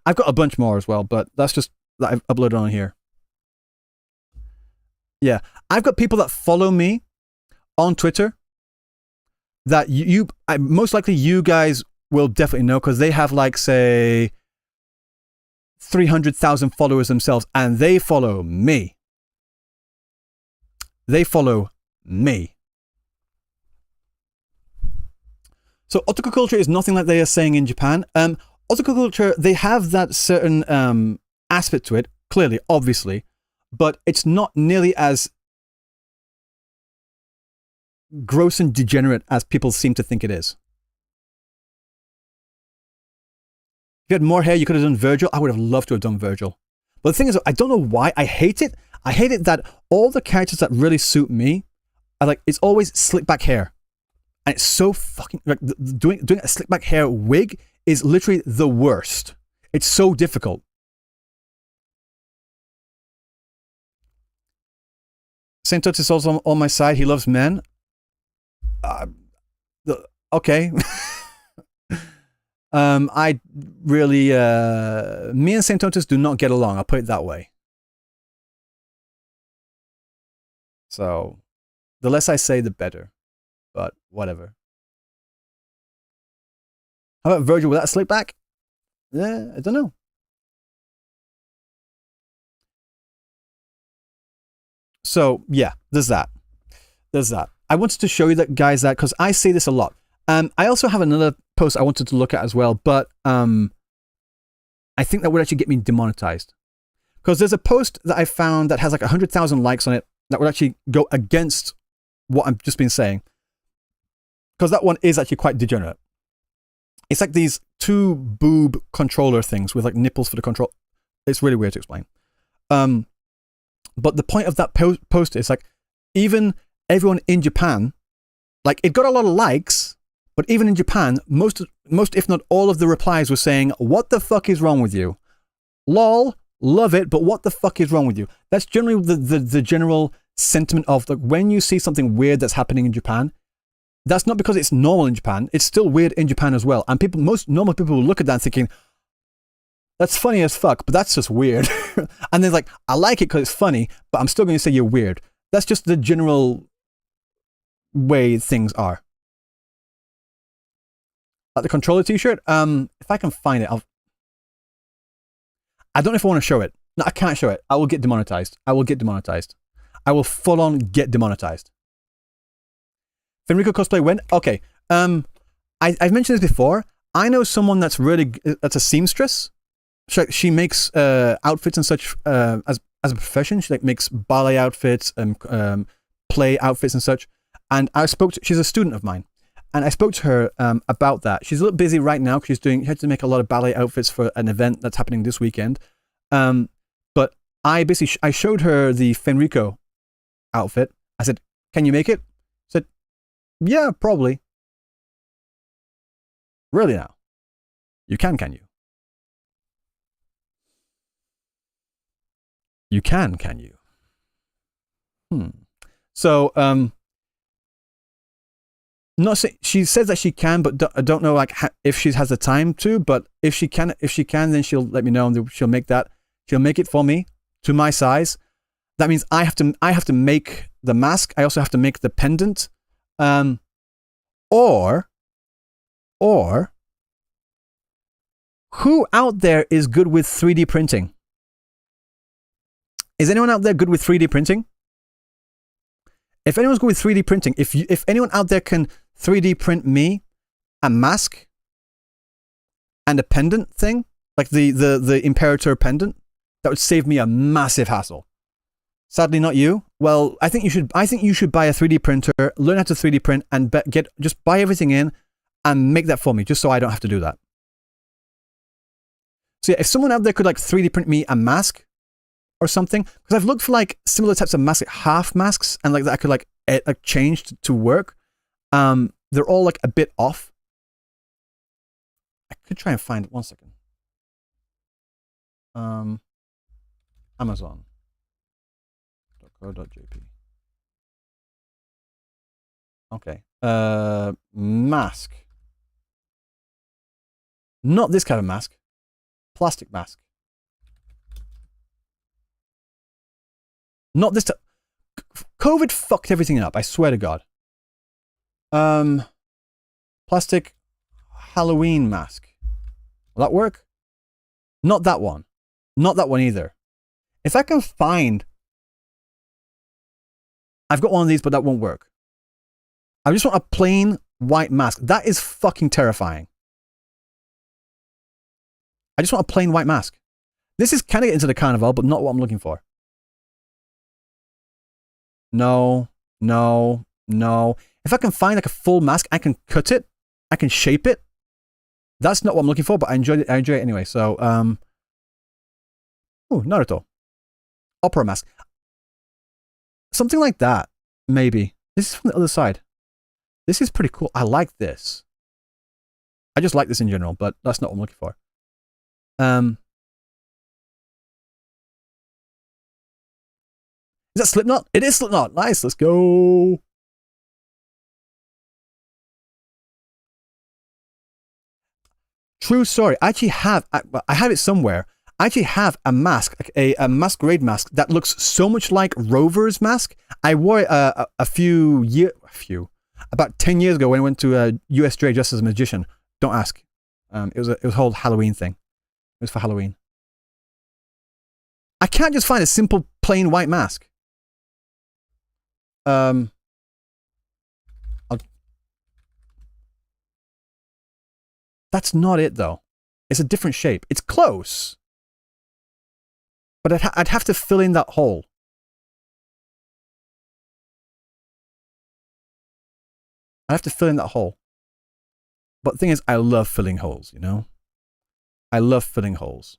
I've got a bunch more as well, but that's just that I've uploaded on here. Yeah, I've got people that follow me on Twitter that most likely you guys will definitely know because they have like, say, 300,000 followers themselves and they follow me. They follow me. So otaku culture is nothing like they are saying in Japan. Otaku culture, they have that certain aspect to it, clearly, obviously, but it's not nearly as gross and degenerate as people seem to think it is. If you had more hair, you could have done Virgil. I would have loved to have done Virgil. But the thing is, I don't know why. I hate it. I hate it that all the characters that really suit me are like, it's always slick back hair. And it's so fucking, like, doing a slick back hair wig is literally the worst. It's so difficult. Saint Tut is also on my side. He loves men. Okay. I really, me and Saint Totus do not get along. I'll put it that way. So, the less I say, the better. But whatever. How about Virgil with that slick back? Yeah, I don't know. So yeah, there's that. There's that. I wanted to show you that, guys, that because I see this a lot. I also have another post I wanted to look at as well, but I think that would actually get me demonetized because there's a post that I found that has like 100,000 likes on it that would actually go against what I've just been saying. Because that one is actually quite degenerate. It's like these two boob controller things with like nipples for the control. It's really weird to explain. But the point of that post is like, even everyone in Japan, like it got a lot of likes, but even in Japan, most if not all of the replies were saying, "What the fuck is wrong with you? Lol, love it, but what the fuck is wrong with you?" That's generally the general sentiment of like when you see something weird that's happening in Japan. That's not because it's normal in Japan. It's still weird in Japan as well. And most normal people will look at that thinking, that's funny as fuck, but that's just weird. And they're like, I like it because it's funny, but I'm still going to say you're weird. That's just the general way things are. Like the controller t-shirt, if I can find it, I don't know if I want to show it. No, I can't show it. I will get demonetized. I will get demonetized. I will full on get demonetized. Fenrico cosplay when? Okay. I've mentioned this before. I know someone that's a seamstress. She makes outfits and such as a profession. She like makes ballet outfits and play outfits and such. And she's a student of mine. And I spoke to her about that. She's a little busy right now because she had to make a lot of ballet outfits for an event that's happening this weekend. But I showed her the Fenrico outfit. I said, "Can you make it?" She said, "Yeah, probably." Really now? You can you? You can you? So, not say, she says that she can, but I don't know like if she has the time to. But if she can, then she'll let me know, and she'll make that. She'll make it for me to my size. That means I have to make the mask. I also have to make the pendant. Or who out there is good with 3D printing? Is anyone out there good with 3D printing? If anyone's good with 3D printing, if anyone out there can 3D print me a mask and a pendant thing, like the Imperator pendant, that would save me a massive hassle. Sadly, not you. Well, I think you should buy a 3D printer, learn how to 3D print, and just buy everything in and make that for me, just so I don't have to do that. So yeah, if someone out there could like 3D print me a mask or something, because I've looked for like similar types of masks, like half masks, and like that I could like change to work. They're all like a bit off. I could try and find it. 1 second. Amazon.co.jp. Okay. Mask. Not this kind of mask. Plastic mask. Not this type. COVID fucked everything up, I swear to God. Plastic Halloween mask. Will that work? Not that one. Not that one either. If I can find... I've got one of these, but that won't work. I just want a plain white mask. That is fucking terrifying. I just want a plain white mask. This is kind of into the carnival, but not what I'm looking for. No, no, no. If I can find like a full mask, I can cut it. I can shape it. That's not what I'm looking for, but I enjoy it anyway. So, ooh, Naruto. Opera mask. Something like that, maybe. This is from the other side. This is pretty cool. I like this. I just like this in general, but that's not what I'm looking for. Is that Slipknot? It is Slipknot. Nice. Let's go. True story. I actually have. I have it somewhere. I actually have a mask, a masquerade mask that looks so much like Rover's mask. I wore it about 10 years ago when I went to USJ just as a magician. Don't ask. It was a whole Halloween thing. It was for Halloween. I can't just find a simple plain white mask. That's not it though. It's a different shape. It's close. But I'd have to fill in that hole. I'd have to fill in that hole. But the thing is, I love filling holes, you know? I love filling holes.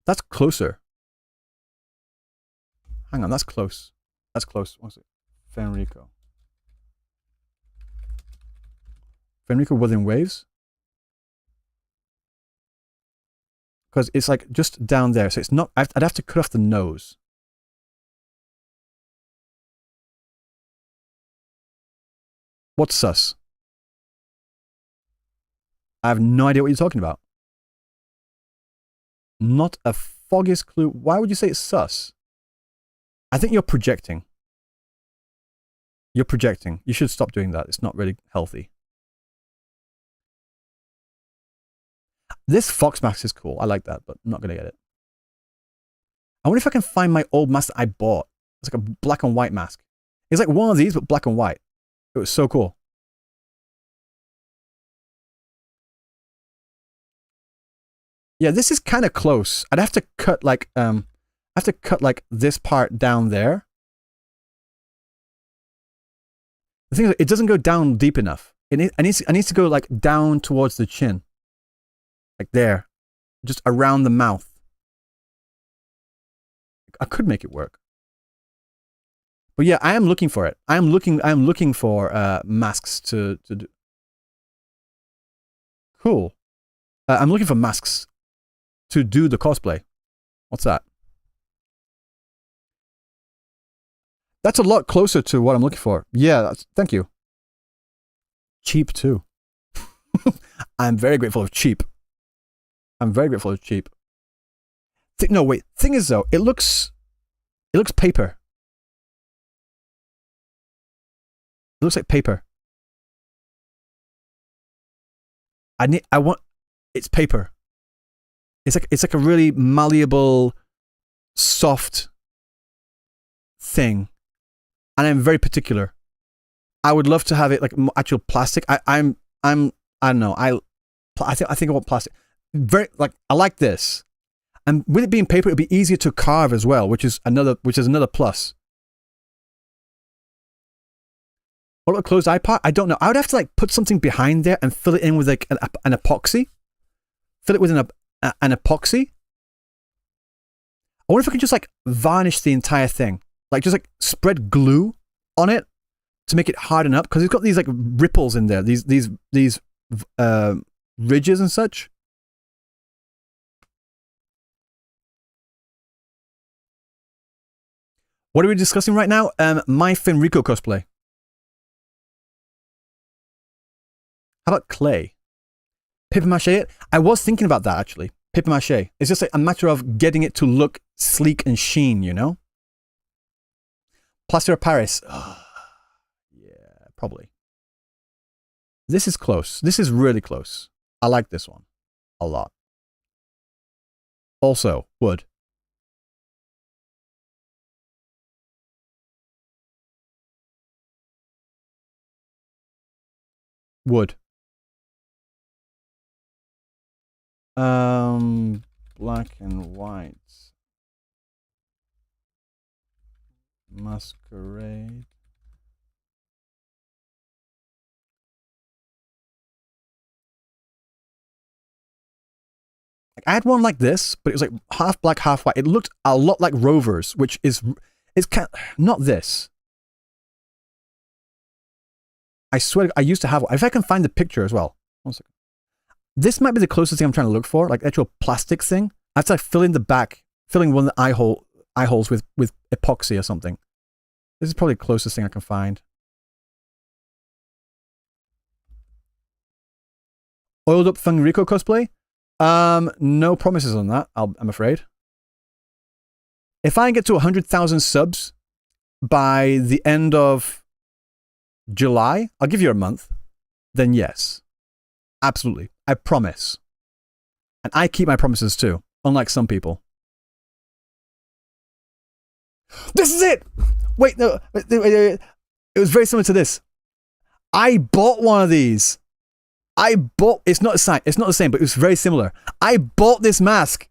That's closer. Hang on, that's close. That's close. What's it? Fenrico. Fenrico Wuthering Waves? Because it's like just down there. So it's not... I'd have to cut off the nose. What's sus? I have no idea what you're talking about. Not a foggiest clue. Why would you say it's sus? I think you're projecting. You're projecting. You should stop doing that. It's not really healthy. This fox mask is cool. I like that, but I'm not going to get it. I wonder if I can find my old mask that I bought. It's like a black and white mask. It's like one of these, but black and white. It was so cool. Yeah, this is kind of close. I'd have to cut like this part down there. The thing is, it doesn't go down deep enough. I need to go like down towards the chin. Like there. Just around the mouth. I could make it work. But yeah, I am looking for it. I am looking for masks to do. Cool. I'm looking for masks to do the cosplay. What's that? That's a lot closer to what I'm looking for. Yeah, thank you. Cheap too. I'm very grateful of cheap. I'm very grateful of cheap. No, wait. Thing is though, it looks paper. It looks like paper. It's paper. It's like a really malleable, soft thing. And I'm very particular. I would love to have it like actual plastic. I don't know. I think I want plastic. Very like I like this. And with it being paper, it'd be easier to carve as well, which is another plus. What about a closed eye part? I don't know. I would have to like put something behind there and fill it in with like an epoxy. Fill it with an epoxy. I wonder if I could just like varnish the entire thing. Like just like spread glue on it to make it harden up. Because it's got these like ripples in there. These ridges and such. What are we discussing right now? My Fenrico cosplay. How about clay? Paper mache it? I was thinking about that, actually. Paper mache. It's just like a matter of getting it to look sleek and sheen, you know? Plaster of Paris. Oh, yeah, probably. This is close. This is really close. I like this one a lot. Also, wood. Wood. Black and white. Masquerade. I had one like this, but it was like half black, half white. It looked a lot like Rover's, which is, it's kind of, not this. I swear, I used to have one. If I can find the picture as well. 1 second. This might be the closest thing I'm trying to look for, like actual plastic thing. I have to like fill in the back, filling one of the eye holes with epoxy or something. This is probably the closest thing I can find. Oiled up Fenrico cosplay? No promises on that, I'm afraid. If I get to 100,000 subs by the end of July, I'll give you a month, then yes. Absolutely. I promise. And I keep my promises too, unlike some people. This is it! Wait, no. It was very similar to this. I bought one of these. It's not the same, but it was very similar. I bought this mask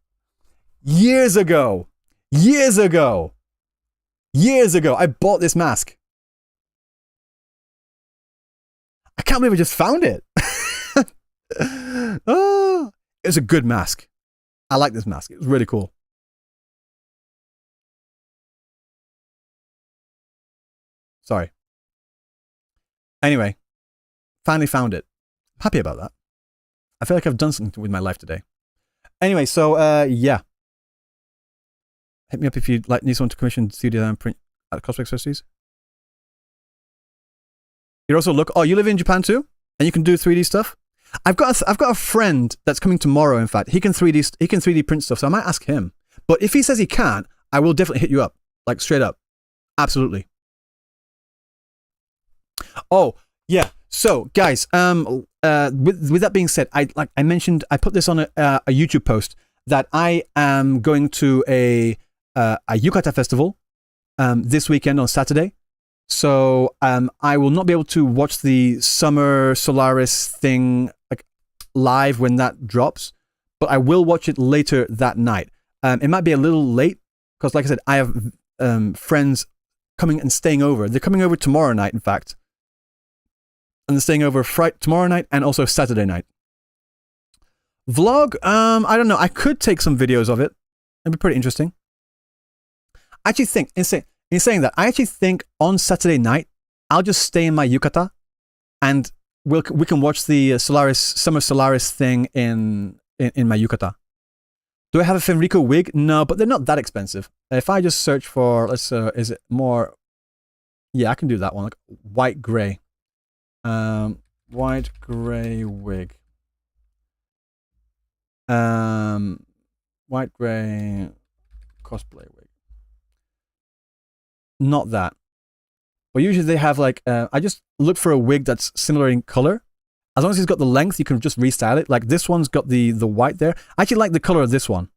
years ago. Years ago, I bought this mask. I can't believe I just found it. Oh, it's a good mask. I like this mask. It was really cool. Sorry. Anyway, finally found it. Happy about that. I feel like I've done something with my life today. Anyway, so yeah. Hit me up if you'd like need someone to commission studio and print cosplay accessories. You also look. Oh, you live in Japan too, and you can do 3D stuff. I've got a friend that's coming tomorrow. In fact, he can 3D print stuff. So I might ask him. But if he says he can't, I will definitely hit you up, like straight up. Absolutely. Oh yeah. So guys, with that being said, I mentioned, I put this on a YouTube post that I am going to a yukata festival this weekend on Saturday. So I will not be able to watch the Summer Solaris thing like live when that drops, but I will watch it later that night. It might be a little late because, like I said, I have friends coming and staying over. They're coming over tomorrow night, in fact. And they're staying over tomorrow night and also Saturday night. Vlog, I don't know. I could take some videos of it. It'd be pretty interesting. I actually think, in saying that, I actually think on Saturday night, I'll just stay in my yukata and we can watch the Summer Solaris thing in my yukata. Do I have a Fenrico wig? No, but they're not that expensive. If I just search for, is it more, yeah, I can do that one, like white gray. White gray wig. White gray cosplay wig. Not that. But usually they have like, I just look for a wig that's similar in color. As long as it's got the length, you can just restyle it. Like this one's got the white there. I actually like the color of this one.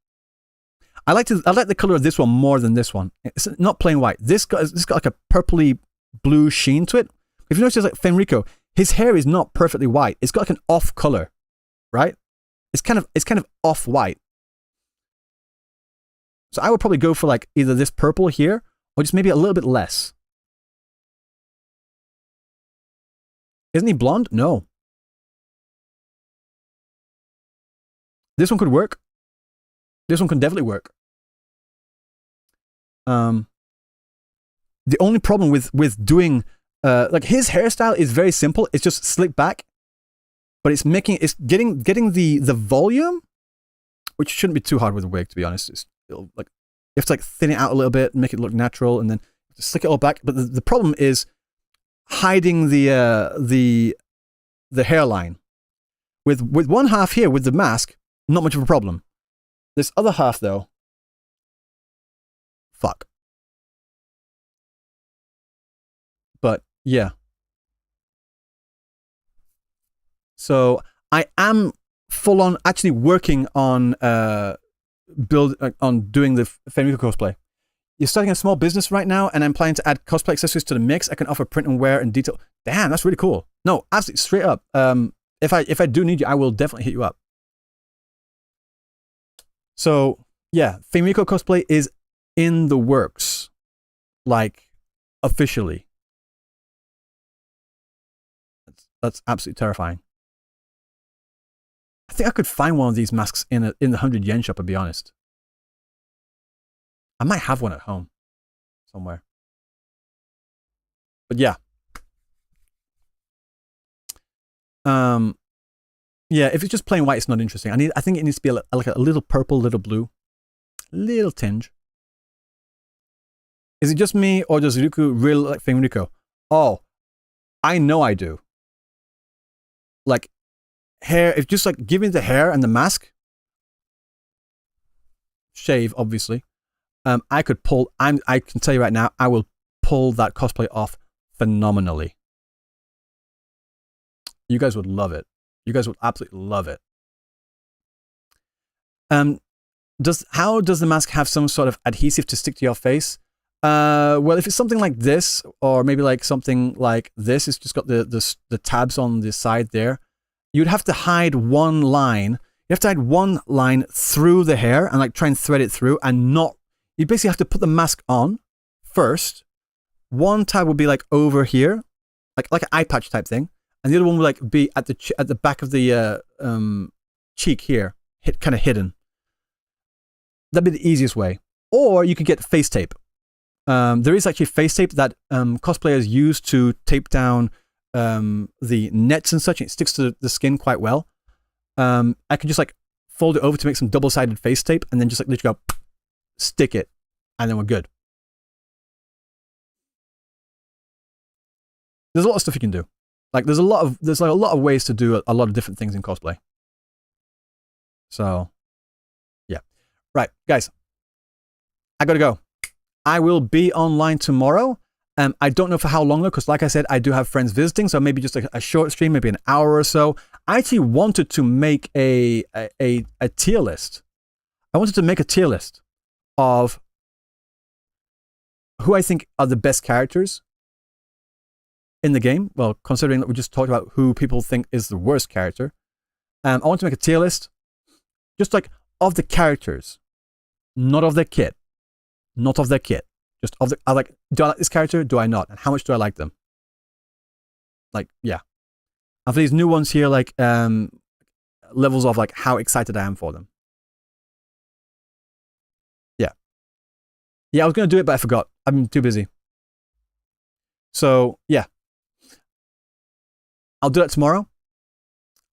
I like the color of this one more than this one. It's not plain white. This got like a purpley blue sheen to it. If you notice, like Fenrico, his hair is not perfectly white. It's got like an off color, right? It's kind of off white. So I would probably go for like either this purple here or just maybe a little bit less. Isn't he blonde? No. This one could work. This one can definitely work. The only problem with doing like his hairstyle is very simple. It's just slick back, but it's getting the volume, which shouldn't be too hard with a wig, to be honest. Like you have to like thin it out a little bit, make it look natural, and then Slick it all back. But the problem is hiding the hairline. With one half here with the mask, not much of a problem. This other half though, fuck. But yeah. So I am full on actually working on doing the Fenrico cosplay. You're starting a small business right now, and I'm planning to add cosplay accessories to the mix. I can offer print and wear and detail. Damn, that's really cool. No, absolutely straight up. If I do need you, I will definitely hit you up. So yeah, Fenrico cosplay is in the works, like officially. That's absolutely terrifying. I think I could find one of these masks in the 100 yen shop, to be honest. I might have one at home somewhere. But yeah. Yeah, if it's just plain white, it's not interesting. I think it needs to be like a little purple, little blue. Little tinge. Is it just me, or does Riku really like Fenrico? Oh, I know I do. Like, hair, if just like give me the hair and the mask, shave, obviously. I could pull, I can tell you right now, I will pull that cosplay off phenomenally. You guys would love it. You guys would absolutely love it. How does the mask have some sort of adhesive to stick to your face? Well, if it's something like this, or maybe like something like this, it's just got the tabs on the side there. You'd have to hide one line. You have to hide one line through the hair and like try and thread it through, and not. You basically have to put the mask on first. One tab will be like over here, like an eye patch type thing, and the other one will like be at the back of the cheek here, kind of hidden. That'd be the easiest way. Or you could get face tape. There is actually face tape that cosplayers use to tape down the nets and such. It sticks to the skin quite well. I could just like fold it over to make some double-sided face tape, and then just like literally go stick it, and then we're good. There's a lot of stuff you can do. Like there's a lot of ways to do a lot of different things in cosplay. So yeah. Right, guys. I gotta go. I will be online tomorrow. I don't know for how long though, because like I said, I do have friends visiting, so maybe just a short stream, maybe an hour or so. I actually wanted to make a tier list. I wanted to make a tier list of who I think are the best characters in the game. Well, considering that we just talked about who people think is the worst character. I want to make a tier list just like of the characters, not of their kit. Not of their kit. Just of the, do I like this character? Do I not? And how much do I like them? Like, yeah. And for these new ones here, like, levels of like how excited I am for them. Yeah. Yeah, I was going to do it, but I forgot. I've been too busy. So, yeah. I'll do that tomorrow.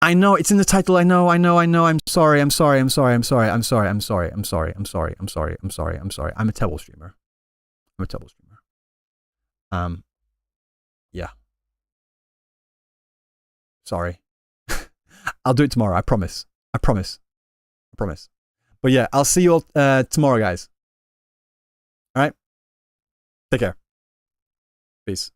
I know, it's in the title. I know. I'm sorry. I'm a terrible streamer. Yeah. Sorry. I'll do it tomorrow. I promise. But yeah, I'll see you all tomorrow, guys. All right? Take care. Peace.